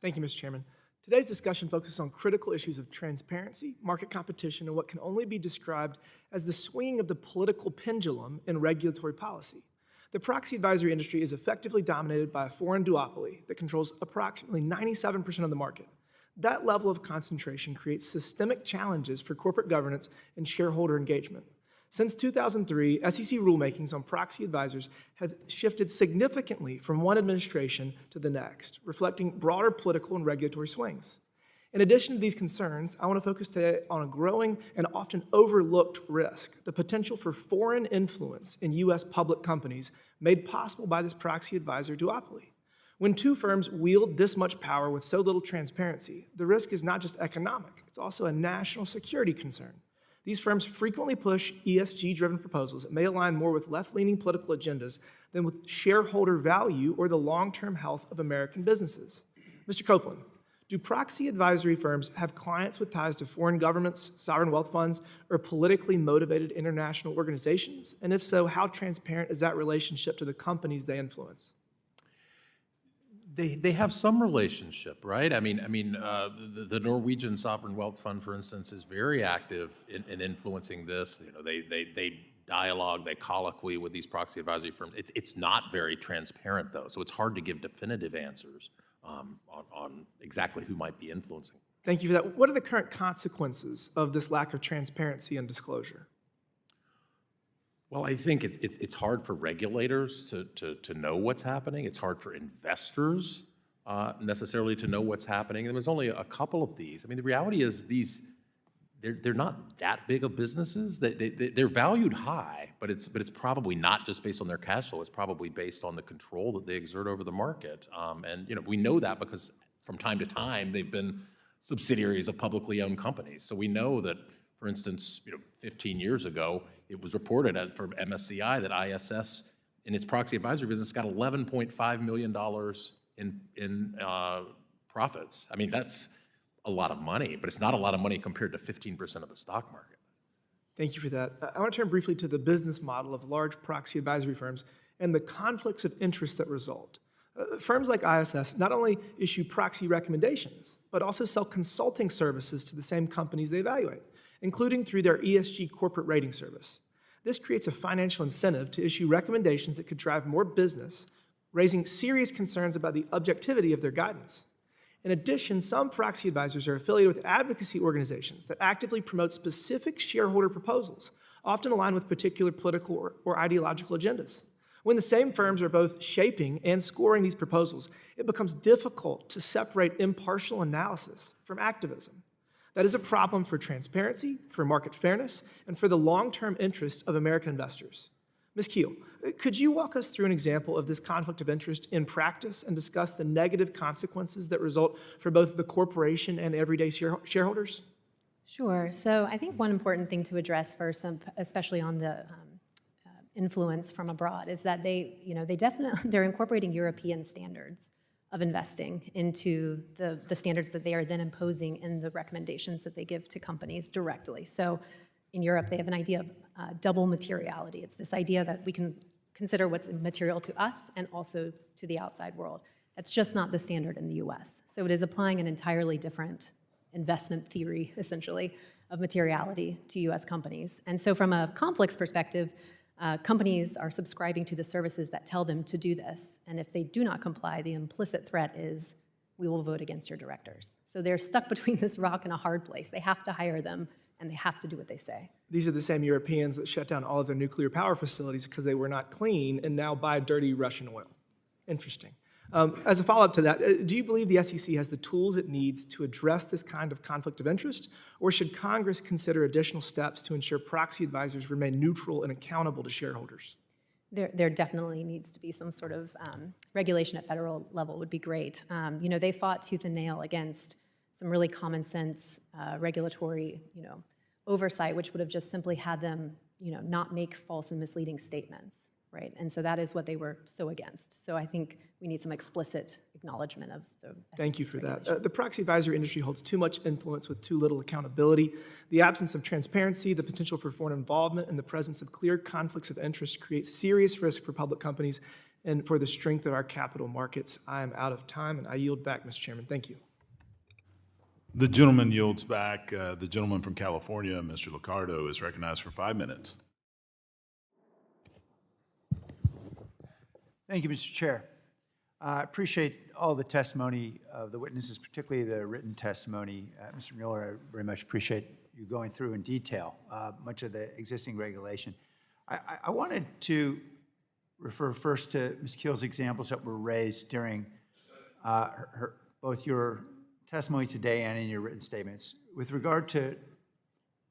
Thank you, Mr. Chairman. Today's discussion focuses on critical issues of transparency, market competition, and what can only be described as the swinging of the political pendulum in regulatory policy. The proxy advisory industry is effectively dominated by a foreign duopoly that controls approximately 97% of the market. That level of concentration creates systemic challenges for corporate governance and shareholder engagement. Since 2003, SEC rulemakings on proxy advisors have shifted significantly from one administration to the next, reflecting broader political and regulatory swings. In addition to these concerns, I want to focus today on a growing and often overlooked risk: the potential for foreign influence in U.S. public companies made possible by this proxy advisor duopoly. When two firms wield this much power with so little transparency, the risk is not just economic, it's also a national security concern. These firms frequently push ESG-driven proposals that may align more with left-leaning political agendas than with shareholder value or the long-term health of American businesses. Mr. Copeland, do proxy advisory firms have clients with ties to foreign governments, sovereign wealth funds, or politically motivated international organizations? And if so, how transparent is that relationship to the companies they influence? They have some relationship, right? I mean, the Norwegian Sovereign Wealth Fund, for instance, is very active in influencing this. They dialogue, they colloquy with these proxy advisory firms. It's not very transparent, though, so it's hard to give definitive answers on exactly who might be influencing. Thank you for that. What are the current consequences of this lack of transparency and disclosure? Well, I think it's hard for regulators to know what's happening. It's hard for investors necessarily to know what's happening. And there's only a couple of these. I mean, the reality is they're not that big of businesses. They're valued high, but it's probably not just based on their cash flow. It's probably based on the control that they exert over the market. And we know that because from time to time they've been subsidiaries of publicly owned companies. So we know that, for instance, 15 years ago, it was reported from MSCI that ISS in its proxy advisory business got $11.5 million in profits. I mean, that's a lot of money, but it's not a lot of money compared to 15% of the stock market. Thank you for that. I want to turn briefly to the business model of large proxy advisory firms and the conflicts of interest that result. Firms like ISS not only issue proxy recommendations, but also sell consulting services to the same companies they evaluate, including through their ESG corporate rating service. This creates a financial incentive to issue recommendations that could drive more business, raising serious concerns about the objectivity of their guidance. In addition, some proxy advisors are affiliated with advocacy organizations that actively promote specific shareholder proposals, often aligned with particular political or ideological agendas. When the same firms are both shaping and scoring these proposals, it becomes difficult to separate impartial analysis from activism. That is a problem for transparency, for market fairness, and for the long-term interests of American investors. Ms. Keel, could you walk us through an example of this conflict of interest in practice and discuss the negative consequences that result for both the corporation and everyday shareholders? Sure. So I think one important thing to address first, especially on the influence from abroad, is that they're incorporating European standards of investing into the standards that they are then imposing in the recommendations that they give to companies directly. So in Europe, they have an idea of double materiality. It's this idea that we can consider what's material to us and also to the outside world. That's just not the standard in the US. So it is applying an entirely different investment theory, essentially, of materiality to US companies. And so from a conflicts perspective, companies are subscribing to the services that tell them to do this. And if they do not comply, the implicit threat is, we will vote against your directors. So they're stuck between this rock and a hard place. They have to hire them, and they have to do what they say. These are the same Europeans that shut down all of their nuclear power facilities because they were not clean and now buy dirty Russian oil. Interesting. As a follow-up to that, do you believe the SEC has the tools it needs to address this kind of conflict of interest, or should Congress consider additional steps to ensure proxy advisors remain neutral and accountable to shareholders? There definitely needs to be some sort of regulation at federal level would be great. They fought tooth and nail against some really common sense regulatory, oversight, which would have just simply had them, not make false and misleading statements, right? And so that is what they were so against. So I think we need some explicit acknowledgement of the Thank you for that. The proxy advisory industry holds too much influence with too little accountability. The absence of transparency, the potential for foreign involvement, and the presence of clear conflicts of interest create serious risk for public companies and for the strength of our capital markets. I am out of time, and I yield back, Mr. Chairman. Thank you. The gentleman yields back. The gentleman from California, Mr. Liccardo, is recognized for 5 minutes. Thank you, Mr. Chair. I appreciate all the testimony of the witnesses, particularly the written testimony. Mr. Mueller, I very much appreciate you going through in detail much of the existing regulation. I wanted to refer first to Ms. Keel's examples that were raised during both your testimony today and in your written statements. With regard to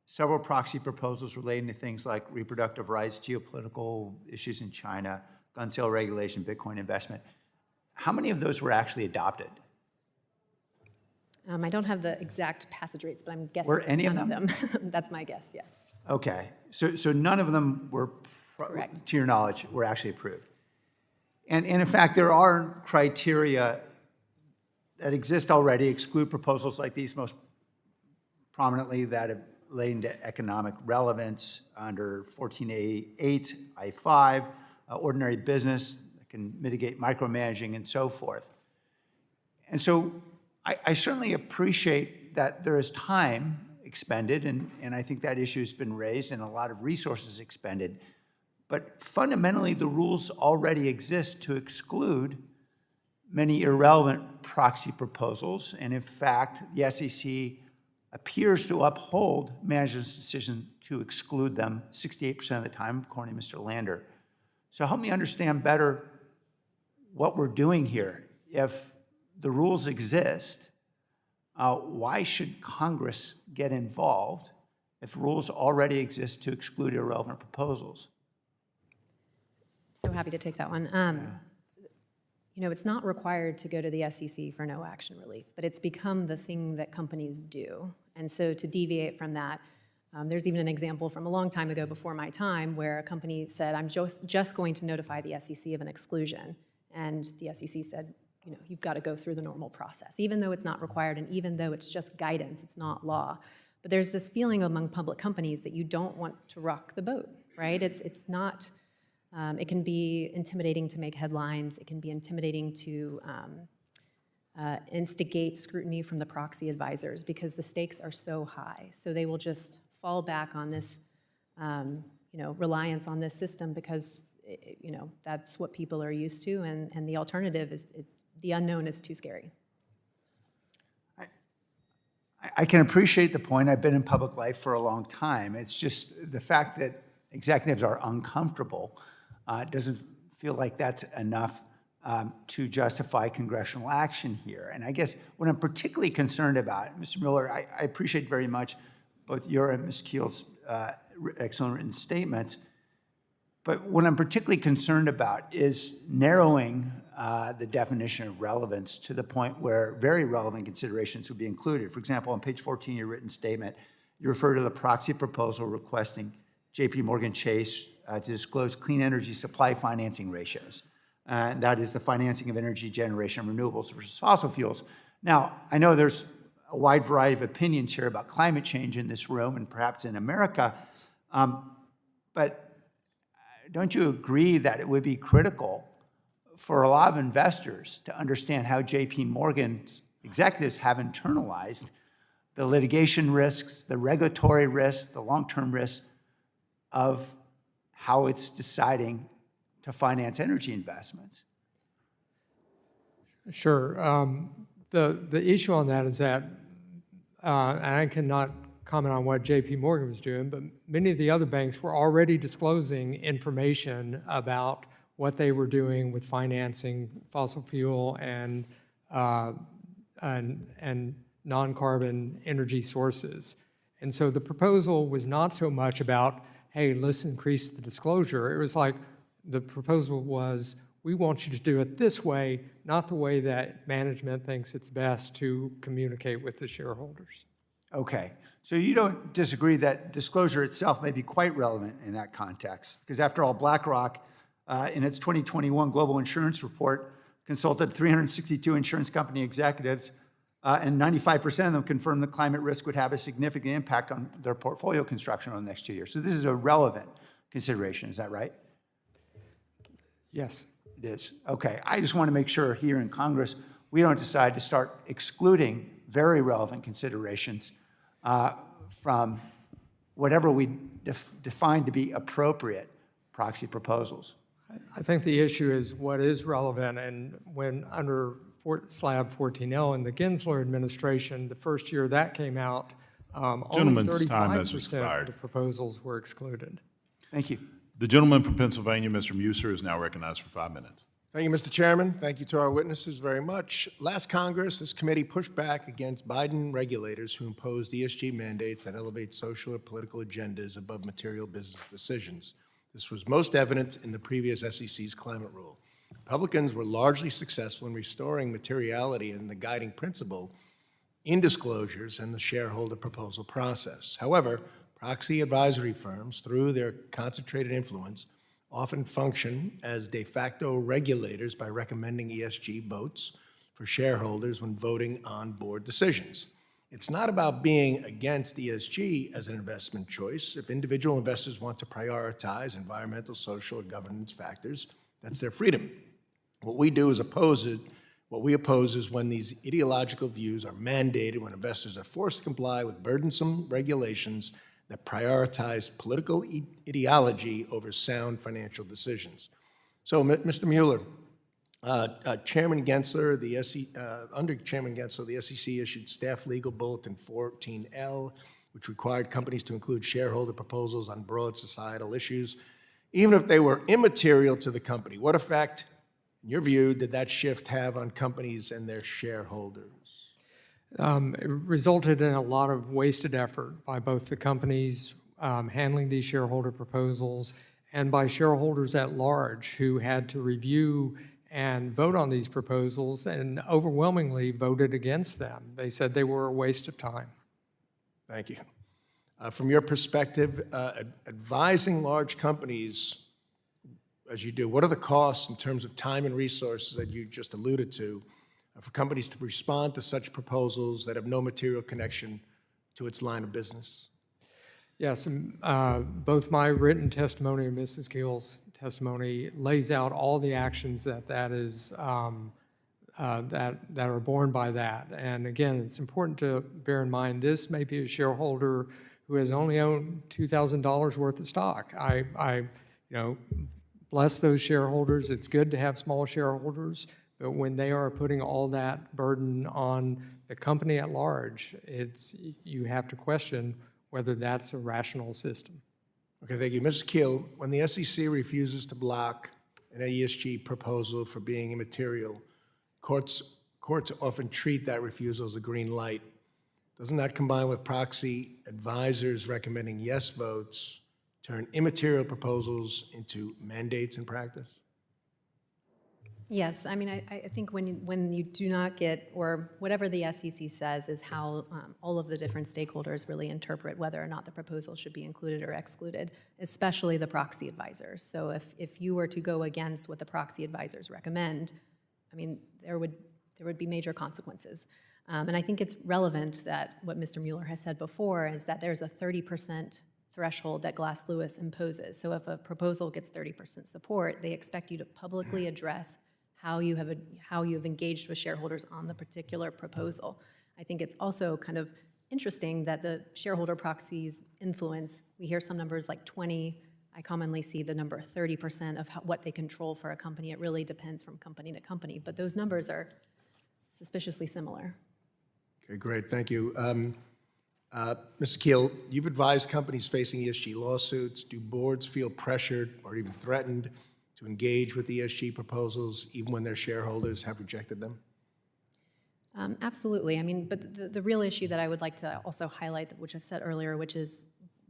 several proxy proposals relating to things like reproductive rights, geopolitical issues in China, gun sale regulation, Bitcoin investment, how many of those were actually adopted? I don't have the exact passage rates, but I'm guessing Were any of none them? That's my guess, yes. Okay, so none of them were, Correct. to your knowledge, were actually approved. And in fact, there are criteria that exist already, exclude proposals like these, most prominently that are relating to economic relevance under 14a-8, I-5, ordinary business that can mitigate micromanaging and so forth. And so I certainly appreciate that there is time expended, and I think that issue has been raised and a lot of resources expended. But fundamentally, the rules already exist to exclude many irrelevant proxy proposals. And in fact, the SEC appears to uphold management's decision to exclude them 68% of the time, according to Mr. Lander. So help me understand better what we're doing here. If the rules exist, why should Congress get involved if rules already exist to exclude irrelevant proposals? So happy to take that one. You know, it's not required to go to the SEC for no action relief, but it's become the thing that companies do. And so to deviate from that, there's even an example from a long time ago before my time where a company said, I'm just going to notify the SEC of an exclusion. And the SEC said, you know, you've got to go through the normal process, even though it's not required and even though it's just guidance, it's not law. But there's this feeling among public companies that you don't want to rock the boat, right? It's not, it can be intimidating to make headlines. It can be intimidating to instigate scrutiny from the proxy advisors because the stakes are so high. So they will just fall back on this, you know, reliance on this system because, you know, that's what people are used to, and the alternative is, the unknown is too scary. I can appreciate the point. I've been in public life for a long time. It's just the fact that executives are uncomfortable doesn't feel like that's enough to justify congressional action here. And I guess what I'm particularly concerned about, Mr. Mueller, I appreciate very much both your and Ms. Keel's excellent written statements, but what I'm particularly concerned about is narrowing the definition of relevance to the point where very relevant considerations would be included. For example, on page 14 of your written statement, you refer to the proxy proposal requesting J.P. Morgan Chase to disclose clean energy supply financing ratios. That is the financing of energy generation and renewables versus fossil fuels. Now, I know there's a wide variety of opinions here about climate change in this room and perhaps in America, but don't you agree that it would be critical for a lot of investors to understand how J.P. Morgan's executives have internalized the litigation risks, the regulatory risks, the long-term risks of how it's deciding to finance energy investments? Sure. The issue on that is that, and I cannot comment on what JP Morgan was doing, but many of the other banks were already disclosing information about what they were doing with financing fossil fuel and non-carbon energy sources. And so the proposal was not so much about, hey, let's increase the disclosure. It was like the proposal was, we want you to do it this way, not the way that management thinks it's best to communicate with the shareholders. Okay. So you don't disagree that disclosure itself may be quite relevant in that context? Because after all, BlackRock, in its 2021 Global Insurance Report, consulted 362 insurance company executives, and 95% of them confirmed that climate risk would have a significant impact on their portfolio construction over the next 2 years. So this is a relevant consideration, is that right? Yes. It is. Okay. I just want to make sure here in Congress, we don't decide to start excluding very relevant considerations from whatever we define to be appropriate proxy proposals. I think the issue is what is relevant, and when under slab 14L in the Gensler administration, the first year that came out, only 35% of the proposals were excluded. Thank you. The gentleman from Pennsylvania, Mr. Muser, is now recognized for 5 minutes. Thank you, Mr. Chairman. Thank you to our witnesses very much. Last Congress, this committee pushed back against Biden regulators who imposed ESG mandates that elevate social or political agendas above material business decisions. This was most evident in the previous SEC's climate rule. Republicans were largely successful in restoring materiality and the guiding principle in disclosures and the shareholder proposal process. However, proxy advisory firms, through their concentrated influence, often function as de facto regulators by recommending ESG votes for shareholders when voting on board decisions. It's not about being against ESG as an investment choice. If individual investors want to prioritize environmental, social, or governance factors, that's their freedom. What we oppose is when these ideological views are mandated, when investors are forced to comply with burdensome regulations that prioritize political ideology over sound financial decisions. So, Mr. Mueller, Chairman Gensler, under Chairman Gensler, the SEC issued Staff Legal Bulletin 14L, which required companies to include shareholder proposals on broad societal issues, even if they were immaterial to the company. What effect, in your view, did that shift have on companies and their shareholders? It resulted in a lot of wasted effort by both the companies handling these shareholder proposals and by shareholders at large who had to review and vote on these proposals and overwhelmingly voted against them. They said they were a waste of time. Thank you. From your perspective, advising large companies, as you do, what are the costs in terms of time and resources that you just alluded to for companies to respond to such proposals that have no material connection to its line of business? Yes, and both my written testimony and Mrs. Gill's testimony lays out all the actions that are borne by that. And again, it's important to bear in mind this may be a shareholder who has only owned $2,000 worth of stock. I bless those shareholders. It's good to have small shareholders, but when they are putting all that burden on the company at large, you have to question whether that's a rational system. Okay, thank you. Mrs. Keel, when the SEC refuses to block an ESG proposal for being immaterial, courts often treat that refusal as a green light. Doesn't that, combined with proxy advisors recommending yes votes, turn immaterial proposals into mandates in practice? Yes, I mean, I think when you do not get, or whatever the SEC says is how all of the different stakeholders really interpret whether or not the proposal should be included or excluded, especially the proxy advisors. So if you were to go against what the proxy advisors recommend, I mean, there would be major consequences. And I think it's relevant that what Mr. Mueller has said before is that there's a 30% threshold that Glass Lewis imposes. So if a proposal gets 30% support, they expect you to publicly address how you have engaged with shareholders on the particular proposal. I think it's also kind of interesting that the shareholder proxies influence, we hear some numbers like 20, I commonly see the number 30% of what they control for a company. It really depends from company to company, but those numbers are suspiciously similar. Okay, great, thank you. Mr. Keel, you've advised companies facing ESG lawsuits. Do boards feel pressured or even threatened to engage with ESG proposals, even when their shareholders have rejected them? Absolutely. I mean, but the real issue that I would like to also highlight, which I've said earlier, which is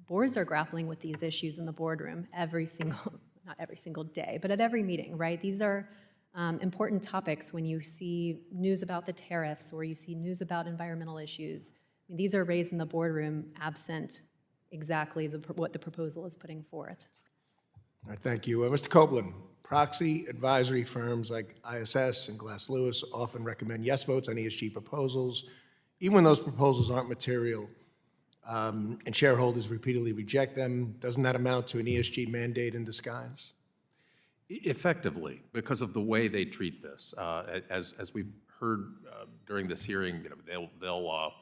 boards are grappling with these issues in the boardroom not every single day, but at every meeting, right? These are important topics when you see news about the tariffs or you see news about environmental issues. I mean, these are raised in the boardroom absent exactly what the proposal is putting forth. All right, thank you. Mr. Copeland, proxy advisory firms like ISS and Glass Lewis often recommend yes votes on ESG proposals, even when those proposals aren't material, and shareholders repeatedly reject them. Doesn't that amount to an ESG mandate in disguise? Effectively, because of the way they treat this. As we've heard during this hearing, they'll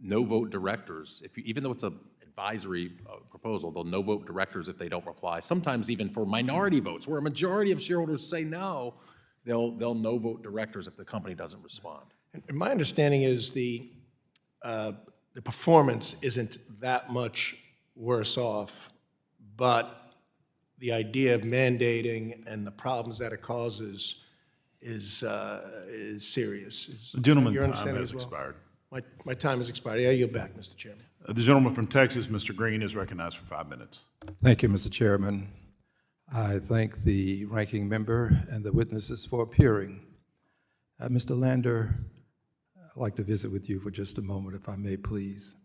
no-vote directors, even though it's an advisory proposal, they'll no-vote directors if they don't reply. Sometimes even for minority votes, where a majority of shareholders say no, they'll no-vote directors if the company doesn't respond. And my understanding is the performance isn't that much worse off, but the idea of mandating and the problems that it causes is serious. The gentleman's Your time understanding has as well? expired. My time has expired. I yield back, Mr. Chairman. The gentleman from Texas, Mr. Green, is recognized for 5 minutes. Thank you, Mr. Chairman. I thank the ranking member and the witnesses for appearing. Mr. Lander, I'd like to visit with you for just a moment, if I may, please.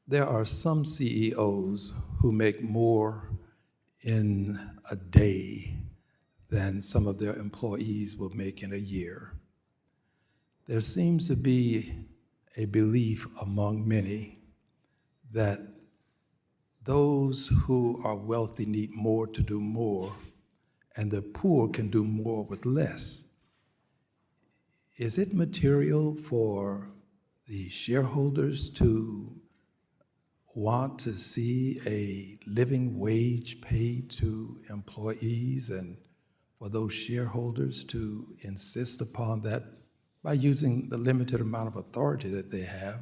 There are some CEOs who make more in a day than some of their employees will make in a year. There seems to be a belief among many that those who are wealthy need more to do more, and the poor can do more with less. Is it material for the shareholders to want to see a living wage paid to employees and for those shareholders to insist upon that by using the limited amount of authority that they have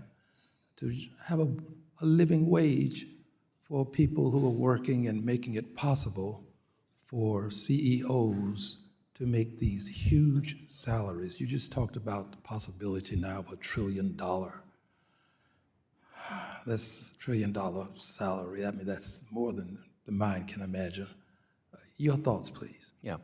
to have a living wage for people who are working and making it possible for CEOs to make these huge salaries. You just talked about the possibility now of $1 trillion. That's $1 trillion salary. I mean, that's more than the mind can imagine. Your thoughts, please. Yeah.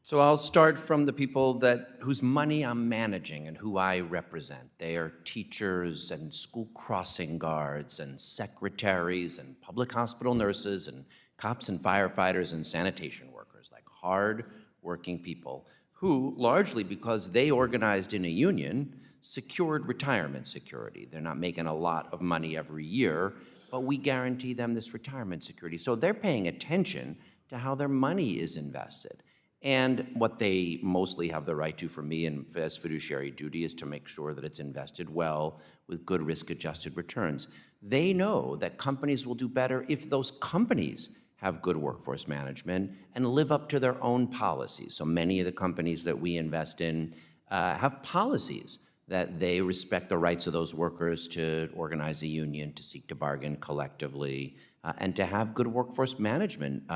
So I'll start from the people whose money I'm managing and who I represent. They are teachers and school crossing guards and secretaries and public hospital nurses and cops and firefighters and sanitation workers, like hard-working people who, largely because they organized in a union, secured retirement security. They're not making a lot of money every year, but we guarantee them this retirement security. So they're paying attention to how their money is invested. And what they mostly have the right to from me and as fiduciary duty is to make sure that it's invested well with good risk-adjusted returns. They know that companies will do better if those companies have good workforce management and live up to their own policies. So many of the companies that we invest in have policies that they respect the rights of those workers to organize a union, to seek to bargain collectively, and to have good workforce management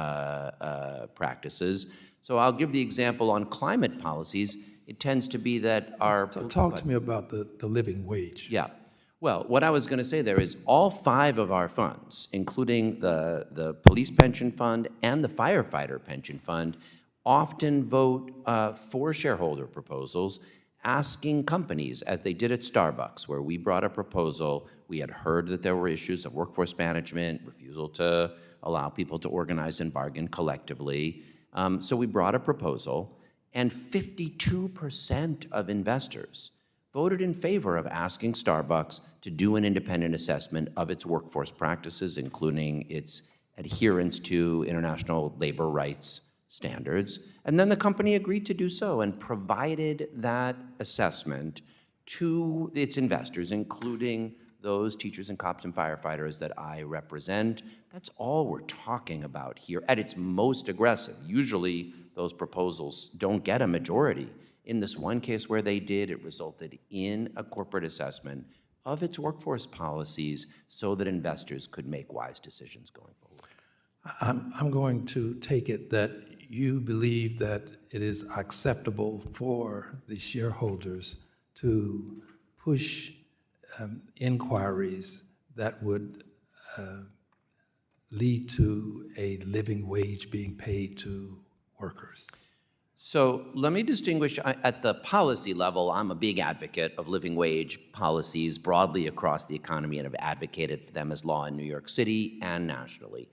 practices. So I'll give the example on climate policies. It tends to be that our— So talk to me about the living wage. Yeah. Well, what I was going to say there is all 5 of our funds, including the police pension fund and the firefighter pension fund, often vote for shareholder proposals asking companies, as they did at Starbucks, where we brought a proposal. We had heard that there were issues of workforce management, refusal to allow people to organize and bargain collectively. So we brought a proposal, and 52% of investors voted in favor of asking Starbucks to do an independent assessment of its workforce practices, including its adherence to international labor rights standards. And then the company agreed to do so and provided that assessment to its investors, including those teachers and cops and firefighters that I represent. That's all we're talking about here at its most aggressive. Usually those proposals don't get a majority. In this one case where they did, it resulted in a corporate assessment of its workforce policies so that investors could make wise decisions going forward. I'm going to take it that you believe that it is acceptable for the shareholders to push inquiries that would lead to a living wage being paid to workers. So let me distinguish at the policy level. I'm a big advocate of living wage policies broadly across the economy and have advocated for them as law in New York City and nationally.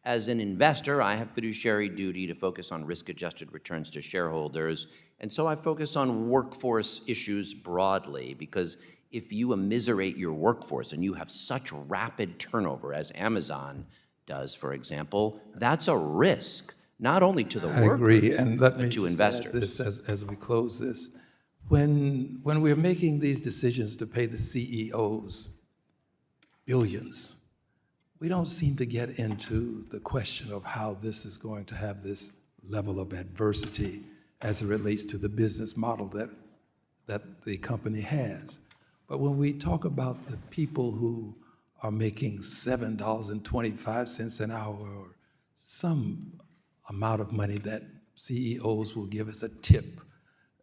As an investor, I have fiduciary duty to focus on risk-adjusted returns to shareholders, and so I focus on workforce issues broadly, because if you immiserate your workforce and you have such rapid turnover as Amazon does, for example, that's a risk, not only to the workers, I agree, and let me but to just investors. add this as we close this. When we're making these decisions to pay the CEOs billions, we don't seem to get into the question of how this is going to have this level of adversity as it relates to the business model that the company has. But when we talk about the people who are making $7.25 an hour or some amount of money that CEOs will give as a tip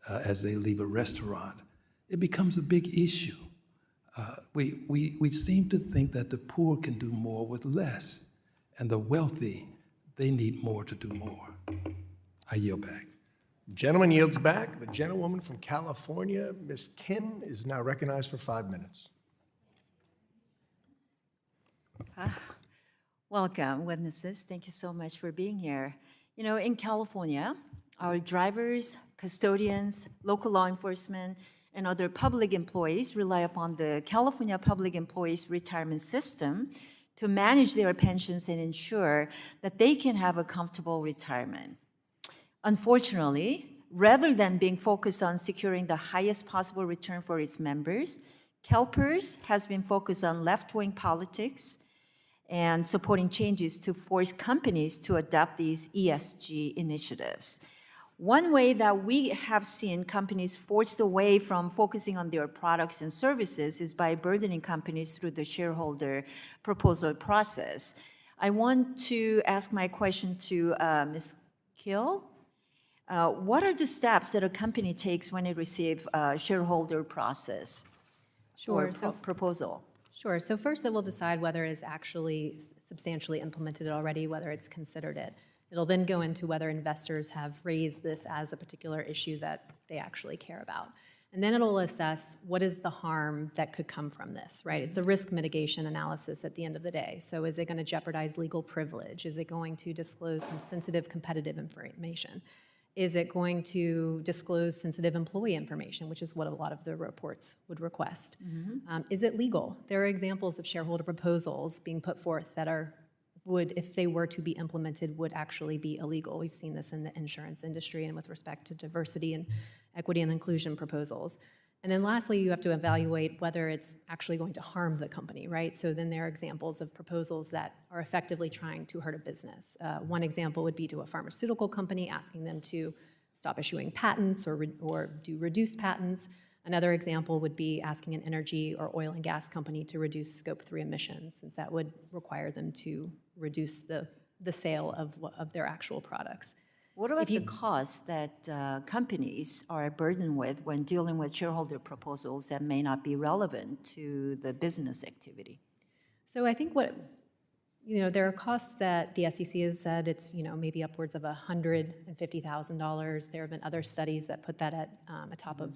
as they leave a restaurant, it becomes a big issue. We seem to think that the poor can do more with less, and the wealthy, they need more to do more. I yield back. Gentleman yields back. The gentlewoman from California, Ms. Kim, is now recognized for 5 minutes. Welcome, witnesses. Thank you so much for being here. You know, in California, our drivers, custodians, local law enforcement, and other public employees rely upon the California Public Employees Retirement System to manage their pensions and ensure that they can have a comfortable retirement. Unfortunately, rather than being focused on securing the highest possible return for its members, CalPERS has been focused on left-wing politics and supporting changes to force companies to adopt these ESG initiatives. One way that we have seen companies forced away from focusing on their products and services is by burdening companies through the shareholder proposal process. I want to ask my question to Ms. Kill. What are the steps that a company takes when it receives a shareholder process Sure. or So proposal? Sure. So first it will decide whether it is actually substantially implemented already, whether it's considered it. It'll then go into whether investors have raised this as a particular issue that they actually care about. And then it'll assess what is the harm that could come from this, right? It's a risk mitigation analysis at the end of the day. So is it going to jeopardize legal privilege? Is it going to disclose some sensitive competitive information? Is it going to disclose sensitive employee information, which is what a lot of the reports would request? Is it legal? There are examples of shareholder proposals being put forth that would, if they were to be implemented, would actually be illegal. We've seen this in the insurance industry and with respect to diversity and equity and inclusion proposals. And then lastly, you have to evaluate whether it's actually going to harm the company, right? So then there are examples of proposals that are effectively trying to hurt a business. One example would be to a pharmaceutical company, asking them to stop issuing patents or do reduced patents. Another example would be asking an energy or oil and gas company to reduce Scope 3 emissions, since that would require them to reduce the sale of their actual products. What about the costs that companies are burdened with when dealing with shareholder proposals that may not be relevant to the business activity? So I think there are costs that the SEC has said it's, maybe upwards of $150,000. There have been other studies that put that at a top of,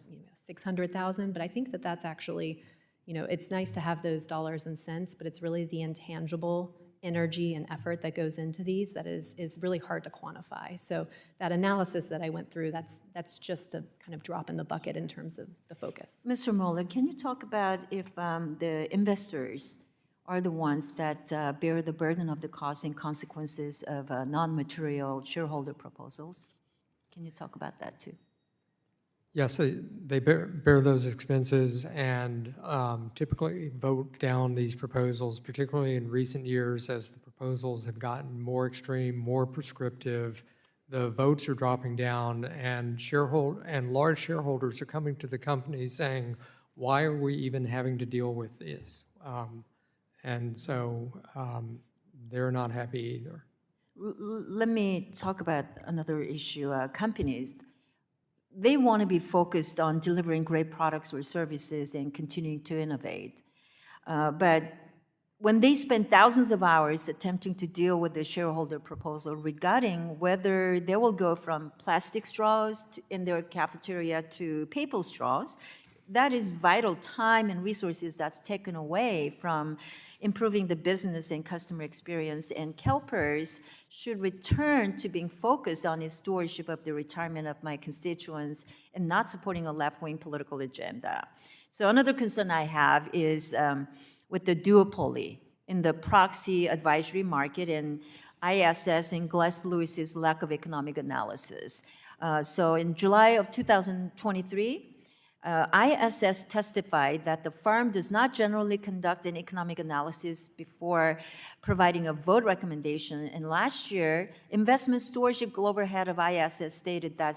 $600,000. But I think that that's actually, it's nice to have those dollars and cents, but it's really the intangible energy and effort that goes into these that is really hard to quantify. So that analysis that I went through, that's just a kind of drop in the bucket in terms of the focus. Mr. Mueller, can you talk about if the investors are the ones that bear the burden of the costs and consequences of non-material shareholder proposals? Can you talk about that too? Yes, they bear those expenses and typically vote down these proposals, particularly in recent years as the proposals have gotten more extreme, more prescriptive. The votes are dropping down, and large shareholders are coming to the company saying, why are we even having to deal with this? And so they're not happy either. Let me talk about another issue. Companies, they want to be focused on delivering great products or services and continuing to innovate. But when they spend thousands of hours attempting to deal with the shareholder proposal regarding whether they will go from plastic straws in their cafeteria to paper straws, that is vital time and resources that's taken away from improving the business and customer experience. And CalPERS should return to being focused on its stewardship of the retirement of my constituents and not supporting a left-wing political agenda. So another concern I have is with the duopoly in the proxy advisory market and ISS and Glass Lewis's lack of economic analysis. So in July of 2023, ISS testified that the firm does not generally conduct an economic analysis before providing a vote recommendation. And last year, Investment Stewardship Global Head of ISS stated that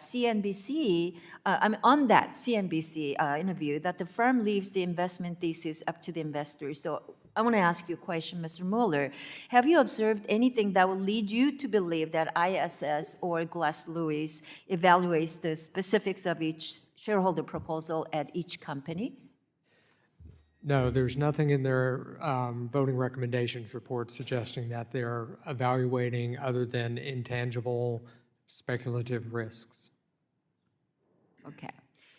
on that CNBC interview, that the firm leaves the investment thesis up to the investors. So I want to ask you a question, Mr. Mueller. Have you observed anything that will lead you to believe that ISS or Glass Lewis evaluates the specifics of each shareholder proposal at each company? No, there's nothing in their voting recommendations report suggesting that they're evaluating other than intangible speculative risks. Okay.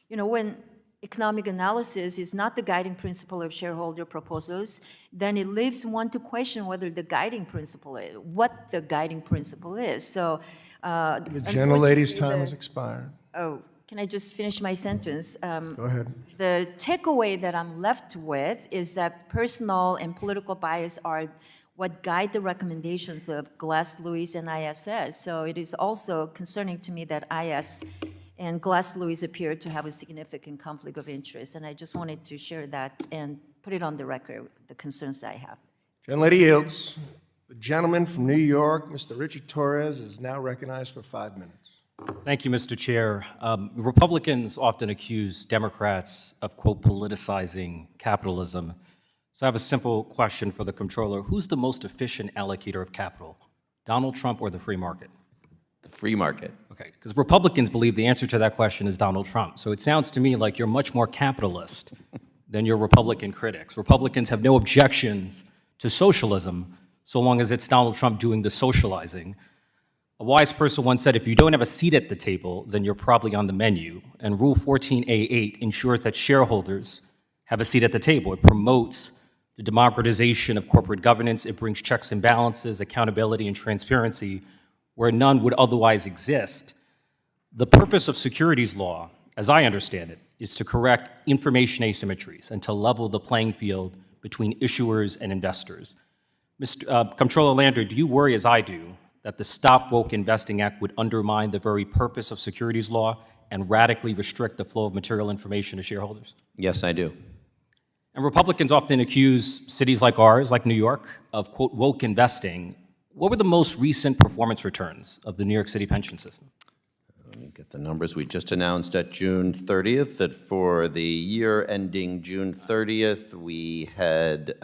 When economic analysis is not the guiding principle of shareholder proposals, then it leaves one to question whether what the guiding principle is. So, the gentlelady's time has expired. Oh, can I just finish my sentence? Go ahead. The takeaway that I'm left with is that personal and political bias are what guide the recommendations of Glass Lewis and ISS. So it is also concerning to me that IS and Glass Lewis appear to have a significant conflict of interest. And I just wanted to share that and put it on the record, the concerns I have. Gentlelady yields. The gentleman from New York, Mr. Richard Torres, is now recognized for 5 minutes. Thank you, Mr. Chair. Republicans often accuse Democrats of, quote, politicizing capitalism. So I have a simple question for the comptroller. Who's the most efficient allocator of capital, Donald Trump or the free market? The free market. Okay, because Republicans believe the answer to that question is Donald Trump. So it sounds to me like you're much more capitalist than your Republican critics. Republicans have no objections to socialism so long as it's Donald Trump doing the socializing. A wise person once said, if you don't have a seat at the table, then you're probably on the menu. And Rule 14a-8 ensures that shareholders have a seat at the table. It promotes the democratization of corporate governance. It brings checks and balances, accountability, and transparency where none would otherwise exist. The purpose of securities law, as I understand it, is to correct information asymmetries and to level the playing field between issuers and investors. Comptroller Lander, do you worry, as I do, that the Stop Woke Investing Act would undermine the very purpose of securities law and radically restrict the flow of material information to shareholders? Yes, I do. And Republicans often accuse cities like ours, like New York, of, quote, woke investing. What were the most recent performance returns of the New York City pension system? Let me get the numbers. We just announced at June 30th that for the year ending June 30th, we had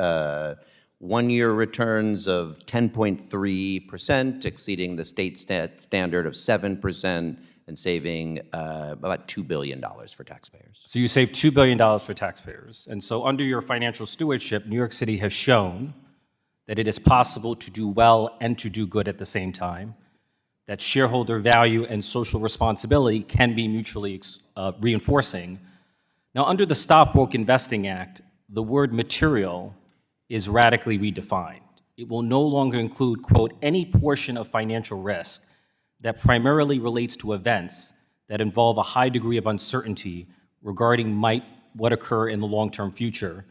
one-year returns of 10.3%, exceeding the state standard of 7%, and saving about $2 billion for taxpayers. So you saved $2 billion for taxpayers. And so under your financial stewardship, New York City has shown that it is possible to do well and to do good at the same time, that shareholder value and social responsibility can be mutually reinforcing. Now, under the Stop Woke Investing Act, the word material is radically redefined. It will no longer include, quote, any portion of financial risk that primarily relates to events that involve a high degree of uncertainty regarding what occur in the long-term future.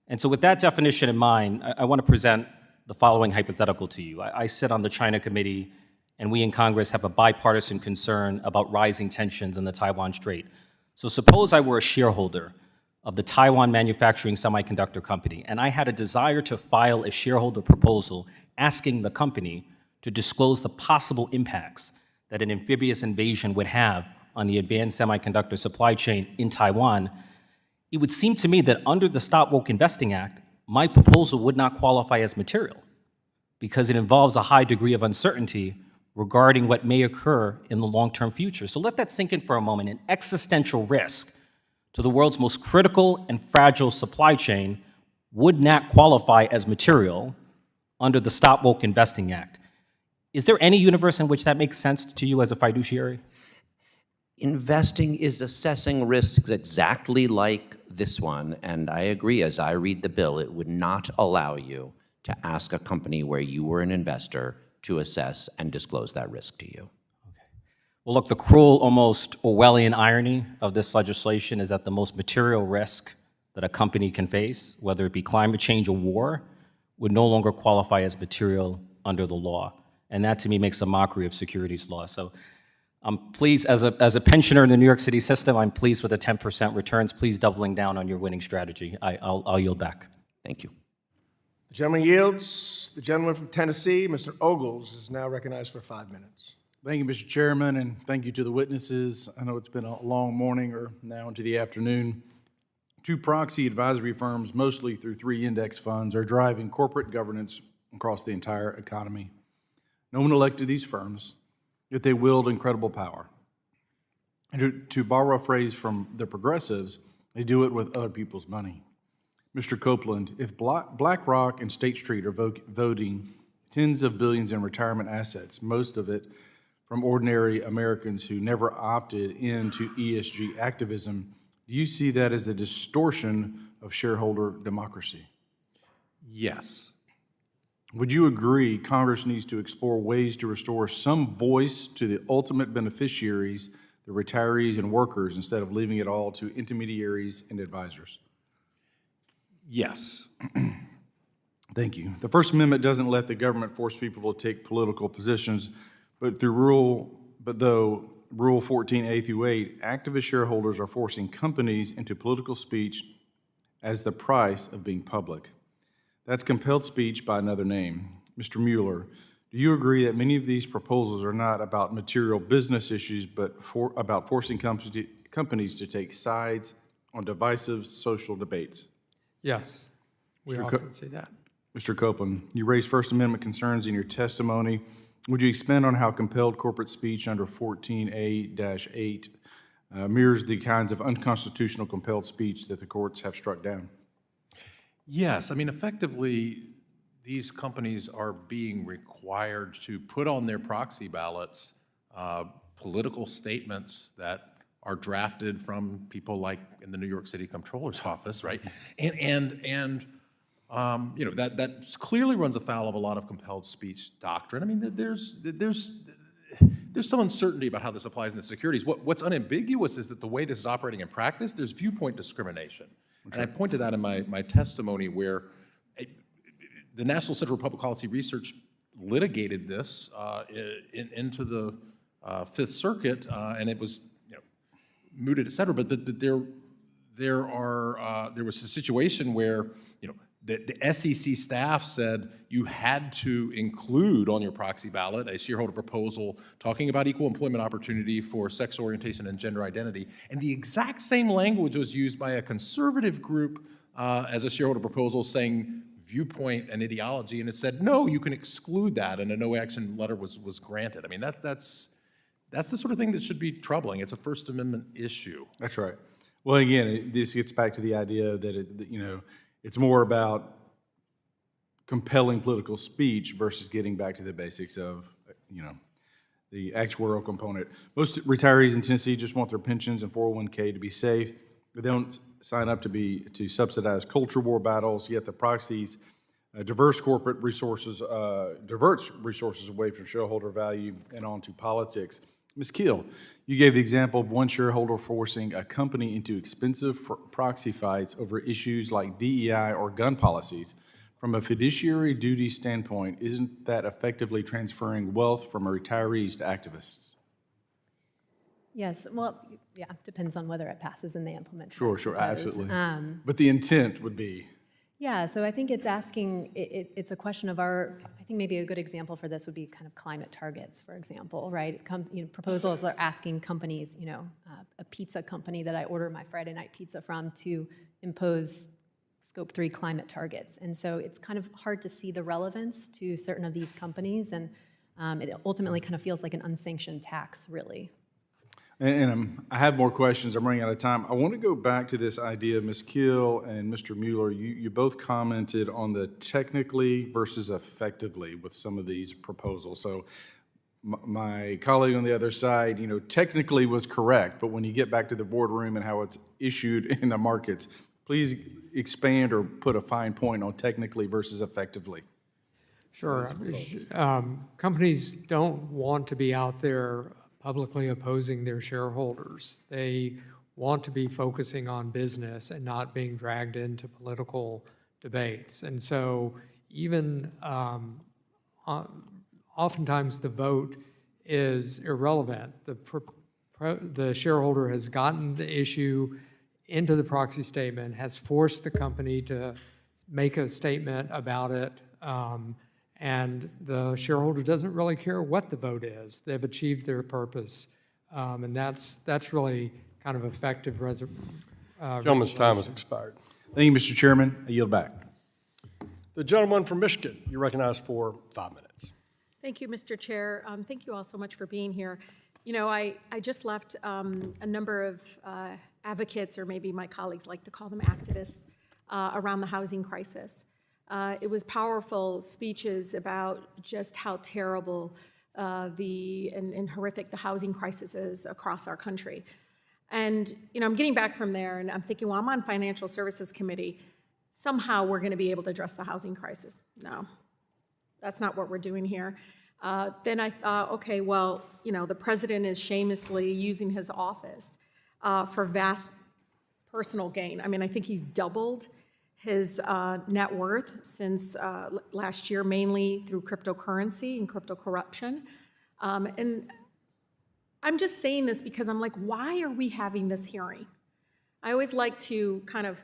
And so with that definition in mind, I want to present the following hypothetical to you. I sit on the China Committee, and we in Congress have a bipartisan concern about rising tensions in the Taiwan Strait. So suppose I were a shareholder of the Taiwan Manufacturing Semiconductor Company, and I had a desire to file a shareholder proposal asking the company to disclose the possible impacts that an amphibious invasion would have on the advanced semiconductor supply chain in Taiwan. It would seem to me that under the Stop Woke Investing Act, my proposal would not qualify as material because it involves a high degree of uncertainty regarding what may occur in the long-term future. So let that sink in for a moment. An existential risk to the world's most critical and fragile supply chain would not qualify as material under the Stop Woke Investing Act. Is there any universe in which that makes sense to you as a fiduciary? Investing is assessing risks exactly like this one, and I agree, as I read the bill, it would not allow you to ask a company where you were an investor to assess and disclose that risk to you. Well, look, the cruel, almost Orwellian irony of this legislation is that the most material risk that a company can face, whether it be climate change or war, would no longer qualify as material under the law. And that, to me, makes a mockery of securities law. So I'm pleased, as a pensioner in the New York City system, I'm pleased with the 10% returns. Please doubling down on your winning strategy. I'll yield back. Thank you. The gentleman yields. The gentleman from Tennessee, Mr. Ogles, is now recognized for 5 minutes. Thank you, Mr. Chairman, and thank you to the witnesses. I know it's been a long morning or now into the afternoon. Two proxy advisory firms, mostly through 3 index funds, are driving corporate governance across the entire economy. No one elected these firms, yet they wield incredible power. And to borrow a phrase from the progressives, they do it with other people's money. Mr. Copeland, if BlackRock and State Street are voting tens of billions in retirement assets, most of it from ordinary Americans who never opted into ESG activism, do you see that as a distortion of shareholder democracy? Yes. Would you agree Congress needs to explore ways to restore some voice to the ultimate beneficiaries, the retirees and workers, instead of leaving it all to intermediaries and advisors? Yes. Thank you. The First Amendment doesn't let the government force people to take political positions, but though Rule 14a through 8, activist shareholders are forcing companies into political speech as the price of being public. That's compelled speech by another name. Mr. Mueller, Do you agree that many of these proposals are not about material business issues, but about forcing companies to take sides on divisive social debates? Yes, we Mr. often see that. Mr. Copeland, you raised First Amendment concerns in your testimony. Would you expand on how compelled corporate speech under 14a-8 mirrors the kinds of unconstitutional compelled speech that the courts have struck down? Yes, I mean, effectively, these companies are being required to put on their proxy ballots political statements that are drafted from people like in the New York City Comptroller's office, right? And you know, that clearly runs afoul of a lot of compelled speech doctrine. I mean, there's some uncertainty about how this applies in the securities. What's unambiguous is that the way this is operating in practice, there's viewpoint discrimination. And I pointed that in my testimony where the National Center for Public Policy Research litigated this into the Fifth Circuit, and it was, you know, mooted, et cetera. But there was a situation where, you know, the SEC staff said you had to include on your proxy ballot a shareholder proposal talking about equal employment opportunity for sex orientation and gender identity. And the exact same language was used by a conservative group as a shareholder proposal saying viewpoint and ideology, and it said, no, you can exclude that, and a no action letter was granted. I mean, that's the sort of thing that should be troubling. It's a First Amendment issue. That's right. Well, again, this gets back to the idea that, you know, it's more about compelling political speech versus getting back to the basics of, you know, the actuarial component. Most retirees in Tennessee just want their pensions and 401k to be safe. They don't sign up to subsidize culture war battles, yet the proxies diverts resources away from shareholder value and onto politics. Ms. Keel, you gave the example of one shareholder forcing a company into expensive proxy fights over issues like DEI or gun policies. From a fiduciary duty standpoint, isn't that effectively transferring wealth from retirees to activists? Yes, well, yeah, depends on whether it passes and they implement. Sure, those. absolutely. But the intent would be? Yeah, so I think it's asking, it's a question of I think maybe a good example for this would be kind of climate targets, for example, right? Proposals are asking companies, you know, a pizza company that I order my Friday night pizza from to impose Scope 3 climate targets. And so it's kind of hard to see the relevance to certain of these companies, and it ultimately kind of feels like an unsanctioned tax, really. And I have more questions. I'm running out of time. I want to go back to this idea, Ms. Keel and Mr. Mueller. You both commented on the technically versus effectively with some of these proposals. So my colleague on the other side, you know, technically was correct, but when you get back to the boardroom and how it's issued in the markets, please expand or put a fine point on technically versus effectively. Sure. Companies don't want to be out there publicly opposing their shareholders. They want to be focusing on business and not being dragged into political debates. And so even oftentimes the vote is irrelevant. The shareholder has gotten the issue into the proxy statement, has forced the company to make a statement about it, and the shareholder doesn't really care what the vote is. They've achieved their purpose, and that's really kind of effective Gentleman's time has expired. Thank you, Mr. Chairman. I yield back. The gentleman from Michigan, you're recognized for 5 minutes. Thank you, Mr. Chair. Thank you all so much for being here. You know, I just left a number of advocates, or maybe my colleagues like to call them activists, around the housing crisis. It was powerful speeches about just how terrible and horrific the housing crisis is across our country. And, you know, I'm getting back from there and I'm thinking, well, I'm on Financial Services Committee. Somehow we're going to be able to address the housing crisis. No, that's not what we're doing here. Then I thought, okay, well, you know, the president is shamelessly using his office for vast personal gain. I mean, I think he's doubled his net worth since last year, mainly through cryptocurrency and crypto corruption. And I'm just saying this because I'm like, why are we having this hearing? I always like to kind of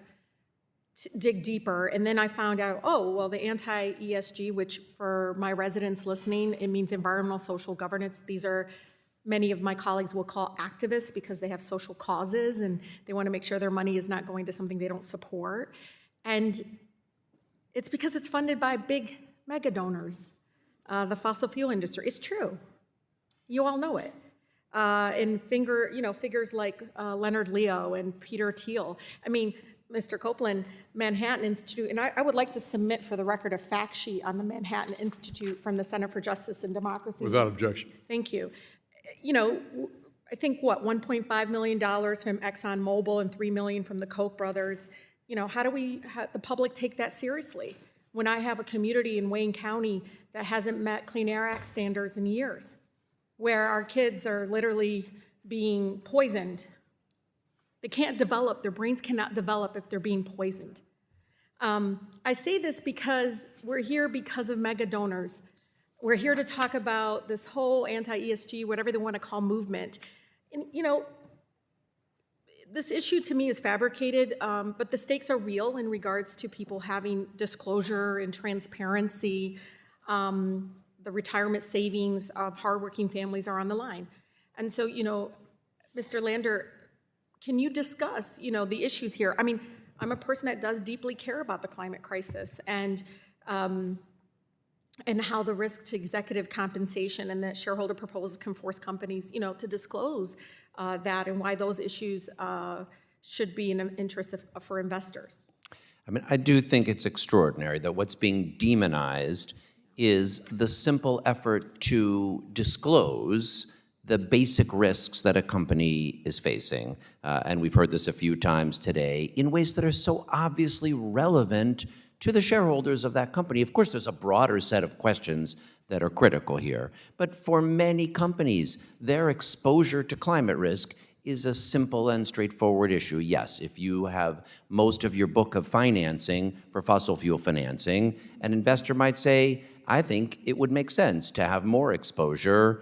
dig deeper, and then I found out, oh, well, the anti-ESG, which for my residents listening, it means environmental social governance. These are, many of my colleagues will call activists because they have social causes and they want to make sure their money is not going to something they don't support. And it's because it's funded by big mega donors, the fossil fuel industry. It's true. You all know it. And figures like Leonard Leo and Peter Thiel. I mean, Mr. Copeland, Manhattan Institute, and I would like to submit for the record a fact sheet on the Manhattan Institute from the Center for Justice and Democracy. Without objection. Thank you. You know, I think what, $1.5 million from ExxonMobil and $3 million from the Koch brothers. You know, how do the public take that seriously? When I have a community in Wayne County that hasn't met Clean Air Act standards in years, where our kids are literally being poisoned. They can't develop, their brains cannot develop if they're being poisoned. I say this because we're here because of mega donors. We're here to talk about this whole anti-ESG, whatever they want to call movement. And you know, this issue to me is fabricated, but the stakes are real in regards to people having disclosure and transparency. The retirement savings of hardworking families are on the line. And so, you know, Mr. Lander, can you discuss, you know, the issues here? I mean, I'm a person that does deeply care about the climate crisis and how the risk to executive compensation and that shareholder proposals can force companies, you know, to disclose that and why those issues should be in the interest for investors. I mean, I do think it's extraordinary that what's being demonized is the simple effort to disclose the basic risks that a company is facing. And we've heard this a few times today in ways that are so obviously relevant to the shareholders of that company. Of course, there's a broader set of questions that are critical here. But for many companies, their exposure to climate risk is a simple and straightforward issue. Yes, if you have most of your book of financing for fossil fuel financing, an investor might say, I think it would make sense to have more exposure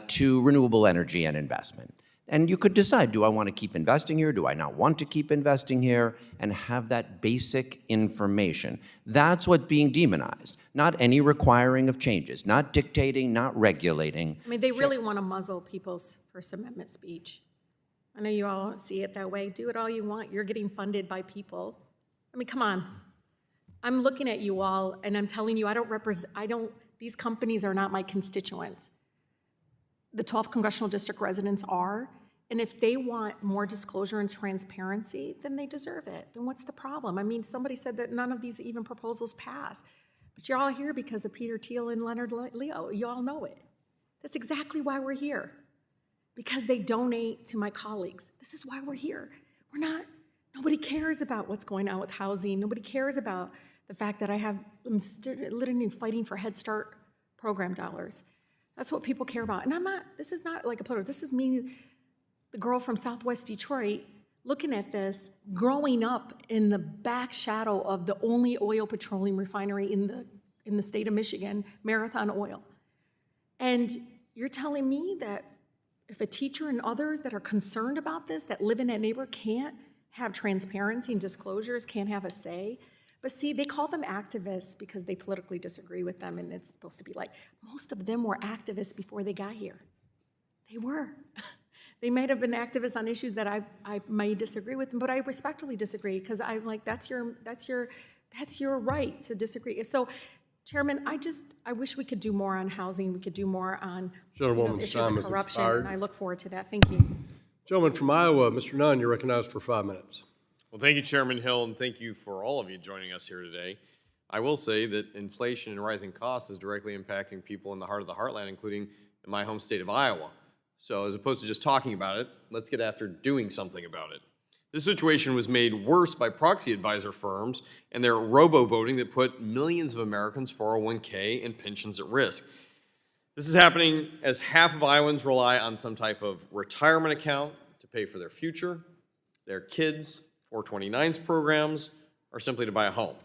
to renewable energy and investment. And you could decide, do I want to keep investing here? Do I not want to keep investing here? And have that basic information. That's what's being demonized, not any requiring of changes, not dictating, not regulating. I mean, they really want to muzzle people's First Amendment speech. I know you all see it that way. Do it all you want. You're getting funded by people. I mean, come on. I'm looking at you all and I'm telling you, these companies are not my constituents. The 12th Congressional District residents are, and if they want more disclosure and transparency, then they deserve it. Then what's the problem? I mean, somebody said that none of these even proposals pass, but you're all here because of Peter Thiel and Leonard Leo. You all know it. That's exactly why we're here, because they donate to my colleagues. This is why we're here. Nobody cares about what's going on with housing. Nobody cares about the fact that I'm literally fighting for Head Start program dollars. That's what people care about. And this is not like a political, this is me, the girl from Southwest Detroit, looking at this, growing up in the back shadow of the only oil petroleum refinery in the state of Michigan, Marathon Oil. And you're telling me that if a teacher and others that are concerned about this, that live in that neighborhood, can't have transparency and disclosures, can't have a say? But see, they call them activists because they politically disagree with them, and it's supposed to be like, most of them were activists before they got here. They were. They might have been activists on issues that I may disagree with them, but I respectfully disagree because I'm like, that's your right to disagree. So, Chairman, I wish we could do more on housing. We could do more on issues of corruption, and I look forward to that. Thank you. Gentleman from Iowa, Mr. Nunn, you're recognized for 5 minutes. Well, thank you, Chairman Hill, and thank you for all of you joining us here today. I will say that inflation and rising costs is directly impacting people in the heart of the heartland, including in my home state of Iowa. So as opposed to just talking about it, let's get after doing something about it. This situation was made worse by proxy advisor firms and their robo-voting that put millions of Americans' 401k and pensions at risk. This is happening as half of Iowans rely on some type of retirement account to pay for their future, their kids' 429s programs, or simply to buy a home.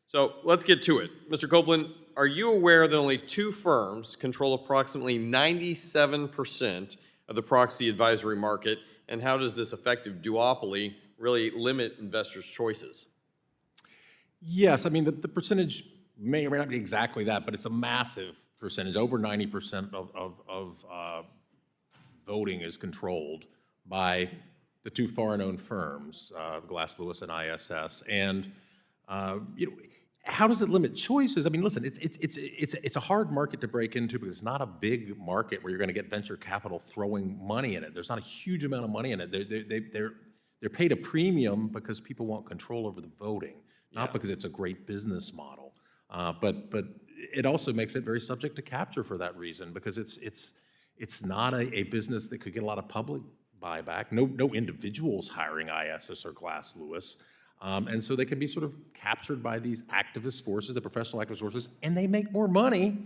So let's get to it. Mr. Copeland, are you aware that only 2 firms control approximately 97% of the proxy advisory market, and how does this effective duopoly really limit investors' choices? Yes, I mean, the percentage may or may not be exactly that, but it's a massive percentage. Over 90% of voting is controlled by the two foreign-owned firms, Glass Lewis and ISS. And how does it limit choices? I mean, listen, it's a hard market to break into because it's not a big market where you're going to get venture capital throwing money in it. There's not a huge amount of money in it. They're paid a premium because people want control over the voting, not because it's a great business model. But it also makes it very subject to capture for that reason, because it's not a business that could get a lot of public buyback. No individuals hiring ISS or Glass Lewis. And so they can be sort of captured by these activist forces, the professional activist forces, and they make more money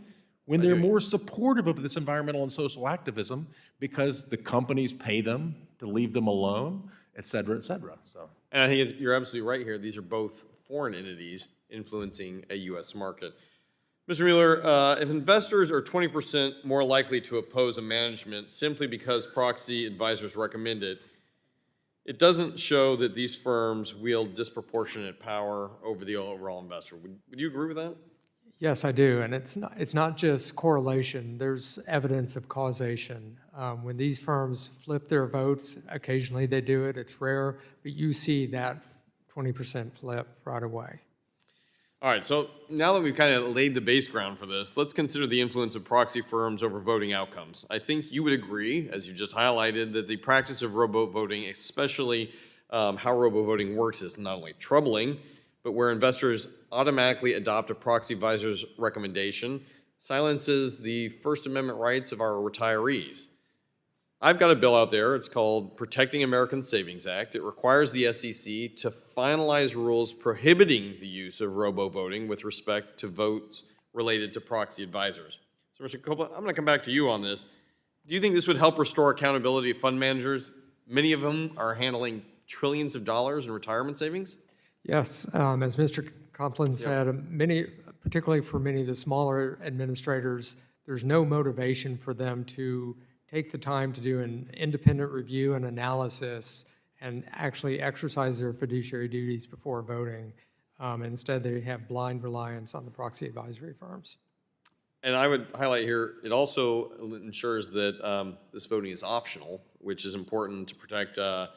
when they're more supportive of this environmental and social activism because the companies pay them to leave them alone, et cetera, et cetera. So. And I think you're absolutely right here. These are both foreign entities influencing a U.S. market. Mr. Mueller, if investors are 20% more likely to oppose a management simply because proxy advisors recommend it, it doesn't show that these firms wield disproportionate power over the overall investor. Would you agree with that? Yes, I do, and it's not just correlation. There's evidence of causation. When these firms flip their votes, occasionally they do it. It's rare, but you see that 20% flip right away. All right, so now that we've kind of laid the base ground for this, let's consider the influence of proxy firms over voting outcomes. I think you would agree, as you just highlighted, that the practice of robo-voting, especially how robo-voting works, is not only troubling, but where investors automatically adopt a proxy advisor's recommendation, silences the First Amendment rights of our retirees. I've got a bill out there. It's called Protecting American Savings Act. It requires the SEC to finalize rules prohibiting the use of robo-voting with respect to votes related to proxy advisors. So, Mr. Copeland, I'm going to come back to you on this. Do you think this would help restore accountability of fund managers? Many of them are handling trillions of dollars in retirement savings. Yes, as Mr. Copeland said, particularly for many of the smaller administrators, there's no motivation for them to take the time to do an independent review and analysis and actually exercise their fiduciary duties before voting. Instead, they have blind reliance on the proxy advisory firms. And I would highlight here, it also ensures that this voting is optional, which is important to protect our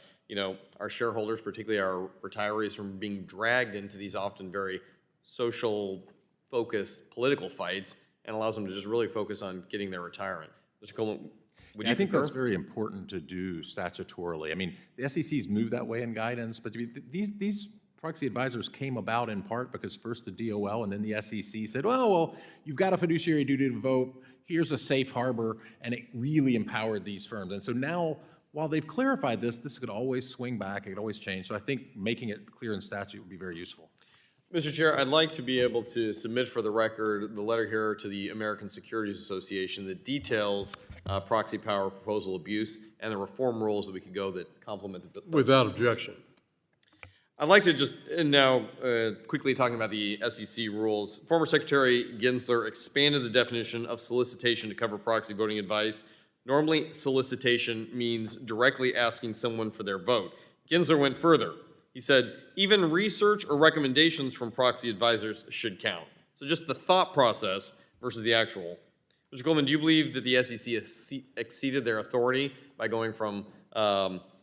shareholders, particularly our retirees, from being dragged into these often very social-focused political fights, and allows them to just really focus on getting their retirement. Mr. Coleman, would you I think concur? that's very important to do statutorily. I mean, the SEC's moved that way in guidance, but these proxy advisors came about in part because first the DOL and then the SEC said, well, you've got a fiduciary duty to vote, here's a safe harbor, and it really empowered these firms. And so now, while they've clarified this could always swing back, it could always change. So I think making it clear in statute would be very useful. Mr. Chair, I'd like to be able to submit for the record the letter here to the American Securities Association that details proxy power proposal abuse and the reform rules that we could go that complement the bill. Without objection. I'd like to just, and now quickly talking about the SEC rules. Former Secretary Gensler expanded the definition of solicitation to cover proxy voting advice. Normally, solicitation means directly asking someone for their vote. Gensler went further. He said, even research or recommendations from proxy advisors should count. So just the thought process versus the actual. Mr. Goldman, do you believe that the SEC exceeded their authority by going from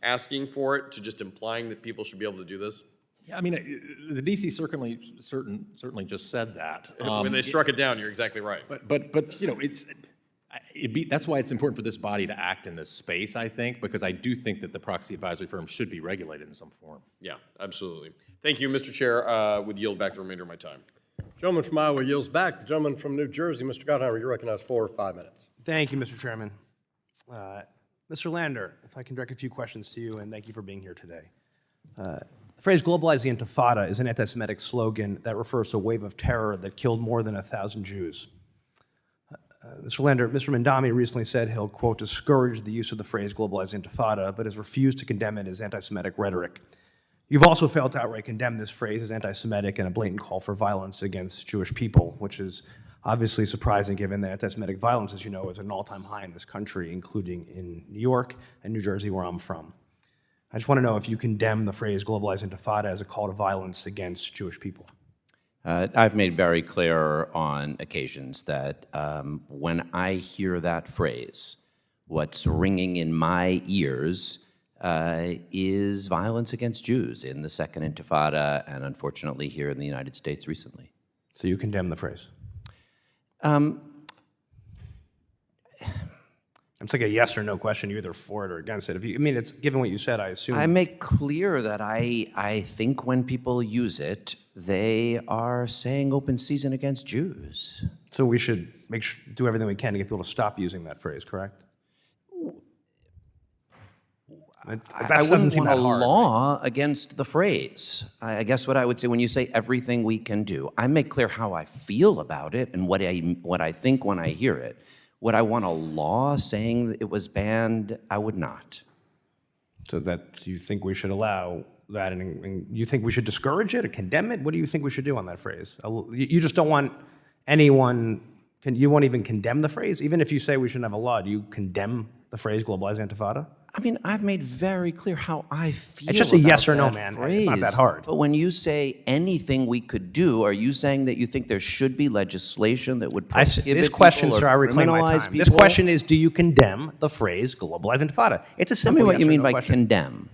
asking for it to just implying that people should be able to do this? Yeah, I mean, the DC certainly just said that. When they struck it down, you're exactly right. But you know, that's why it's important for this body to act in this space, I think, because I do think that the proxy advisory firm should be regulated in some form. Yeah, absolutely. Thank you, Mr. Chair. Would yield back the remainder of my time. Gentleman from Iowa yields back. The gentleman from New Jersey, Mr. Gottheimer, you're recognized for 5 minutes. Thank you, Mr. Chairman. Mr. Lander, if I can direct a few questions to you, and thank you for being here today. The phrase globalize the intifada is an anti-Semitic slogan that refers to a wave of terror that killed more than 1,000 Jews. Mr. Lander, Mr. Mandami recently said he'll, quote, discourage the use of the phrase globalize the intifada, but has refused to condemn it as anti-Semitic rhetoric. You've also failed to outright condemn this phrase as anti-Semitic and a blatant call for violence against Jewish people, which is obviously surprising given that anti-Semitic violence, as you know, is at an all-time high in this country, including in New York and New Jersey, where I'm from. I just want to know if you condemn the phrase globalize intifada as a call to violence against Jewish people. I've made very clear on occasions that when I hear that phrase, what's ringing in my ears is violence against Jews in the Second Intifada and unfortunately here in the United States recently. So you condemn the phrase? It's like a yes or no question. You're either for it or against it. I mean, it's given what you said, I assume. I make clear that I think when people use it, they are saying open season against Jews. So we should do everything we can to get people to stop using that phrase, correct? I wouldn't want a law against the phrase. I guess what I would say when you say everything we can do, I make clear how I feel about it and what I think when I hear it. Would I want a law saying that it was banned? I would not. So that you think we should allow that, and you think we should discourage it or condemn it? What do you think we should do on that phrase? You just don't want anyone, you won't even condemn the phrase? Even if you say we shouldn't have a law, do you condemn the phrase globalized intifada? I mean, I've made very clear how I feel. It's just a yes or no, that man. phrase. It's not that hard. But when you say anything we could do, are you saying that you think there should be legislation that would prohibit This question, people sir, I or reclaim my criminalize time. This people? question is, do you condemn the phrase globalized intifada? It's a Tell simple me what yes you or mean no by question. condemn.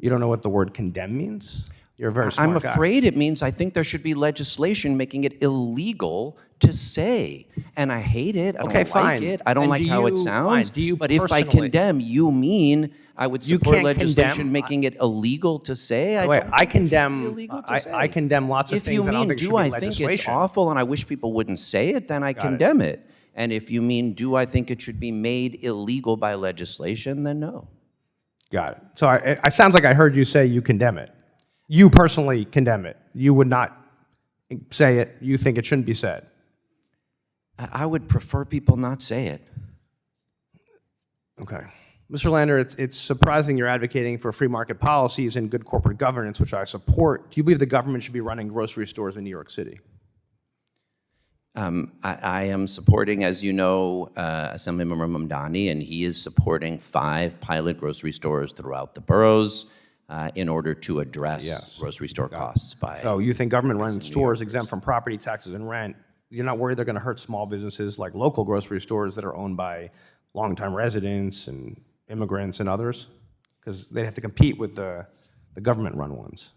You don't know what the word condemn means? You're a very smart I'm guy. afraid it means I think there should be legislation making it illegal to say. And I hate it. I don't like fine. it. I don't And like do how it you- sounds. fine. Do you but if by personally- condemn you mean I would You support can't legislation condemn- making it illegal to say, I Wait, don't I think it should be condemn. illegal to I say. condemn lots of If things. you and I don't mean, think should do be I think it's legislation. awful and I wish people wouldn't say it, then I condemn it. And if you mean, do I think it should be made illegal by legislation, then no. Got it. So it sounds like I heard you say you condemn it. You personally condemn it. You would not say it. You think it shouldn't be said. I would prefer people not say it. Okay. Mr. Lander, it's surprising you're advocating for free market policies and good corporate governance, which I support. Do you believe the government should be running grocery stores in New York City? I am supporting, as you know, Assemblymember Mamdani, and he is supporting 5 pilot grocery stores throughout the boroughs in order to address grocery store costs. So you think government-run stores exempt from property taxes and rent, you're not worried they're going to hurt small businesses like local grocery stores that are owned by longtime residents and immigrants and others? Because they have to compete with the government-run ones.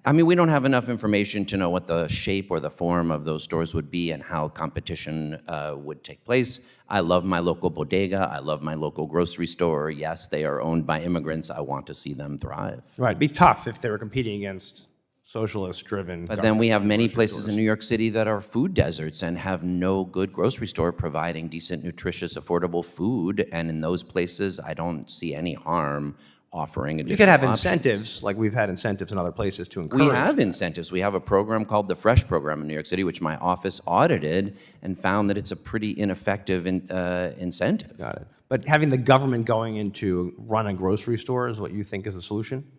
I mean, we don't have enough information to know what the shape or the form of those stores would be and how competition would take place. I love my local bodega. I love my local grocery store. Yes, they are owned by immigrants. I want to see them thrive. Right, it'd be tough if they were competing against socialist-driven. But then we have many places in New York City that are food deserts and have no good grocery store providing decent, nutritious, affordable food. And in those places, I don't see any harm offering additional You could have options. incentives, like we've had incentives in other places to encourage. We have incentives. We have a program called the Fresh Program in New York City, which my office audited and found that it's a pretty ineffective incentive. Got it. But having the government going into run a grocery store is what you think is the solution?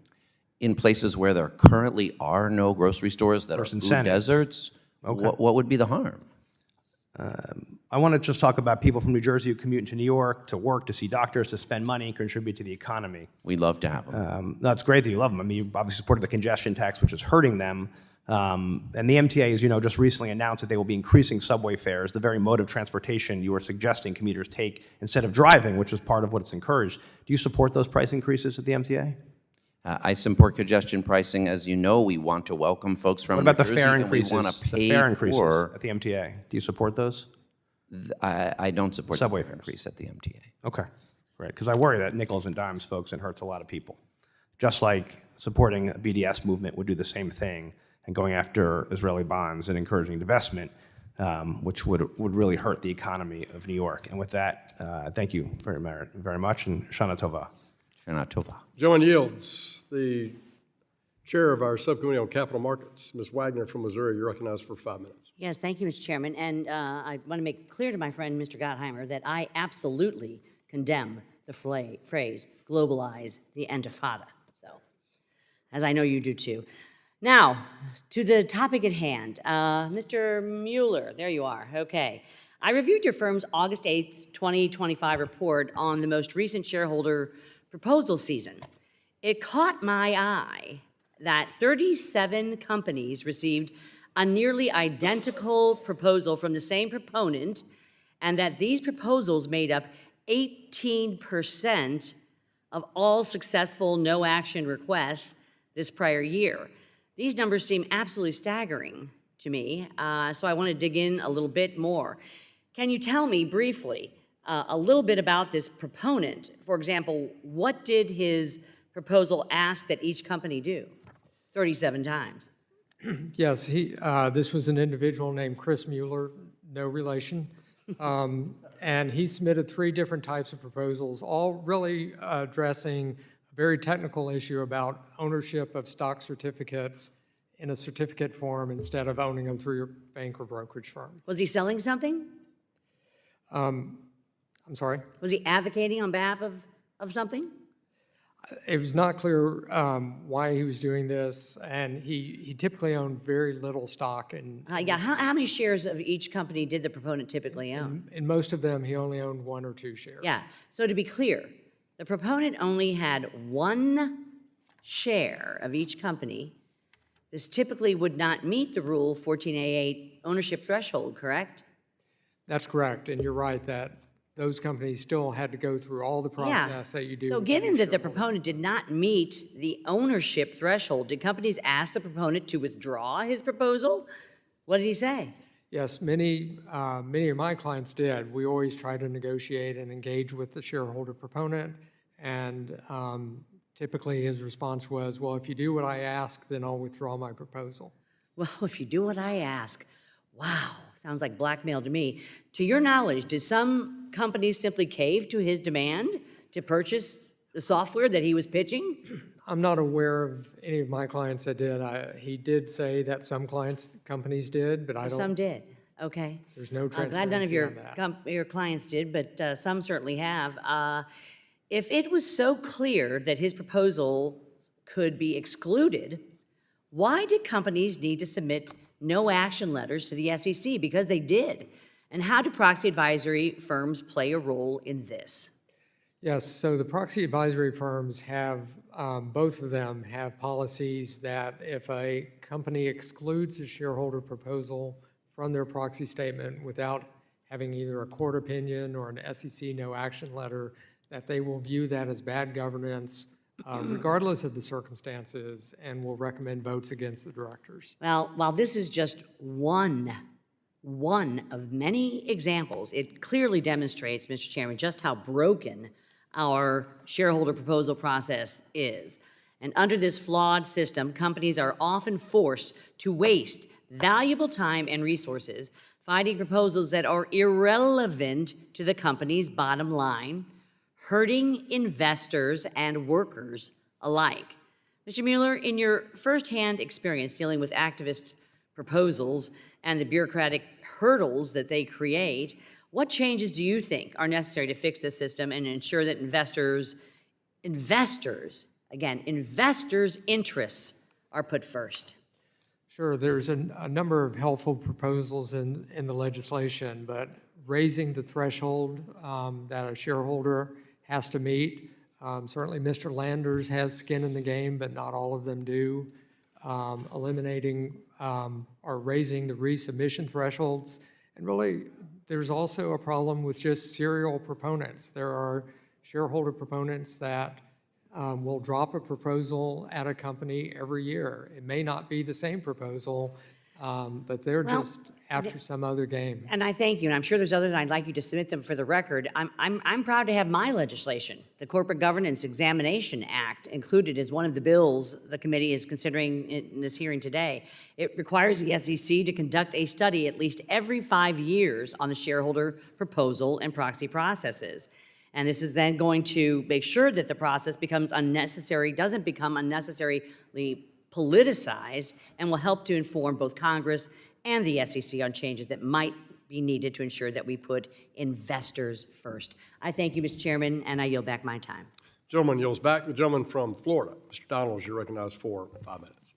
In places where there currently are no grocery stores that are food incentives. deserts, what would be the harm? I want to just talk about people from New Jersey who commute into New York to work, to see doctors, to spend money, and contribute to the economy. We'd love to have them. No, it's great that you love them. I mean, you obviously supported the congestion tax, which is hurting them. And the MTA, as you know, just recently announced that they will be increasing subway fares, the very mode of transportation you were suggesting commuters take instead of driving, which is part of what it's encouraged. Do you support those price increases at the MTA? I support congestion pricing. As you know, we want to welcome folks from What about New the Jersey, fare and increases? we want to The pay fare increases for. at the MTA. Do you support those? I don't support Subway the fare increase at the MTA. Okay, great. Because I worry that nickels and dimes, folks, and hurts a lot of people. Just like supporting a BDS movement would do the same thing, and going after Israeli bonds and encouraging divestment, which would really hurt the economy of New York. And with that, thank you very much, and Shana Tova. Shana Tova. Gentleman yields. The chair of our subcommittee on capital markets, Ms. Wagner from Missouri, you're recognized for 5 minutes. Yes, thank you, Mr. Chairman. And I want to make clear to my friend, Mr. Gottheimer, that I absolutely condemn the phrase, globalize the intifada. So, as I know you do too. Now, to the topic at hand. Mr. Mueller, there you are, okay. I reviewed your firm's August 8th, 2025 report on the most recent shareholder proposal season. It caught my eye that 37 companies received a nearly identical proposal from the same proponent, and that these proposals made up 18% of all successful no-action requests this prior year. These numbers seem absolutely staggering to me, so I want to dig in a little bit more. Can you tell me briefly a little bit about this proponent? For example, what did his proposal ask that each company do 37 times? Yes, this was an individual named Chris Mueller, no relation. And he submitted 3 different types of proposals, all really addressing a very technical issue about ownership of stock certificates in a certificate form instead of owning them through your bank or brokerage firm. Was he selling something? I'm sorry? Was he advocating on behalf of something? It was not clear why he was doing this, and he typically owned very little stock. Yeah, how many shares of each company did the proponent typically own? In most of them, he only owned 1 or 2 shares. Yeah, so to be clear, the proponent only had 1 share of each company. This typically would not meet the Rule 14a-8 ownership threshold, correct? That's correct, and you're right that those companies still had to go through all the process that you do. So given that the proponent did not meet the ownership threshold, did companies ask the proponent to withdraw his proposal? What did he say? Yes, many of my clients did. We always try to negotiate and engage with the shareholder proponent, and typically his response was, well, if you do what I ask, then I'll withdraw my proposal. Well, if you do what I ask, wow, sounds like blackmail to me. To your knowledge, did some companies simply cave to his demand to purchase the software that he was pitching? I'm not aware of any of my clients that did. He did say that some companies did, but I don't. Some did, okay. There's no Glad transparency none of your, on that. your clients did, but some certainly have. If it was so clear that his proposal could be excluded, why did companies need to submit no action letters to the SEC? Because they did. And how do proxy advisory firms play a role in this? Yes, so the proxy advisory firms have, both of them have policies that if a company excludes a shareholder proposal from their proxy statement without having either a court opinion or an SEC no action letter, that they will view that as bad governance regardless of the circumstances and will recommend votes against the directors. Well, while this is just one of many examples, it clearly demonstrates, Mr. Chairman, just how broken our shareholder proposal process is. And under this flawed system, companies are often forced to waste valuable time and resources fighting proposals that are irrelevant to the company's bottom line, hurting investors and workers alike. Mr. Mueller, in your firsthand experience dealing with activist proposals and the bureaucratic hurdles that they create, what changes do you think are necessary to fix this system and ensure that investors' interests are put first? Sure, there's a number of helpful proposals in the legislation, but raising the threshold that a shareholder has to meet. Certainly Mr. Landers has skin in the game, but not all of them do. Eliminating or raising the resubmission thresholds. And really, there's also a problem with just serial proponents. There are shareholder proponents that will drop a proposal at a company every year. It may not be the same proposal, but they're just after some other game. And I thank you, and I'm sure there's others, and I'd like you to submit them for the record. I'm proud to have my legislation, the Corporate Governance Examination Act, included as one of the bills the committee is considering in this hearing today. It requires the SEC to conduct a study at least every 5 years on the shareholder proposal and proxy processes. And this is then going to make sure that the process doesn't become unnecessarily politicized, and will help to inform both Congress and the SEC on changes that might be needed to ensure that we put investors first. I thank you, Mr. Chairman, and I yield back my time. Gentleman yields back. The gentleman from Florida, Mr. Donald, you're recognized for 5 minutes.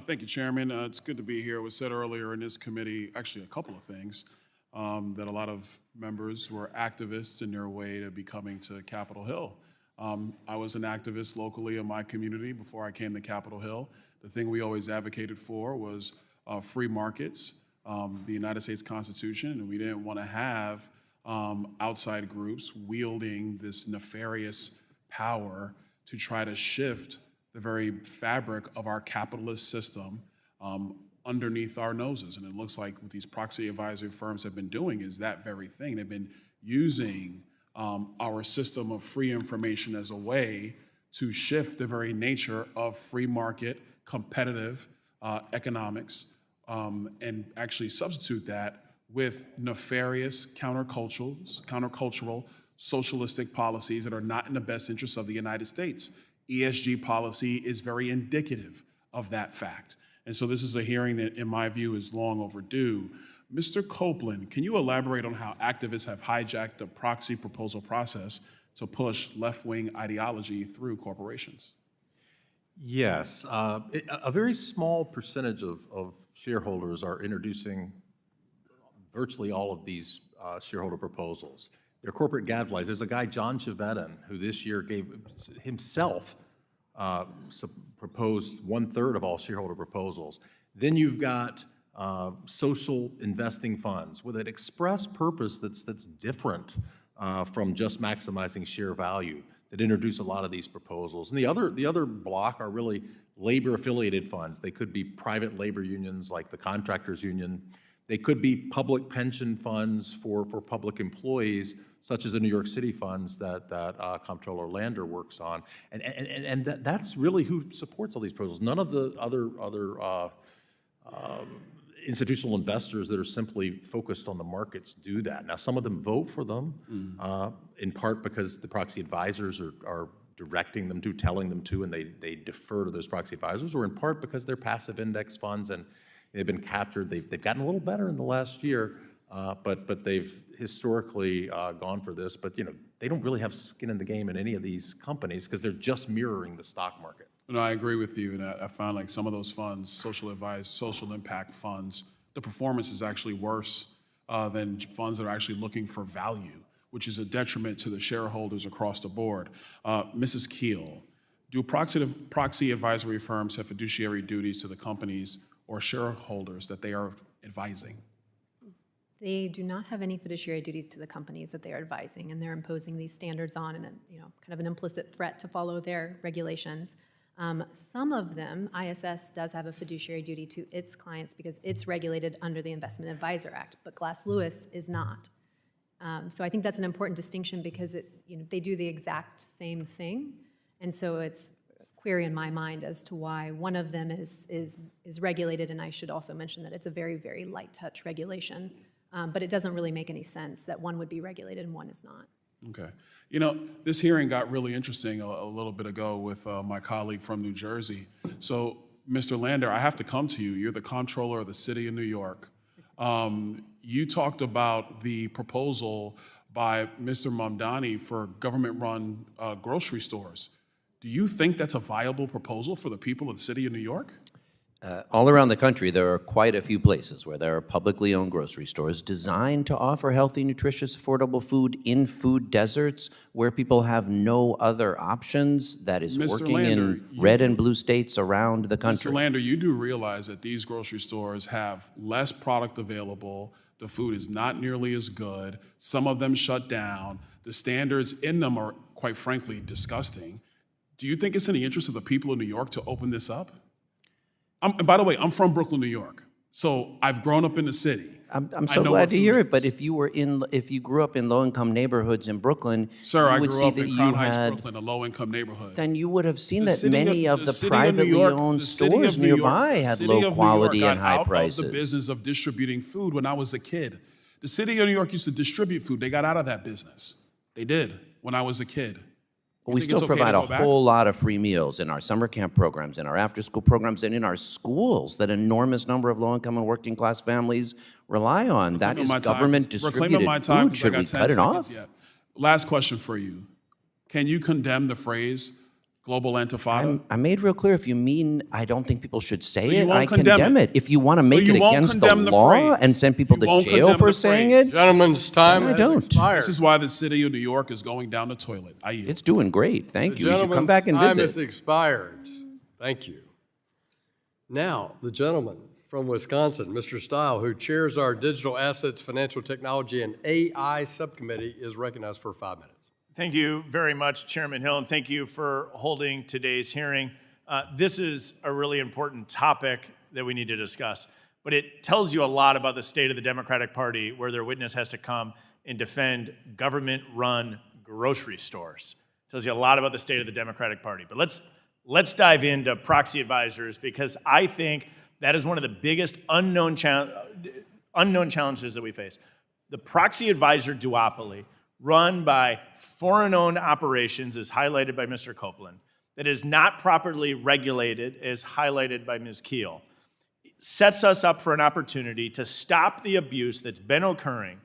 Thank you, Chairman. It's good to be here. It was said earlier in this committee, actually a couple of things, that a lot of members were activists in their way to be coming to Capitol Hill. I was an activist locally in my community before I came to Capitol Hill. The thing we always advocated for was free markets, the United States Constitution, and we didn't want to have outside groups wielding this nefarious power to try to shift the very fabric of our capitalist system underneath our noses. And it looks like what these proxy advisory firms have been doing is that very thing. They've been using our system of free information as a way to shift the very nature of free market, competitive economics, and actually substitute that with nefarious countercultural, socialistic policies that are not in the best interests of the United States. ESG policy is very indicative of that fact. And so this is a hearing that, in my view, is long overdue. Mr. Copeland, can you elaborate on how activists have hijacked the proxy proposal process to push left-wing ideology through corporations? Yes, a very small percentage of shareholders are introducing virtually all of these shareholder proposals. They're corporate gadflies. There's a guy, John Chevedden, who this year gave himself proposed 1/3 of all shareholder proposals. Then you've got social investing funds with an express purpose that's different from just maximizing share value that introduce a lot of these proposals. And the other block are really labor-affiliated funds. They could be private labor unions like the Contractors Union. They could be public pension funds for public employees, such as the New York City funds that Comptroller Lander works on. And that's really who supports all these proposals. None of the other institutional investors that are simply focused on the markets do that. Now, some of them vote for them, in part because the proxy advisors are directing them to, telling them to, and they defer to those proxy advisors, or in part because they're passive index funds and they've been captured. They've gotten a little better in the last year, but they've historically gone for this. But they don't really have skin in the game in any of these companies because they're just mirroring the stock market. No, I agree with you, and I found like some of those funds, social impact funds, the performance is actually worse than funds that are actually looking for value, which is a detriment to the shareholders across the board. Mrs. Keel, do proxy advisory firms have fiduciary duties to the companies or shareholders that they are advising? They do not have any fiduciary duties to the companies that they are advising, and they're imposing these standards on and kind of an implicit threat to follow their regulations. Some of them, ISS does have a fiduciary duty to its clients because it's regulated under the Investment Advisor Act, but Glass Lewis is not. So I think that's an important distinction because they do the exact same thing, and so it's a query in my mind as to why one of them is regulated, and I should also mention that it's a very, very light touch regulation, but it doesn't really make any sense that one would be regulated and one is not. Okay. This hearing got really interesting a little bit ago with my colleague from New Jersey. So, Mr. Lander, I have to come to you. You're the comptroller of the city of New York. You talked about the proposal by Mr. Mamdani for government-run grocery stores. Do you think that's a viable proposal for the people of the city of New York? All around the country, there are quite a few places where there are publicly owned grocery stores designed to offer healthy, nutritious, affordable food in food deserts where people have no other options. That is Mr. working Lander, in red and blue states around the country. Mr. Lander, you do realize that these grocery stores have less product available. The food is not nearly as good. Some of them shut down. The standards in them are, quite frankly, disgusting. Do you think it's in the interest of the people of New York to open this up? And by the way, I'm from Brooklyn, New York, so I've grown up in the city. I'm so glad to hear it. But if you grew up in low-income neighborhoods in Brooklyn, Sir, I would grew see up that in you Crown Heights, had. Brooklyn, a low-income neighborhood. Then you would have seen The that city many of the city of New privately York- owned the city of stores New York- nearby the had city low of New York quality got and high out prices. of the business of distributing food when I was a kid. The city of New York used to distribute food. They got out of that business. They did when I was a kid. We still provide a whole lot of free meals in our summer camp programs, in our after-school programs, and in our schools that an enormous number of low-income and working-class families rely on. That is government-distributed food. Should we cut it off? Last question for you. Can you condemn the phrase Global Intifada. I made real clear, if you mean I don't think people should say So you it, won't I condemn condemn it. it. If you want to So make you it won't against the condemn the law phrase. and send people You to won't jail condemn for the saying phrase. it, Gentleman's time I has don't. expired. This is why the city of New York is going down the toilet. I yield. it's doing great. Thank The you. You should come gentleman's back and time has visit. expired. Thank you. Now, the gentleman from Wisconsin, Mr. Stile, who chairs our Digital Assets, Financial Technology, and AI Subcommittee, is recognized for 5 minutes. Thank you very much, Chairman Hill, and thank you for holding today's hearing. This is a really important topic that we need to discuss, but it tells you a lot about the state of the Democratic Party, where their witness has to come and defend government-run grocery stores. It tells you a lot about the state of the Democratic Party. But let's dive into proxy advisors, because I think that is one of the biggest unknown challenges that we face. The proxy advisor duopoly, run by foreign-owned operations, as highlighted by Mr. Copeland, that is not properly regulated, as highlighted by Ms. Keel, sets us up for an opportunity to stop the abuse that's been occurring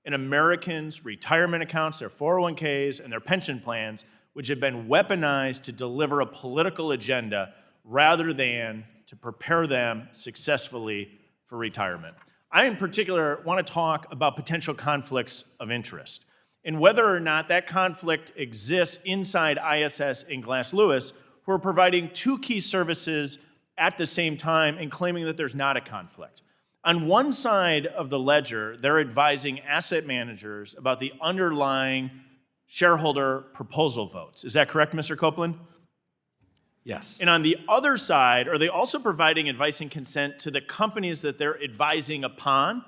in Americans' retirement accounts, their 401ks, and their pension plans, which have been weaponized to deliver a political agenda rather than to prepare them successfully for retirement. I, in particular, want to talk about potential conflicts of interest and whether or not that conflict exists inside ISS and Glass Lewis, who are providing two key services at the same time and claiming that there's not a conflict. On one side of the ledger, they're advising asset managers about the underlying shareholder proposal votes. Is that correct, Mr. Copeland? Yes. And on the other side, are they also providing advice and consent to the companies that they're advising upon?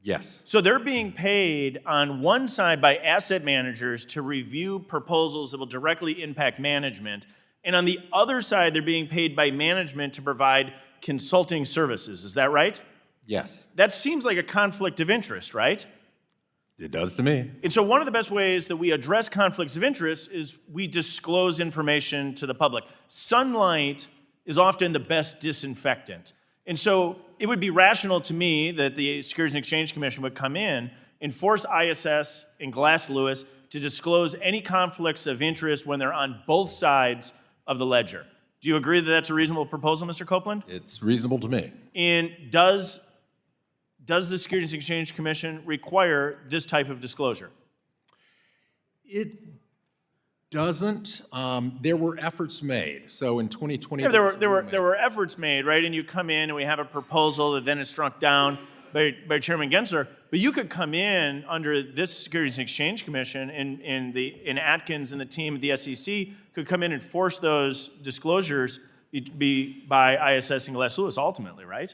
Yes. So they're being paid on one side by asset managers to review proposals that will directly impact management, and on the other side, they're being paid by management to provide consulting services. Is that right? Yes. That seems like a conflict of interest, right? It does to me. And so one of the best ways that we address conflicts of interest is we disclose information to the public. Sunlight is often the best disinfectant. And so it would be rational to me that the Securities and Exchange Commission would come in and force ISS and Glass Lewis to disclose any conflicts of interest when they're on both sides of the ledger. Do you agree that that's a reasonable proposal, Mr. Copeland? It's reasonable to me. And does the Securities and Exchange Commission require this type of disclosure? It doesn't. There were efforts made. So in 2020, Yeah, there were efforts made, right? And you come in and we have a proposal that then is struck down by Chairman Gensler. But you could come in under this Securities and Exchange Commission, and Atkins and the team at the SEC could come in and force those disclosures by ISS and Glass Lewis ultimately, right?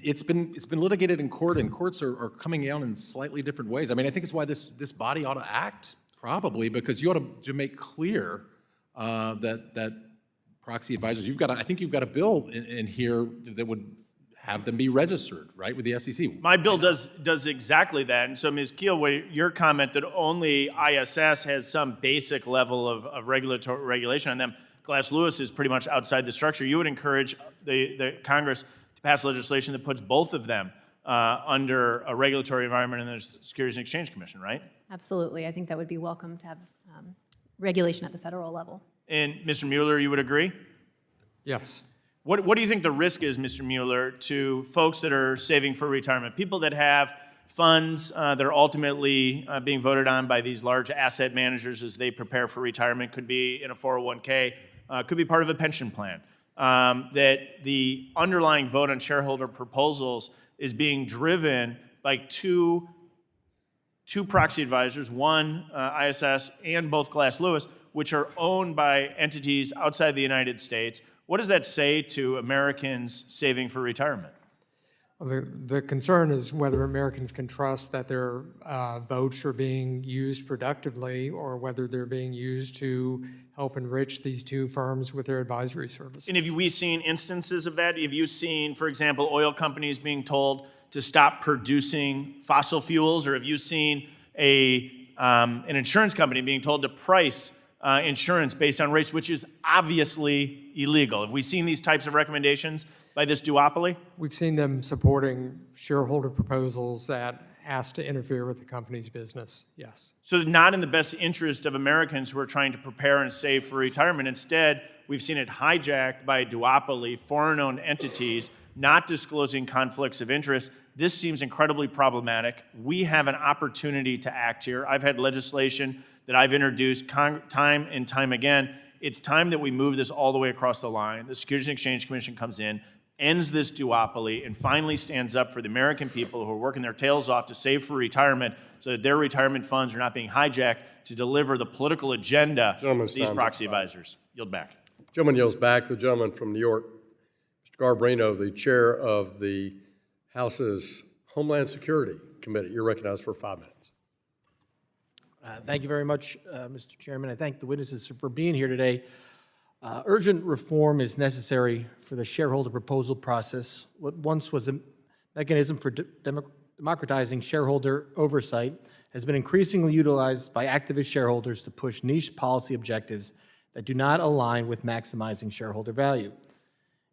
It's been litigated in court, and courts are coming out in slightly different ways. I mean, I think it's why this body ought to act, probably, because you ought to make clear that proxy advisors, I think you've got a bill in here that would have them be registered, right, with the SEC. My bill does exactly that. And so, Ms. Keel, your comment that only ISS has some basic level of regulatory regulation on them, Glass Lewis is pretty much outside the structure. You would encourage the Congress to pass legislation that puts both of them under a regulatory environment in the Securities and Exchange Commission, right? Absolutely. I think that would be welcome to have regulation at the federal level. And Mr. Mueller, you would agree? Yes. What do you think the risk is, Mr. Mueller, to folks that are saving for retirement, people that have funds that are ultimately being voted on by these large asset managers as they prepare for retirement, could be in a 401k, could be part of a pension plan, that the underlying vote on shareholder proposals is being driven by two proxy advisors, one ISS and both Glass Lewis, which are owned by entities outside the United States. What does that say to Americans saving for retirement? Well, the concern is whether Americans can trust that their votes are being used productively, or whether they're being used to help enrich these two firms with their advisory services. And have we seen instances of that? Have you seen, for example, oil companies being told to stop producing fossil fuels, or have you seen an insurance company being told to price insurance based on race, which is obviously illegal? Have we seen these types of recommendations by this duopoly? We've seen them supporting shareholder proposals that asked to interfere with the company's business. Yes. So not in the best interest of Americans who are trying to prepare and save for retirement. Instead, we've seen it hijacked by a duopoly, foreign-owned entities, not disclosing conflicts of interest. This seems incredibly problematic. We have an opportunity to act here. I've had legislation that I've introduced time and time again. It's time that we move this all the way across the line. The Securities and Exchange Commission comes in, ends this duopoly, and finally stands up for the American people who are working their tails off to save for retirement so that their retirement funds are not being hijacked to deliver the political agenda of these proxy advisors. Yield back. Gentleman yields back. The gentleman from New York, Mr. Garbarino, the chair of the House's Homeland Security Committee. You're recognized for 5 minutes. Thank you very much, Mr. Chairman. I thank the witnesses for being here today. Urgent reform is necessary for the shareholder proposal process. What once was a mechanism for democratizing shareholder oversight has been increasingly utilized by activist shareholders to push niche policy objectives that do not align with maximizing shareholder value.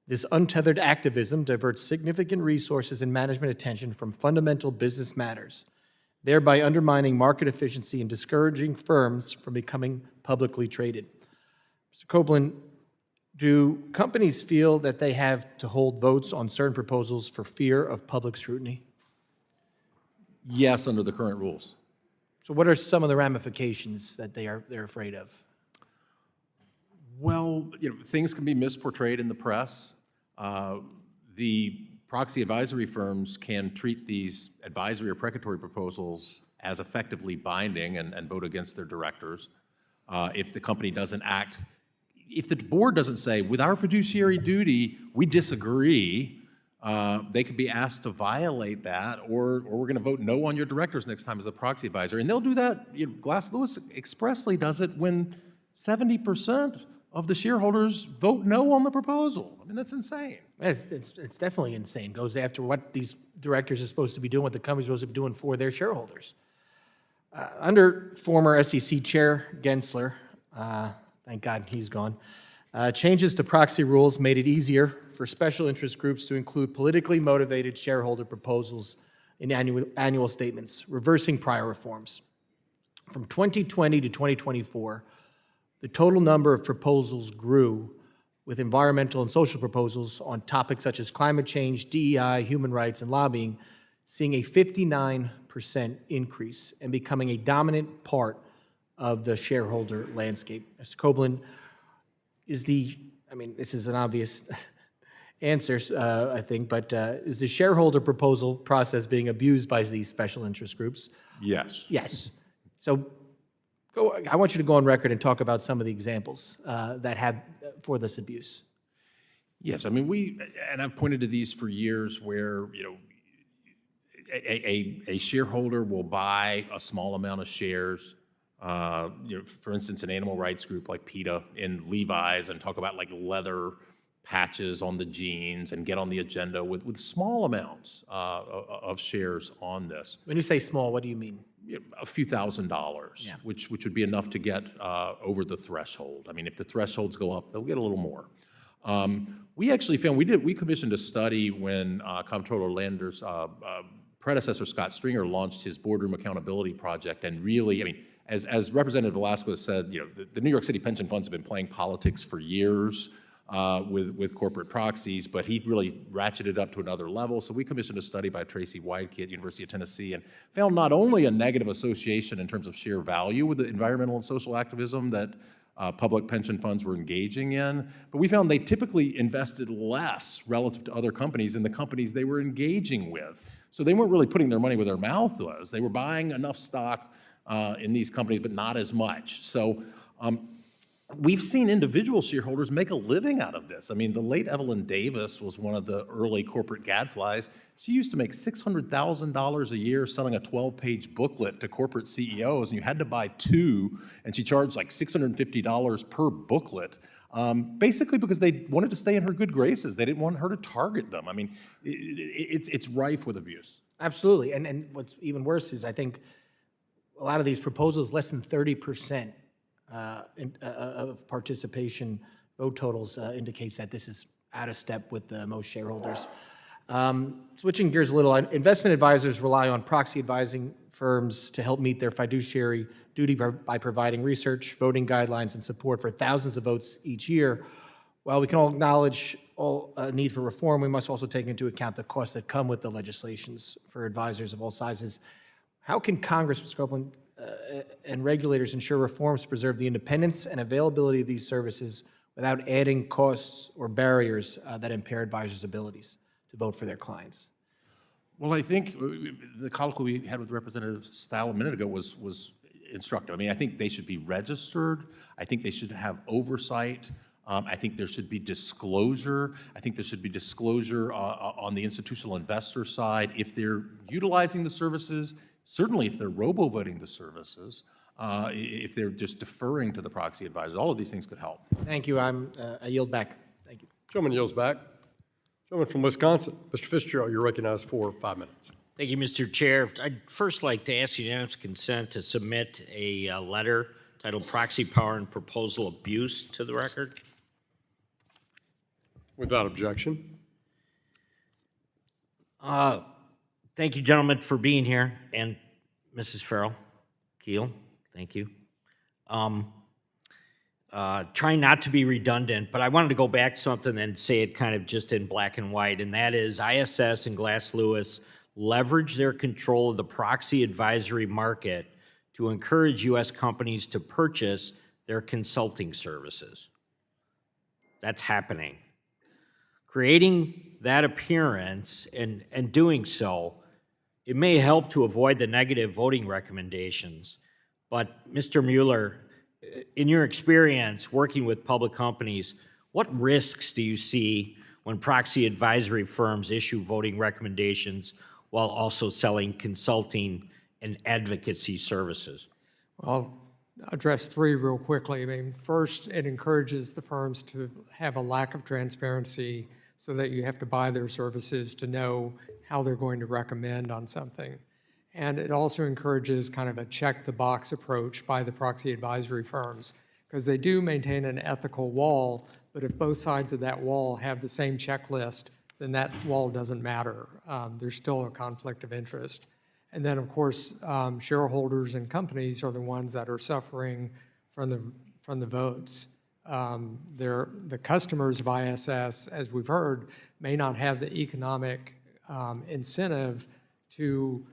This untethered activism diverts significant resources and management attention from fundamental business matters, thereby undermining market efficiency and discouraging firms from becoming publicly traded. Mr. Copeland, do companies feel that they have to hold votes on certain proposals for fear of public scrutiny? Yes, under the current rules. So what are some of the ramifications that they're afraid of? Well, things can be misportrayed in the press. The proxy advisory firms can treat these advisory or precatory proposals as effectively binding and vote against their directors. If the company doesn't act, if the board doesn't say, with our fiduciary duty, we disagree, they could be asked to violate that, or we're going to vote no on your directors next time as a proxy advisor. And they'll do that. Glass Lewis expressly does it when 70% of the shareholders vote no on the proposal. I mean, that's insane. It's definitely insane. Goes after what these directors are supposed to be doing, what the company's supposed to be doing for their shareholders. Under former SEC Chair Gensler, thank God he's gone, changes to proxy rules made it easier for special interest groups to include politically motivated shareholder proposals in annual statements, reversing prior reforms. From 2020 to 2024, the total number of proposals grew, with environmental and social proposals on topics such as climate change, DEI, human rights, and lobbying, seeing a 59% increase and becoming a dominant part of the shareholder landscape. Mr. Copeland, this is an obvious answer, I think, but is the shareholder proposal process being abused by these special interest groups? Yes. Yes. So I want you to go on record and talk about some of the examples that have for this abuse. Yes, I mean, and I've pointed to these for years where, a shareholder will buy a small amount of shares, for instance, an animal rights group like PETA in Levi's, and talk about like leather patches on the jeans and get on the agenda with small amounts of shares on this. When you say small, what do you mean? A few $1,000s, yeah, which would be enough to get over the threshold. I mean, if the thresholds go up, they'll get a little more. We actually found, we commissioned a study when Comptroller Lander's predecessor, Scott Stringer, launched his Boardroom Accountability Project, and really, I mean, as Representative Velasquez said, the New York City pension funds have been playing politics for years with corporate proxies, but he really ratcheted up to another level. So we commissioned a study by Tracy Weidke at University of Tennessee and found not only a negative association in terms of share value with the environmental and social activism that public pension funds were engaging in, but we found they typically invested less relative to other companies in the companies they were engaging with. So they weren't really putting their money where their mouth was. They were buying enough stock in these companies, but not as much. So we've seen individual shareholders make a living out of this. I mean, the late Evelyn Davis was one of the early corporate gadflies. She used to make $600,000 a year selling a 12-page booklet to corporate CEOs, and you had to buy two, and she charged like $650 per booklet, basically because they wanted to stay in her good graces. They didn't want her to target them. I mean, it's rife with abuse. Absolutely, and what's even worse is I think a lot of these proposals, less than 30% of participation vote totals indicates that this is out of step with most shareholders. Switching gears a little, investment advisors rely on proxy advising firms to help meet their fiduciary duty by providing research, voting guidelines, and support for thousands of votes each year. While we can all acknowledge a need for reform, we must also take into account the costs that come with the legislations for advisors of all sizes. How can Congress, Mr. Copeland, and regulators ensure reforms to preserve the independence and availability of these services without adding costs or barriers that impair advisors' abilities to vote for their clients? Well, I think the colloquy we had with Representative Style a minute ago was instructive. I mean, I think they should be registered. I think they should have oversight. I think there should be disclosure. I think there should be disclosure on the institutional investor side if they're utilizing the services, certainly if they're robo-voting the services, if they're just deferring to the proxy advisors. All of these things could help. Thank you. I yield back. Thank you. Gentleman yields back. Gentleman from Wisconsin, Mr. Fitzgerald, you're recognized for 5 minutes. Thank you, Mr. Chair. I'd first like to ask unanimous consent to submit a letter titled Proxy Power and Proposal Abuse to the record. Without objection. Thank you, gentlemen, for being here, and Mrs. Farrell, Keel, thank you. Trying not to be redundant, but I wanted to go back to something and say it kind of just in black and white, and that is ISS and Glass Lewis leverage their control of the proxy advisory market to encourage U.S. companies to purchase their consulting services. That's happening. Creating that appearance and doing so, it may help to avoid the negative voting recommendations, but Mr. Mueller, in your experience working with public companies, what risks do you see when proxy advisory firms issue voting recommendations while also selling consulting and advocacy services? Well, I'll address three real quickly. I mean, first, it encourages the firms to have a lack of transparency so that you have to buy their services to know how they're going to recommend on something. And it also encourages kind of a check-the-box approach by the proxy advisory firms, because they do maintain an ethical wall, but if both sides of that wall have the same checklist, then that wall doesn't matter. There's still a conflict of interest. And then, of course, shareholders and companies are the ones that are suffering from the votes. The customers of ISS, as we've heard, may not have the economic incentive to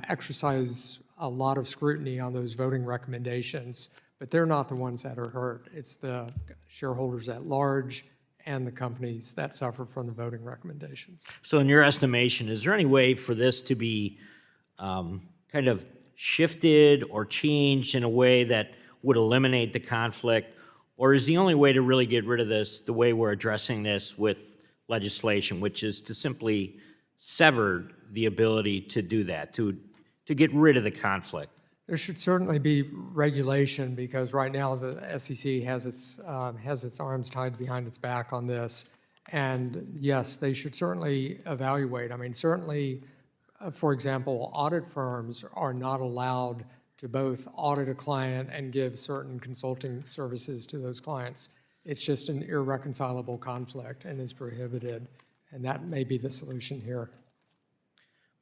exercise a lot of scrutiny on those voting recommendations, but they're not the ones that are hurt. It's the shareholders at large and the companies that suffer from the voting recommendations. So in your estimation, is there any way for this to be kind of shifted or changed in a way that would eliminate the conflict? Or is the only way to really get rid of this the way we're addressing this with legislation, which is to simply sever the ability to do that, to get rid of the conflict? There should certainly be regulation, because right now the SEC has its arms tied behind its back on this. And yes, they should certainly evaluate. I mean, certainly, for example, audit firms are not allowed to both audit a client and give certain consulting services to those clients. It's just an irreconcilable conflict and is prohibited, and that may be the solution here.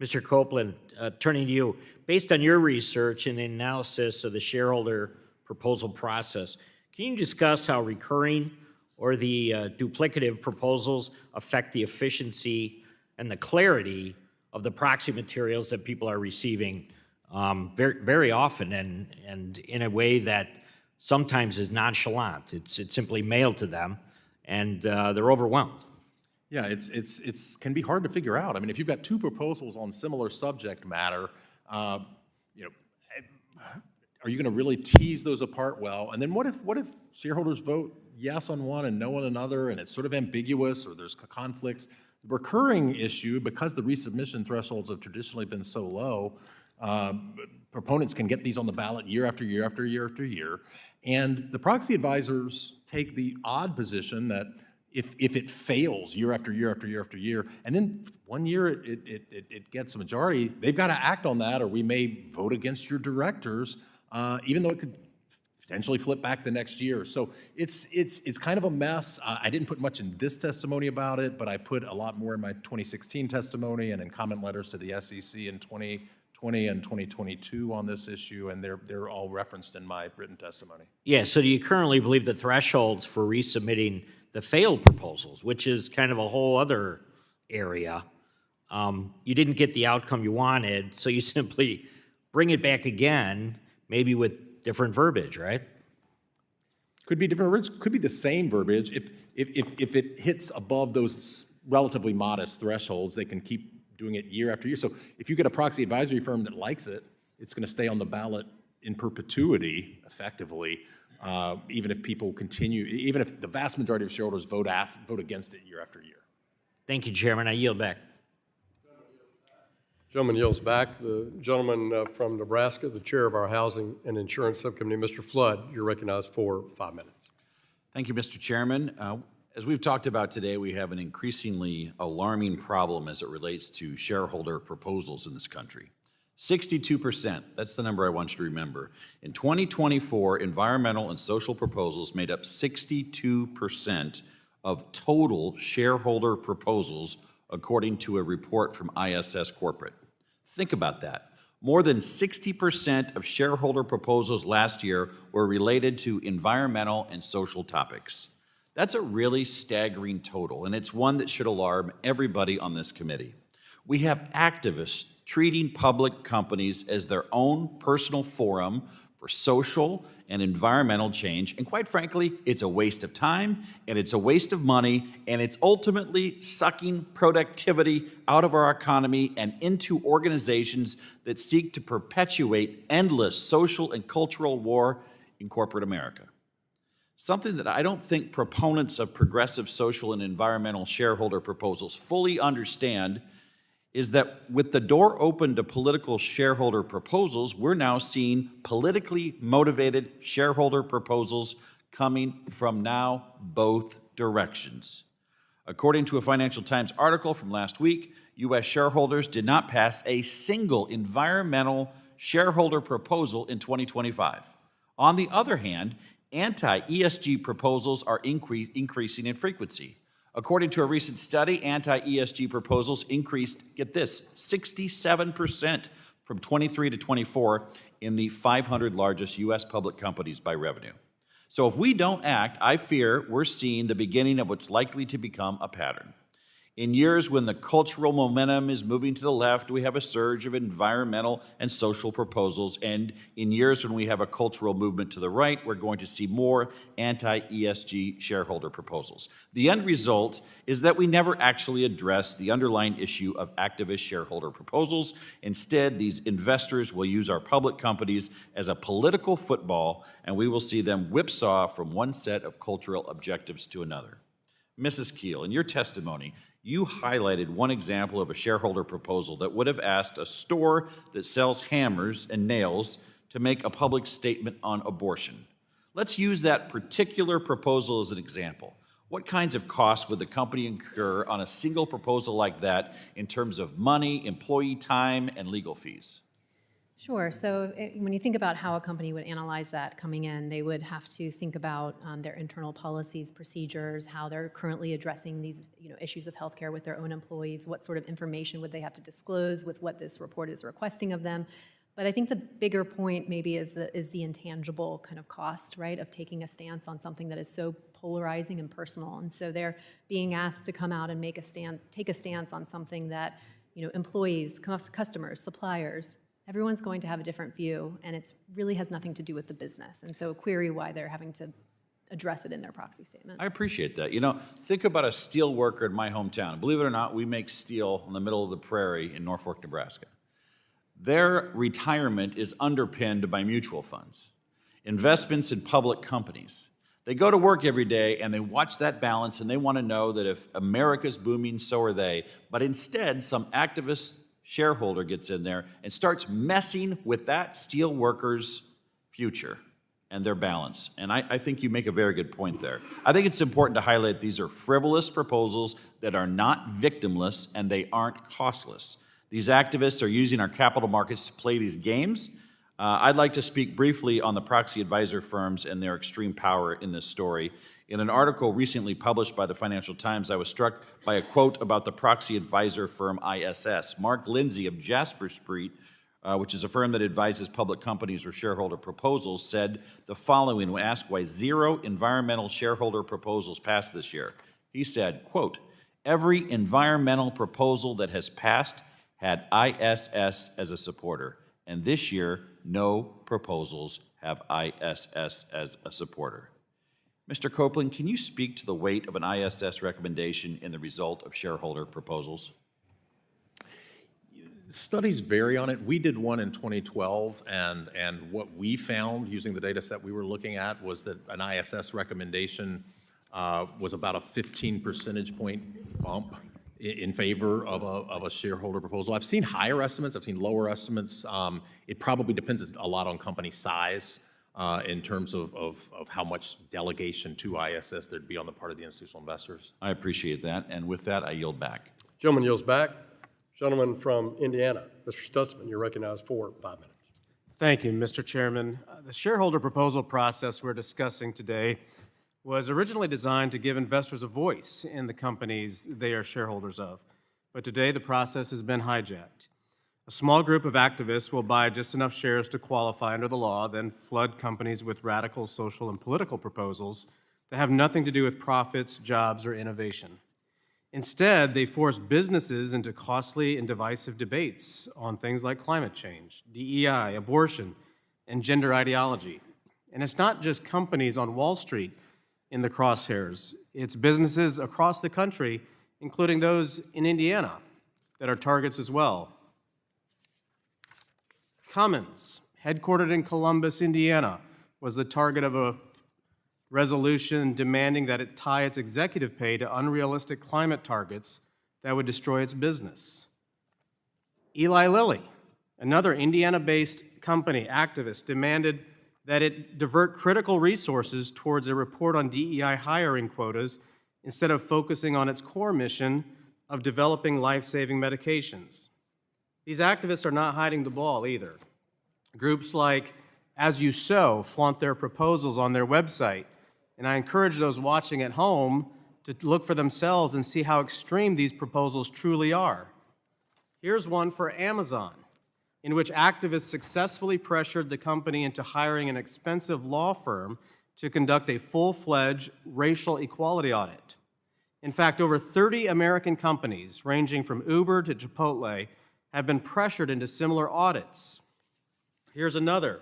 Mr. Copeland, turning to you, based on your research and analysis of the shareholder proposal process, can you discuss how recurring or the duplicative proposals affect the efficiency and the clarity of the proxy materials that people are receiving very, very often and in a way that sometimes is nonchalant? It's simply mailed to them, and they're overwhelmed. Yeah, it's can be hard to figure out. I mean, if you've got two proposals on similar subject matter, are you going to really tease those apart well? And then what if shareholders vote yes on one and no on another, and it's sort of ambiguous or there's conflicts? The recurring issue, because the resubmission thresholds have traditionally been so low, proponents can get these on the ballot year after year after year after year, and the proxy advisors take the odd position that if it fails year after year after year after year, and then one year it gets a majority, they've got to act on that, or we may vote against your directors, even though it could potentially flip back the next year. So it's kind of a mess. I didn't put much in this testimony about it, but I put a lot more in my 2016 testimony and in comment letters to the SEC in 2020 and 2022 on this issue, and they're all referenced in my written testimony. Yeah, so do you currently believe the thresholds for resubmitting the failed proposals, which is kind of a whole other area, you didn't get the outcome you wanted, so you simply bring it back again, maybe with different verbiage, right? Could be different words, could be the same verbiage. If it hits above those relatively modest thresholds, they can keep doing it year after year. So if you get a proxy advisory firm that likes it, it's going to stay on the ballot in perpetuity, effectively, even if people continue, even if the vast majority of shareholders vote against it year after year. Thank you, Chairman. I yield back. Gentleman yields back. The gentleman from Nebraska, the chair of our Housing and Insurance Subcommittee, Mr. Flood, you're recognized for 5 minutes. Thank you, Mr. Chairman. As we've talked about today, we have an increasingly alarming problem as it relates to shareholder proposals in this country. 62%, that's the number I want you to remember. In 2024, environmental and social proposals made up 62% of total shareholder proposals, according to a report from ISS Corporate. Think about that. More than 60% of shareholder proposals last year were related to environmental and social topics. That's a really staggering total, and it's one that should alarm everybody on this committee. We have activists treating public companies as their own personal forum for social and environmental change, and quite frankly, it's a waste of time, and it's a waste of money, and it's ultimately sucking productivity out of our economy and into organizations that seek to perpetuate endless social and cultural war in corporate America. Something that I don't think proponents of progressive social and environmental shareholder proposals fully understand is that with the door open to political shareholder proposals, we're now seeing politically motivated shareholder proposals coming from now both directions. According to a Financial Times article from last week, U.S. shareholders did not pass a single environmental shareholder proposal in 2025. On the other hand, anti-ESG proposals are increasing in frequency. According to a recent study, anti-ESG proposals increased, get this, 67% from 23 to 24 in the 500 largest U.S. public companies by revenue. So if we don't act, I fear we're seeing the beginning of what's likely to become a pattern. In years when the cultural momentum is moving to the left, we have a surge of environmental and social proposals. And in years when we have a cultural movement to the right, we're going to see more anti-ESG shareholder proposals. The end result is that we never actually address the underlying issue of activist shareholder proposals. Instead, these investors will use our public companies as a political football, and we will see them whipsaw from one set of cultural objectives to another. Mrs. Keel, in your testimony, you highlighted one example of a shareholder proposal that would have asked a store that sells hammers and nails to make a public statement on abortion. Let's use that particular proposal as an example. What kinds of costs would the company incur on a single proposal like that in terms of money, employee time, and legal fees? Sure. So when you think about how a company would analyze that coming in, they would have to think about their internal policies, procedures, how they're currently addressing these issues of healthcare with their own employees, what sort of information would they have to disclose with what this report is requesting of them. But I think the bigger point maybe is the intangible kind of cost, right, of taking a stance on something that is so polarizing and personal. And so they're being asked to come out and take a stance on something that employees, customers, suppliers, everyone's going to have a different view, and it really has nothing to do with the business. And so query why they're having to address it in their proxy statement. I appreciate that. Think about a steel worker in my hometown. Believe it or not, we make steel in the middle of the prairie in Norfolk, Nebraska. Their retirement is underpinned by mutual funds, investments in public companies. They go to work every day and they watch that balance, and they want to know that if America's booming, so are they. But instead, some activist shareholder gets in there and starts messing with that steel worker's future and their balance. And I think you make a very good point there. I think it's important to highlight these are frivolous proposals that are not victimless, and they aren't costless. These activists are using our capital markets to play these games. I'd like to speak briefly on the proxy advisor firms and their extreme power in this story. In an article recently published by the Financial Times, I was struck by a quote about the proxy advisor firm ISS. Mark Lindsay of Jasper Street, which is a firm that advises public companies or shareholder proposals, said the following when asked why 0 environmental shareholder proposals passed this year. He said, quote, "Every environmental proposal that has passed had ISS as a supporter, and this year, no proposals have ISS as a supporter." Mr. Copeland, can you speak to the weight of an ISS recommendation in the result of shareholder proposals? Studies vary on it. We did one in 2012, and what we found using the data set we were looking at was that an ISS recommendation was about a 15 percentage point bump in favor of a shareholder proposal. I've seen higher estimates, I've seen lower estimates. It probably depends a lot on company size in terms of how much delegation to ISS there'd be on the part of the institutional investors. I appreciate that, and with that, I yield back. Gentleman yields back. Gentleman from Indiana, Mr. Stutzman, you're recognized for 5 minutes. Thank you, Mr. Chairman. The shareholder proposal process we're discussing today was originally designed to give investors a voice in the companies they are shareholders of. But today, the process has been hijacked. A small group of activists will buy just enough shares to qualify under the law, then flood companies with radical social and political proposals that have nothing to do with profits, jobs, or innovation. Instead, they force businesses into costly and divisive debates on things like climate change, DEI, abortion, and gender ideology. And it's not just companies on Wall Street in the crosshairs. It's businesses across the country, including those in Indiana, that are targets as well. Cummins, headquartered in Columbus, Indiana, was the target of a resolution demanding that it tie its executive pay to unrealistic climate targets that would destroy its business. Eli Lilly, another Indiana-based company activist, demanded that it divert critical resources towards a report on DEI hiring quotas instead of focusing on its core mission of developing life-saving medications. These activists are not hiding the ball either. Groups like As You Sow flaunt their proposals on their website, and I encourage those watching at home to look for themselves and see how extreme these proposals truly are. Here's one for Amazon, in which activists successfully pressured the company into hiring an expensive law firm to conduct a full-fledged racial equality audit. In fact, over 30 American companies, ranging from Uber to Chipotle, have been pressured into similar audits. Here's another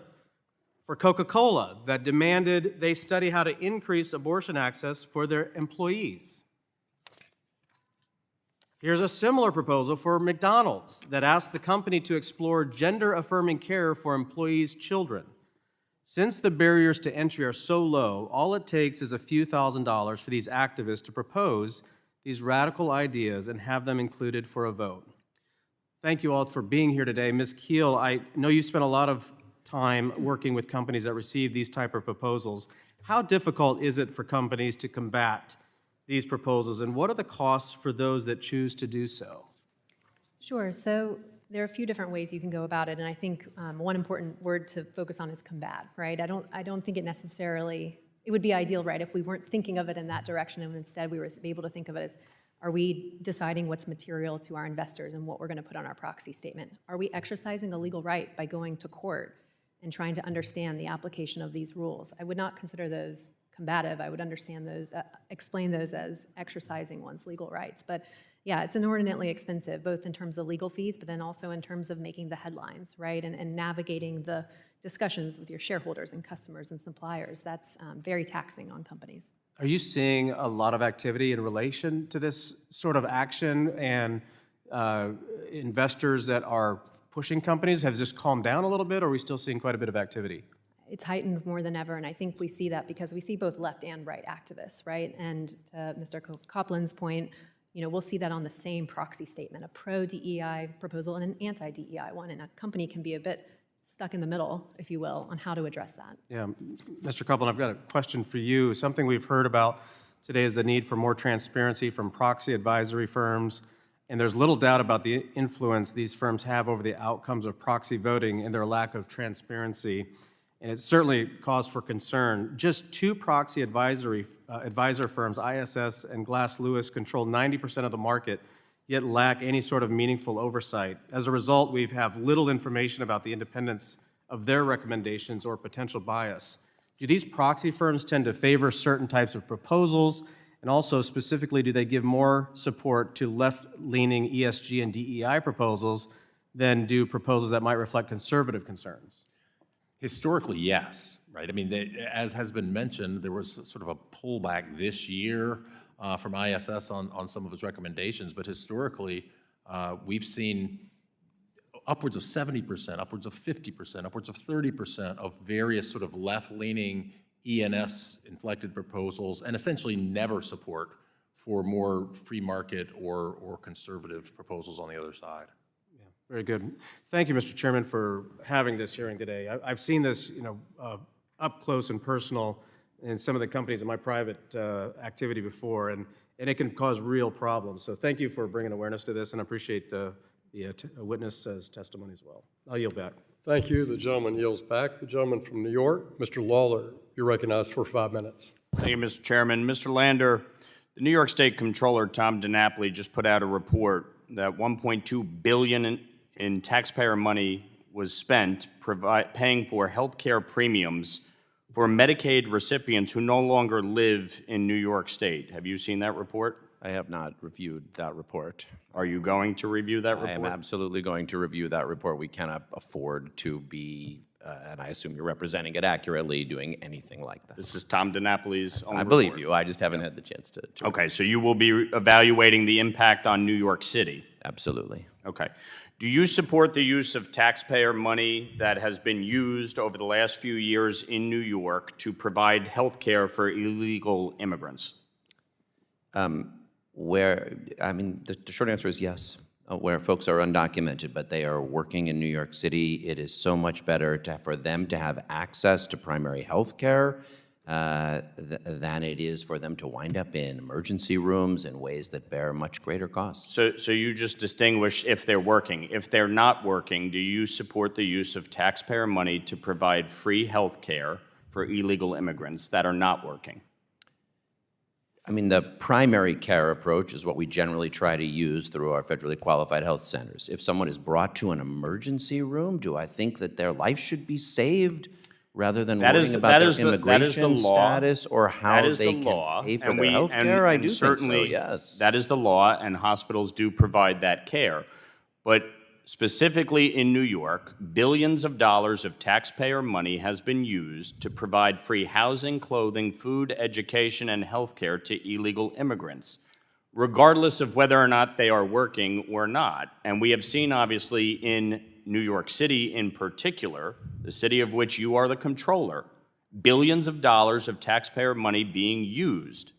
for Coca-Cola that demanded they study how to increase abortion access for their employees. Here's a similar proposal for McDonald's that asked the company to explore gender-affirming care for employees' children. Since the barriers to entry are so low, all it takes is a few $1,000s for these activists to propose these radical ideas and have them included for a vote. Thank you all for being here today. Ms. Keel, I know you spent a lot of time working with companies that receive these type of proposals. How difficult is it for companies to combat these proposals, and what are the costs for those that choose to do so? Sure. So there are a few different ways you can go about it, and I think one important word to focus on is combat, right? I don't think it necessarily, it would be ideal, right, if we weren't thinking of it in that direction and instead we were able to think of it as, are we deciding what's material to our investors and what we're going to put on our proxy statement? Are we exercising a legal right by going to court and trying to understand the application of these rules? I would not consider those combative. I would understand those, explain those as exercising one's legal rights. But yeah, it's inordinately expensive, both in terms of legal fees, but then also in terms of making the headlines, right? And navigating the discussions with your shareholders and customers and suppliers. That's very taxing on companies. Are you seeing a lot of activity in relation to this sort of action, and investors that are pushing companies have just calmed down a little bit, or are we still seeing quite a bit of activity? It's heightened more than ever, and I think we see that because we see both left and right activists, right? And to Mr. Copland's point, we'll see that on the same proxy statement, a pro-DEI proposal and an anti-DEI one, and a company can be a bit stuck in the middle, if you will, on how to address that. Yeah, Mr. Copland, I've got a question for you. Something we've heard about today is the need for more transparency from proxy advisory firms and there's little doubt about the influence these firms have over the outcomes of proxy voting and their lack of transparency, and it's certainly cause for concern. Just two proxy advisor firms, ISS and Glass Lewis, control 90% of the market, yet lack any sort of meaningful oversight. As a result, we have little information about the independence of their recommendations or potential bias. Do these proxy firms tend to favor certain types of proposals? And also, specifically, do they give more support to left-leaning ESG and DEI proposals than do proposals that might reflect conservative concerns? Historically, yes, right? I mean, as has been mentioned, there was sort of a pullback this year from ISS on some of its recommendations, but historically, we've seen upwards of 70%, upwards of 50%, upwards of 30% of various sort of left-leaning ENS-inflected proposals, and essentially never support for more free market or conservative proposals on the other side. Yeah, very good. Thank you, Mr. Chairman, for having this hearing today. I've seen this, up close and personal in some of the companies in my private activity before, and it can cause real problems. So thank you for bringing awareness to this, and I appreciate the witness's testimony as well. I'll yield back. Thank you. The gentleman yields back. The gentleman from New York, Mr. Lawler, you're recognized for 5 minutes. Thank you, Mr. Chairman. Mr. Lander, the New York State Comptroller, Tom DiNapoli, just put out a report that $1.2 billion in taxpayer money was spent paying for health care premiums for Medicaid recipients who no longer live in New York State. Have you seen that report? I have not reviewed that report. Are you going to review that report? I am absolutely going to review that report. We cannot afford to be, and I assume you're representing it accurately, doing anything like that. This is Tom DiNapoli's own I believe report. you. I just haven't had the chance to Okay, so you will be evaluating the impact on New York City? Absolutely. Okay. Do you support the use of taxpayer money that has been used over the last few years in New York to provide health care for illegal immigrants? The short answer is yes, where folks are undocumented, but they are working in New York City. It is so much better for them to have access to primary health care than it is for them to wind up in emergency rooms in ways that bear much greater costs. So you just distinguish if they're working. If they're not working, do you support the use of taxpayer money to provide free health care for illegal immigrants that are not working? I mean, the primary care approach is what we generally try to use through our federally qualified health centers. If someone is brought to an emergency room, do I think that their life should be saved rather than worrying about their immigration status or how they can pay for their health care? I do think so, yes. That is the law, and hospitals do provide that care. But specifically in New York, billions of dollars of taxpayer money has been used to provide free housing, clothing, food, education, and health care to illegal immigrants, regardless of whether or not they are working or not. And we have seen, obviously, in New York City in particular, the city of which you are the comptroller, billions of dollars of taxpayer money being used.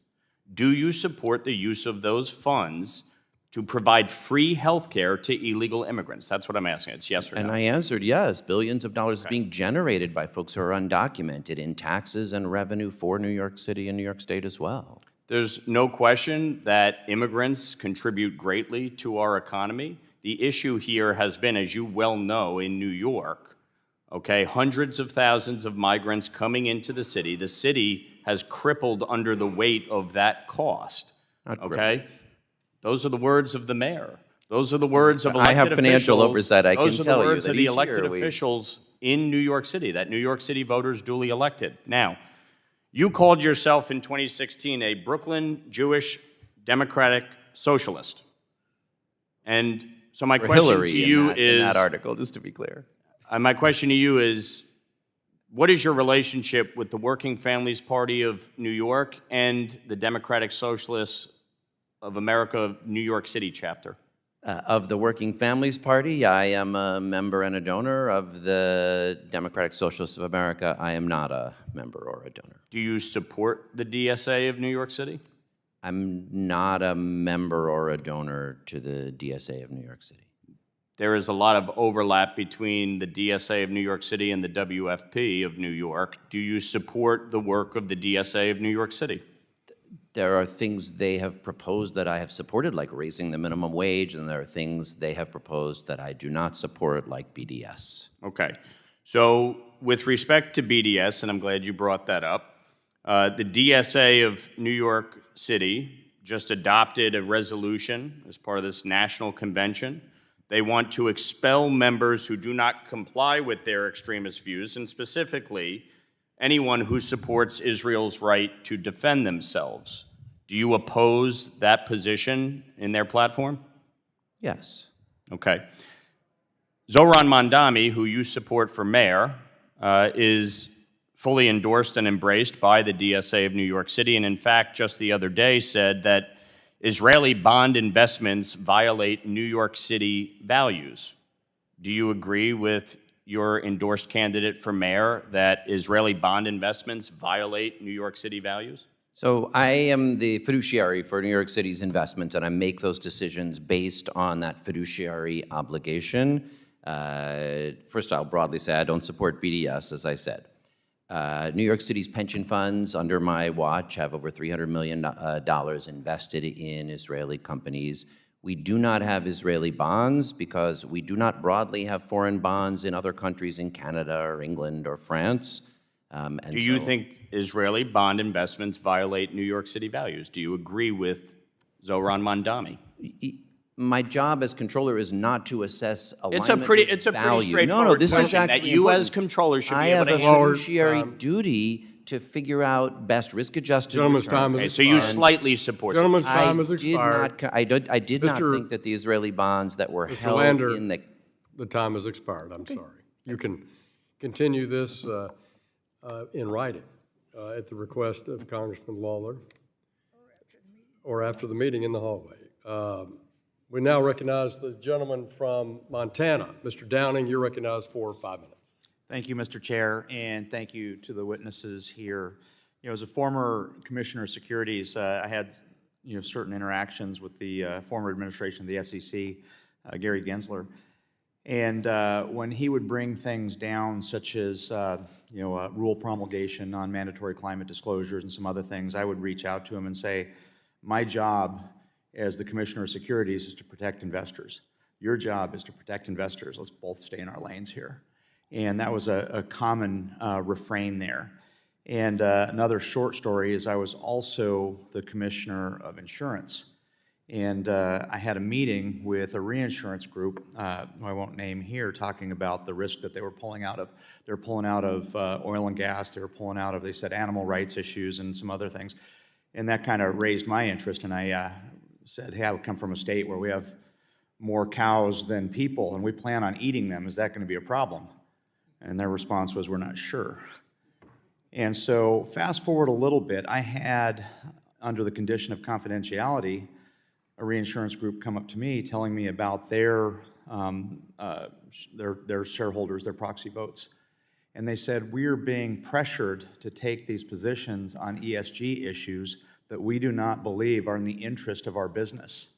Do you support the use of those funds to provide free health care to illegal immigrants? That's what I'm asking. It's yes or no. And I answered yes. Billions of dollars being generated by folks who are undocumented in taxes and revenue for New York City and New York State as well. There's no question that immigrants contribute greatly to our economy. The issue here has been, as you well know, in New York, okay, hundreds of thousands of migrants coming into the city. The city has crippled under the weight of that cost, okay? Those are the words of the mayor. Those are the words of elected officials. I have financial oversight, I can tell you. Those are the words that of the each elected year officials in New York City, that New York City voters duly elected. Now, you called yourself in 2016 a Brooklyn Jewish Democratic Socialist. And so my question to you is... in that article, just to be clear. My question to you is, what is your relationship with the Working Families Party of New York and the Democratic Socialists of America New York City chapter? Of the Working Families Party, I am a member and a donor. Of the Democratic Socialists of America, I am not a member or a donor. Do you support the DSA of New York City? I'm not a member or a donor to the DSA of New York City. There is a lot of overlap between the DSA of New York City and the WFP of New York. Do you support the work of the DSA of New York City? There are things they have proposed that I have supported, like raising the minimum wage, and there are things they have proposed that I do not support, like BDS. Okay. So with respect to BDS, and I'm glad you brought that up, the DSA of New York City just adopted a resolution as part of this national convention. They want to expel members who do not comply with their extremist views, and specifically, anyone who supports Israel's right to defend themselves. Do you oppose that position in their platform? Yes. Okay. Zohran Mamdani, who you support for mayor, is fully endorsed and embraced by the DSA of New York City, and in fact, just the other day said that Israeli bond investments violate New York City values. Do you agree with your endorsed candidate for mayor that Israeli bond investments violate New York City values? So I am the fiduciary for New York City's investments, and I make those decisions based on that fiduciary obligation. First, I'll broadly say I don't support BDS, as I said. New York City's pension funds under my watch have over $300 million invested in Israeli companies. We do not have Israeli bonds because we do not broadly have foreign bonds in other countries in Canada or England or France. Do you think Israeli bond investments violate New York City values? Do you agree with Zohran Mamdani? My job as controller is not to assess alignment It's a pretty with straightforward No, this is question actually that you important. as controller should I be able have to a answer. fiduciary duty to figure out best risk-adjusted Gentleman's return. time has Okay, so you slightly support. Gentleman's time has expired. I did not Mr. think that the Israeli bonds that were Mr. held Lander, in the... the time has expired, I'm sorry. You can continue this in writing at the request of Congressman Lawler or after the meeting in the hallway. We now recognize the gentleman from Montana. Mr. Downing, you're recognized for 5 minutes. Thank you, Mr. Chair, and thank you to the witnesses here. You know, as a former Commissioner of Securities, I had, certain interactions with the former administration of the SEC, Gary Gensler. And when he would bring things down, such as, rule promulgation, non-mandatory climate disclosures, and some other things, I would reach out to him and say, my job as the Commissioner of Securities is to protect investors. Your job is to protect investors. Let's both stay in our lanes here. And that was a common refrain there. And another short story is I was also the Commissioner of Insurance. And I had a meeting with a reinsurance group, who I won't name here, talking about the risk that they were pulling out of. They were pulling out of oil and gas. They were pulling out of, they said, animal rights issues and some other things. And that kind of raised my interest. And I said, hey, I come from a state where we have more cows than people, and we plan on eating them. Is that going to be a problem? And their response was, we're not sure. And so fast forward a little bit, I had, under the condition of confidentiality, a reinsurance group come up to me telling me about their shareholders, their proxy votes. And they said, we're being pressured to take these positions on ESG issues that we do not believe are in the interest of our business.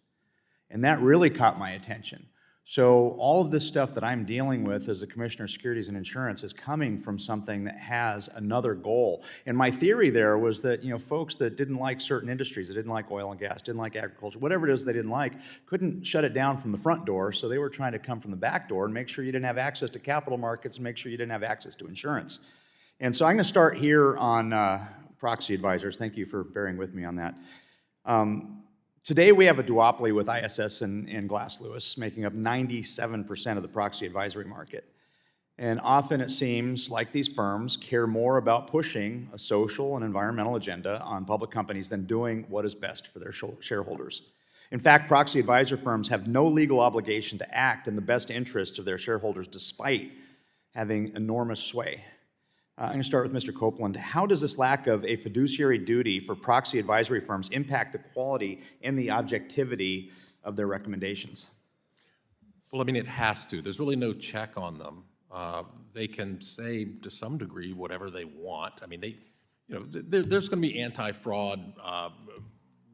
And that really caught my attention. So all of this stuff that I'm dealing with as a Commissioner of Securities and Insurance is coming from something that has another goal. And my theory there was that, folks that didn't like certain industries, that didn't like oil and gas, didn't like agriculture, whatever it is they didn't like, couldn't shut it down from the front door, so they were trying to come from the back door and make sure you didn't have access to capital markets and make sure you didn't have access to insurance. And so I'm going to start here on proxy advisors. Thank you for bearing with me on that. Today we have a duopoly with ISS and Glass Lewis, making up 97% of the proxy advisory market. And often it seems like these firms care more about pushing a social and environmental agenda on public companies than doing what is best for their shareholders. In fact, proxy advisor firms have no legal obligation to act in the best interest of their shareholders despite having enormous sway. I'm going to start with Mr. Copeland. How does this lack of a fiduciary duty for proxy advisory firms impact the quality and the objectivity of their recommendations? Well, I mean, it has to. There's really no check on them. They can say, to some degree, whatever they want. I mean, there's going to be anti-fraud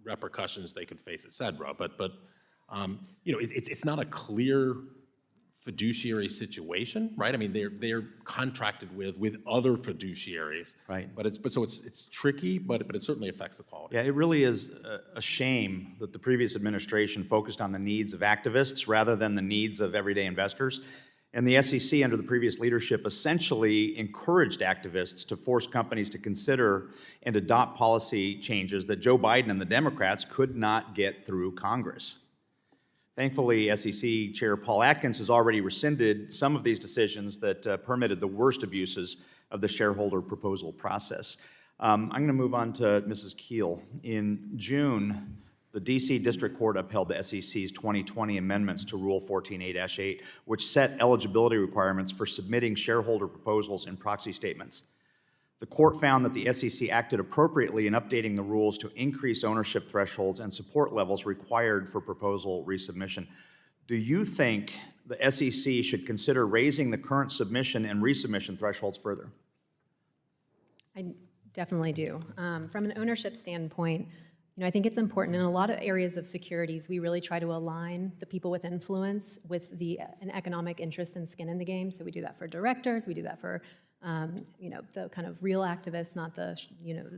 repercussions they could face, et cetera. But it's not a clear fiduciary situation, right? I mean, they're contracted with other fiduciaries. Right. So it's tricky, but it certainly affects the quality. Yeah, it really is a shame that the previous administration focused on the needs of activists rather than the needs of everyday investors. And the SEC, under the previous leadership, essentially encouraged activists to force companies to consider and adopt policy changes that Joe Biden and the Democrats could not get through Congress. Thankfully, SEC Chair Paul Atkins has already rescinded some of these decisions that permitted the worst abuses of the shareholder proposal process. I'm going to move on to Mrs. Keel. In June, the D.C. District Court upheld the SEC's 2020 amendments to Rule 14a-8, which set eligibility requirements for submitting shareholder proposals and proxy statements. The court found that the SEC acted appropriately in updating the rules to increase ownership thresholds and support levels required for proposal resubmission. Do you think the SEC should consider raising the current submission and resubmission thresholds further? I definitely do. From an ownership standpoint, I think it's important in a lot of areas of securities, we really try to align the people with influence with an economic interest and skin in the game. So we do that for directors, we do that for the kind of real activists, not the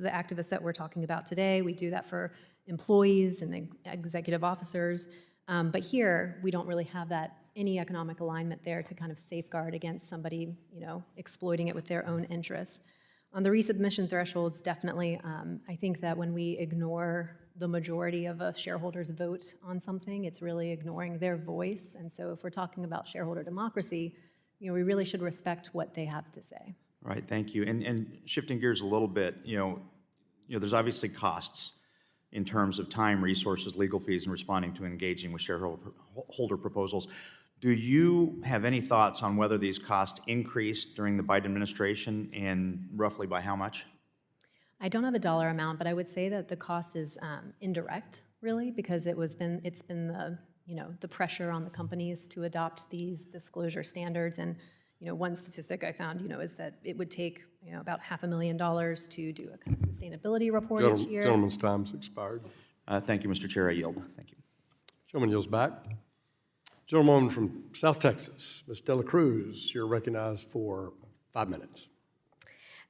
activists that we're talking about today. We do that for employees and executive officers. But here, we don't really have any economic alignment there to kind of safeguard against somebody, exploiting it with their own interests. On the resubmission thresholds, definitely, I think that when we ignore the majority of a shareholder's vote on something, it's really ignoring their voice. And so if we're talking about shareholder democracy, we really should respect what they have to say. Right, thank you. And shifting gears a little bit, there's obviously costs in terms of time, resources, legal fees, and responding to engaging with shareholder proposals. Do you have any thoughts on whether these costs increased during the Biden administration and roughly by how much? I don't have a dollar amount, but I would say that the cost is indirect, really, because it's been the pressure on the companies to adopt these disclosure standards. And one statistic I found is that it would take about $500,000 to do a kind of sustainability report each year. Gentleman's time's expired. Thank you, Mr. Chair. I yield. Thank you. Gentleman yields back. Gentleman from South Texas, Ms. Dela Cruz, you're recognized for 5 minutes.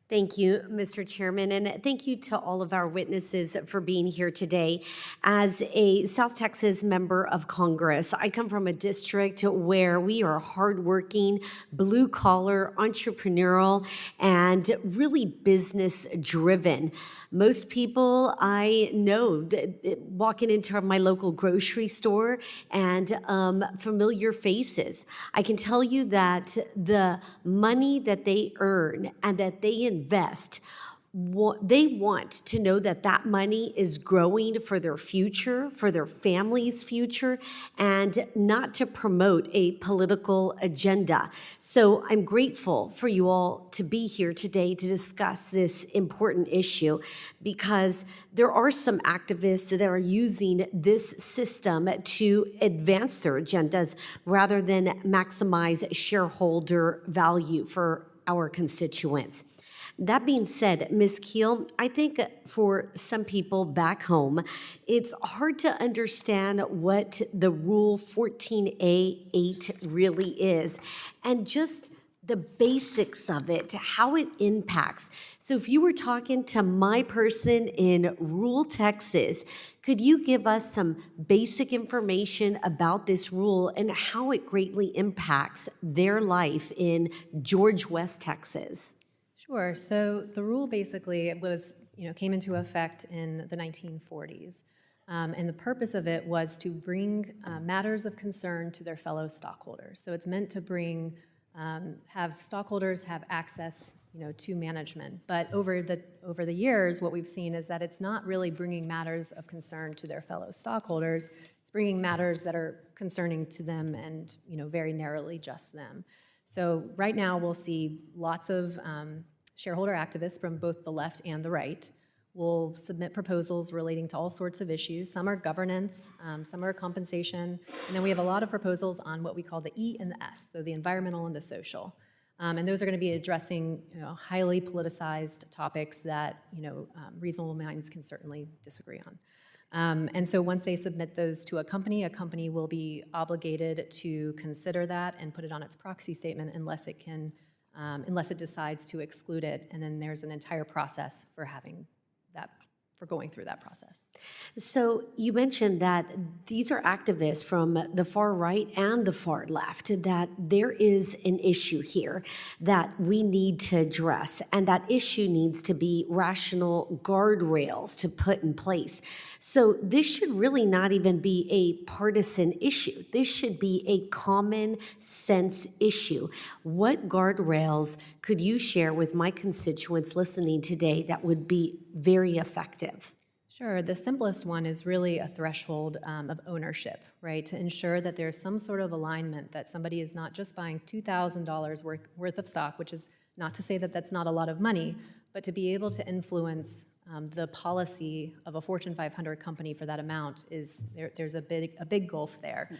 Thank you, Mr. Chairman, and thank you to all of our witnesses for being here today. As a South Texas member of Congress, I come from a district where we are hardworking, blue-collar, entrepreneurial, and really business-driven. Most people I know walking into my local grocery store and familiar faces. I can tell you that the money that they earn and that they invest, they want to know that that money is growing for their future, for their family's future, and not to promote a political agenda. So I'm grateful for you all to be here today to discuss this important issue, because there are some activists that are using this system to advance their agendas rather than maximize shareholder value for our constituents. That being said, Ms. Keel, I think for some people back home, it's hard to understand what the Rule 14a-8 really is, and just the basics of it, how it impacts. So if you were talking to my person in rural Texas, could you give us some basic information about this rule and how it greatly impacts their life in George West, Texas? Sure. So the rule basically came into effect in the 1940s. And the purpose of it was to bring matters of concern to their fellow stockholders. So it's meant to have stockholders have access, to management. But over the years, what we've seen is that it's not really bringing matters of concern to their fellow stockholders. It's bringing matters that are concerning to them and, very narrowly just them. So right now, we'll see lots of shareholder activists from both the left and the right will submit proposals relating to all sorts of issues. Some are governance, some are compensation, and then we have a lot of proposals on what we call the E and the S, so the environmental and the social. And those are going to be addressing highly politicized topics that reasonable minds can certainly disagree And so once they submit those to a company will be obligated to consider that and put it on its proxy statement unless it decides to exclude it. And then there's an entire process for going through that process. So you mentioned that these are activists from the far right and the far left, that there is an issue here that we need to address, and that issue needs to be rational guardrails to put in place. So this should really not even be a partisan issue. This should be a common sense issue. What guardrails could you share with my constituents listening today that would be very effective? Sure. The simplest one is really a threshold of ownership, right? To ensure that there's some sort of alignment, that somebody is not just buying $2,000 worth of stock, which is not to say that that's not a lot of money, but to be able to influence the policy of a Fortune 500 company for that amount there's a big gulf there.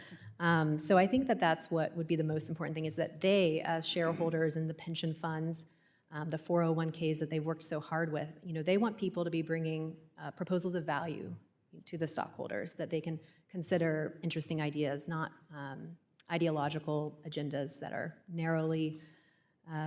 So I think that that's what would be the most important thing, is that they, as shareholders in the pension funds, the 401ks that they've worked so hard with, they want people to be bringing proposals of value to the stockholders, that they can consider interesting ideas, not ideological agendas that are narrowly,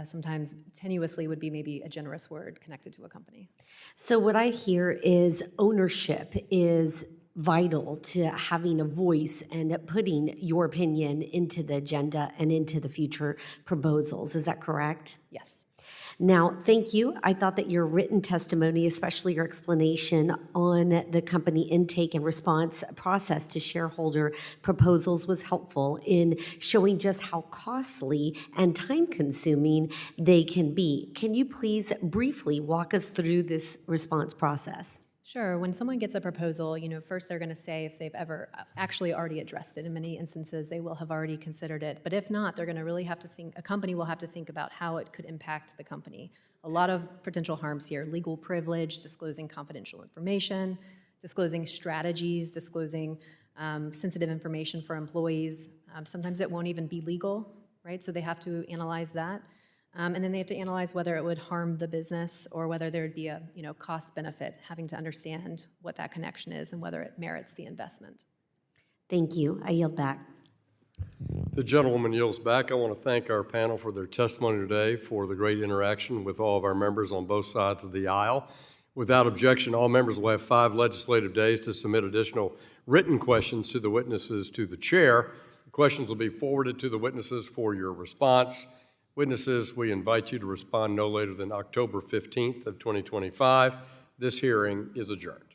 sometimes tenuously would be maybe a generous word, connected to a company. So what I hear is ownership is vital to having a voice and putting your opinion into the agenda and into the future proposals. Is that correct? Yes. Now, thank you. I thought that your written testimony, especially your explanation on the company intake and response process to shareholder proposals, was helpful in showing just how costly and time-consuming they can be. Can you please briefly walk us through this response process? Sure. When someone gets a proposal, first they're going to say if they've ever actually already addressed it. In many instances, they will have already considered it. But if not, they're going to really have to think, a company will have to think about how it could impact the company. A lot of potential harms here: legal privilege, disclosing confidential information, disclosing strategies, disclosing sensitive information for employees. Sometimes it won't even be legal, right? So they have to analyze that. And then they have to analyze whether it would harm the business or whether there would be a cost benefit, having to understand what that connection is and whether it merits the investment. Thank you. I yield back. The gentlewoman yields back. I want to thank our panel for their testimony today, for the great interaction with all of our members on both sides of the aisle. Without objection, all members will have 5 legislative days to submit additional written questions to the witnesses to the chair. The questions will be forwarded to the witnesses for your response. Witnesses, we invite you to respond no later than October 15th of 2025. This hearing is adjourned.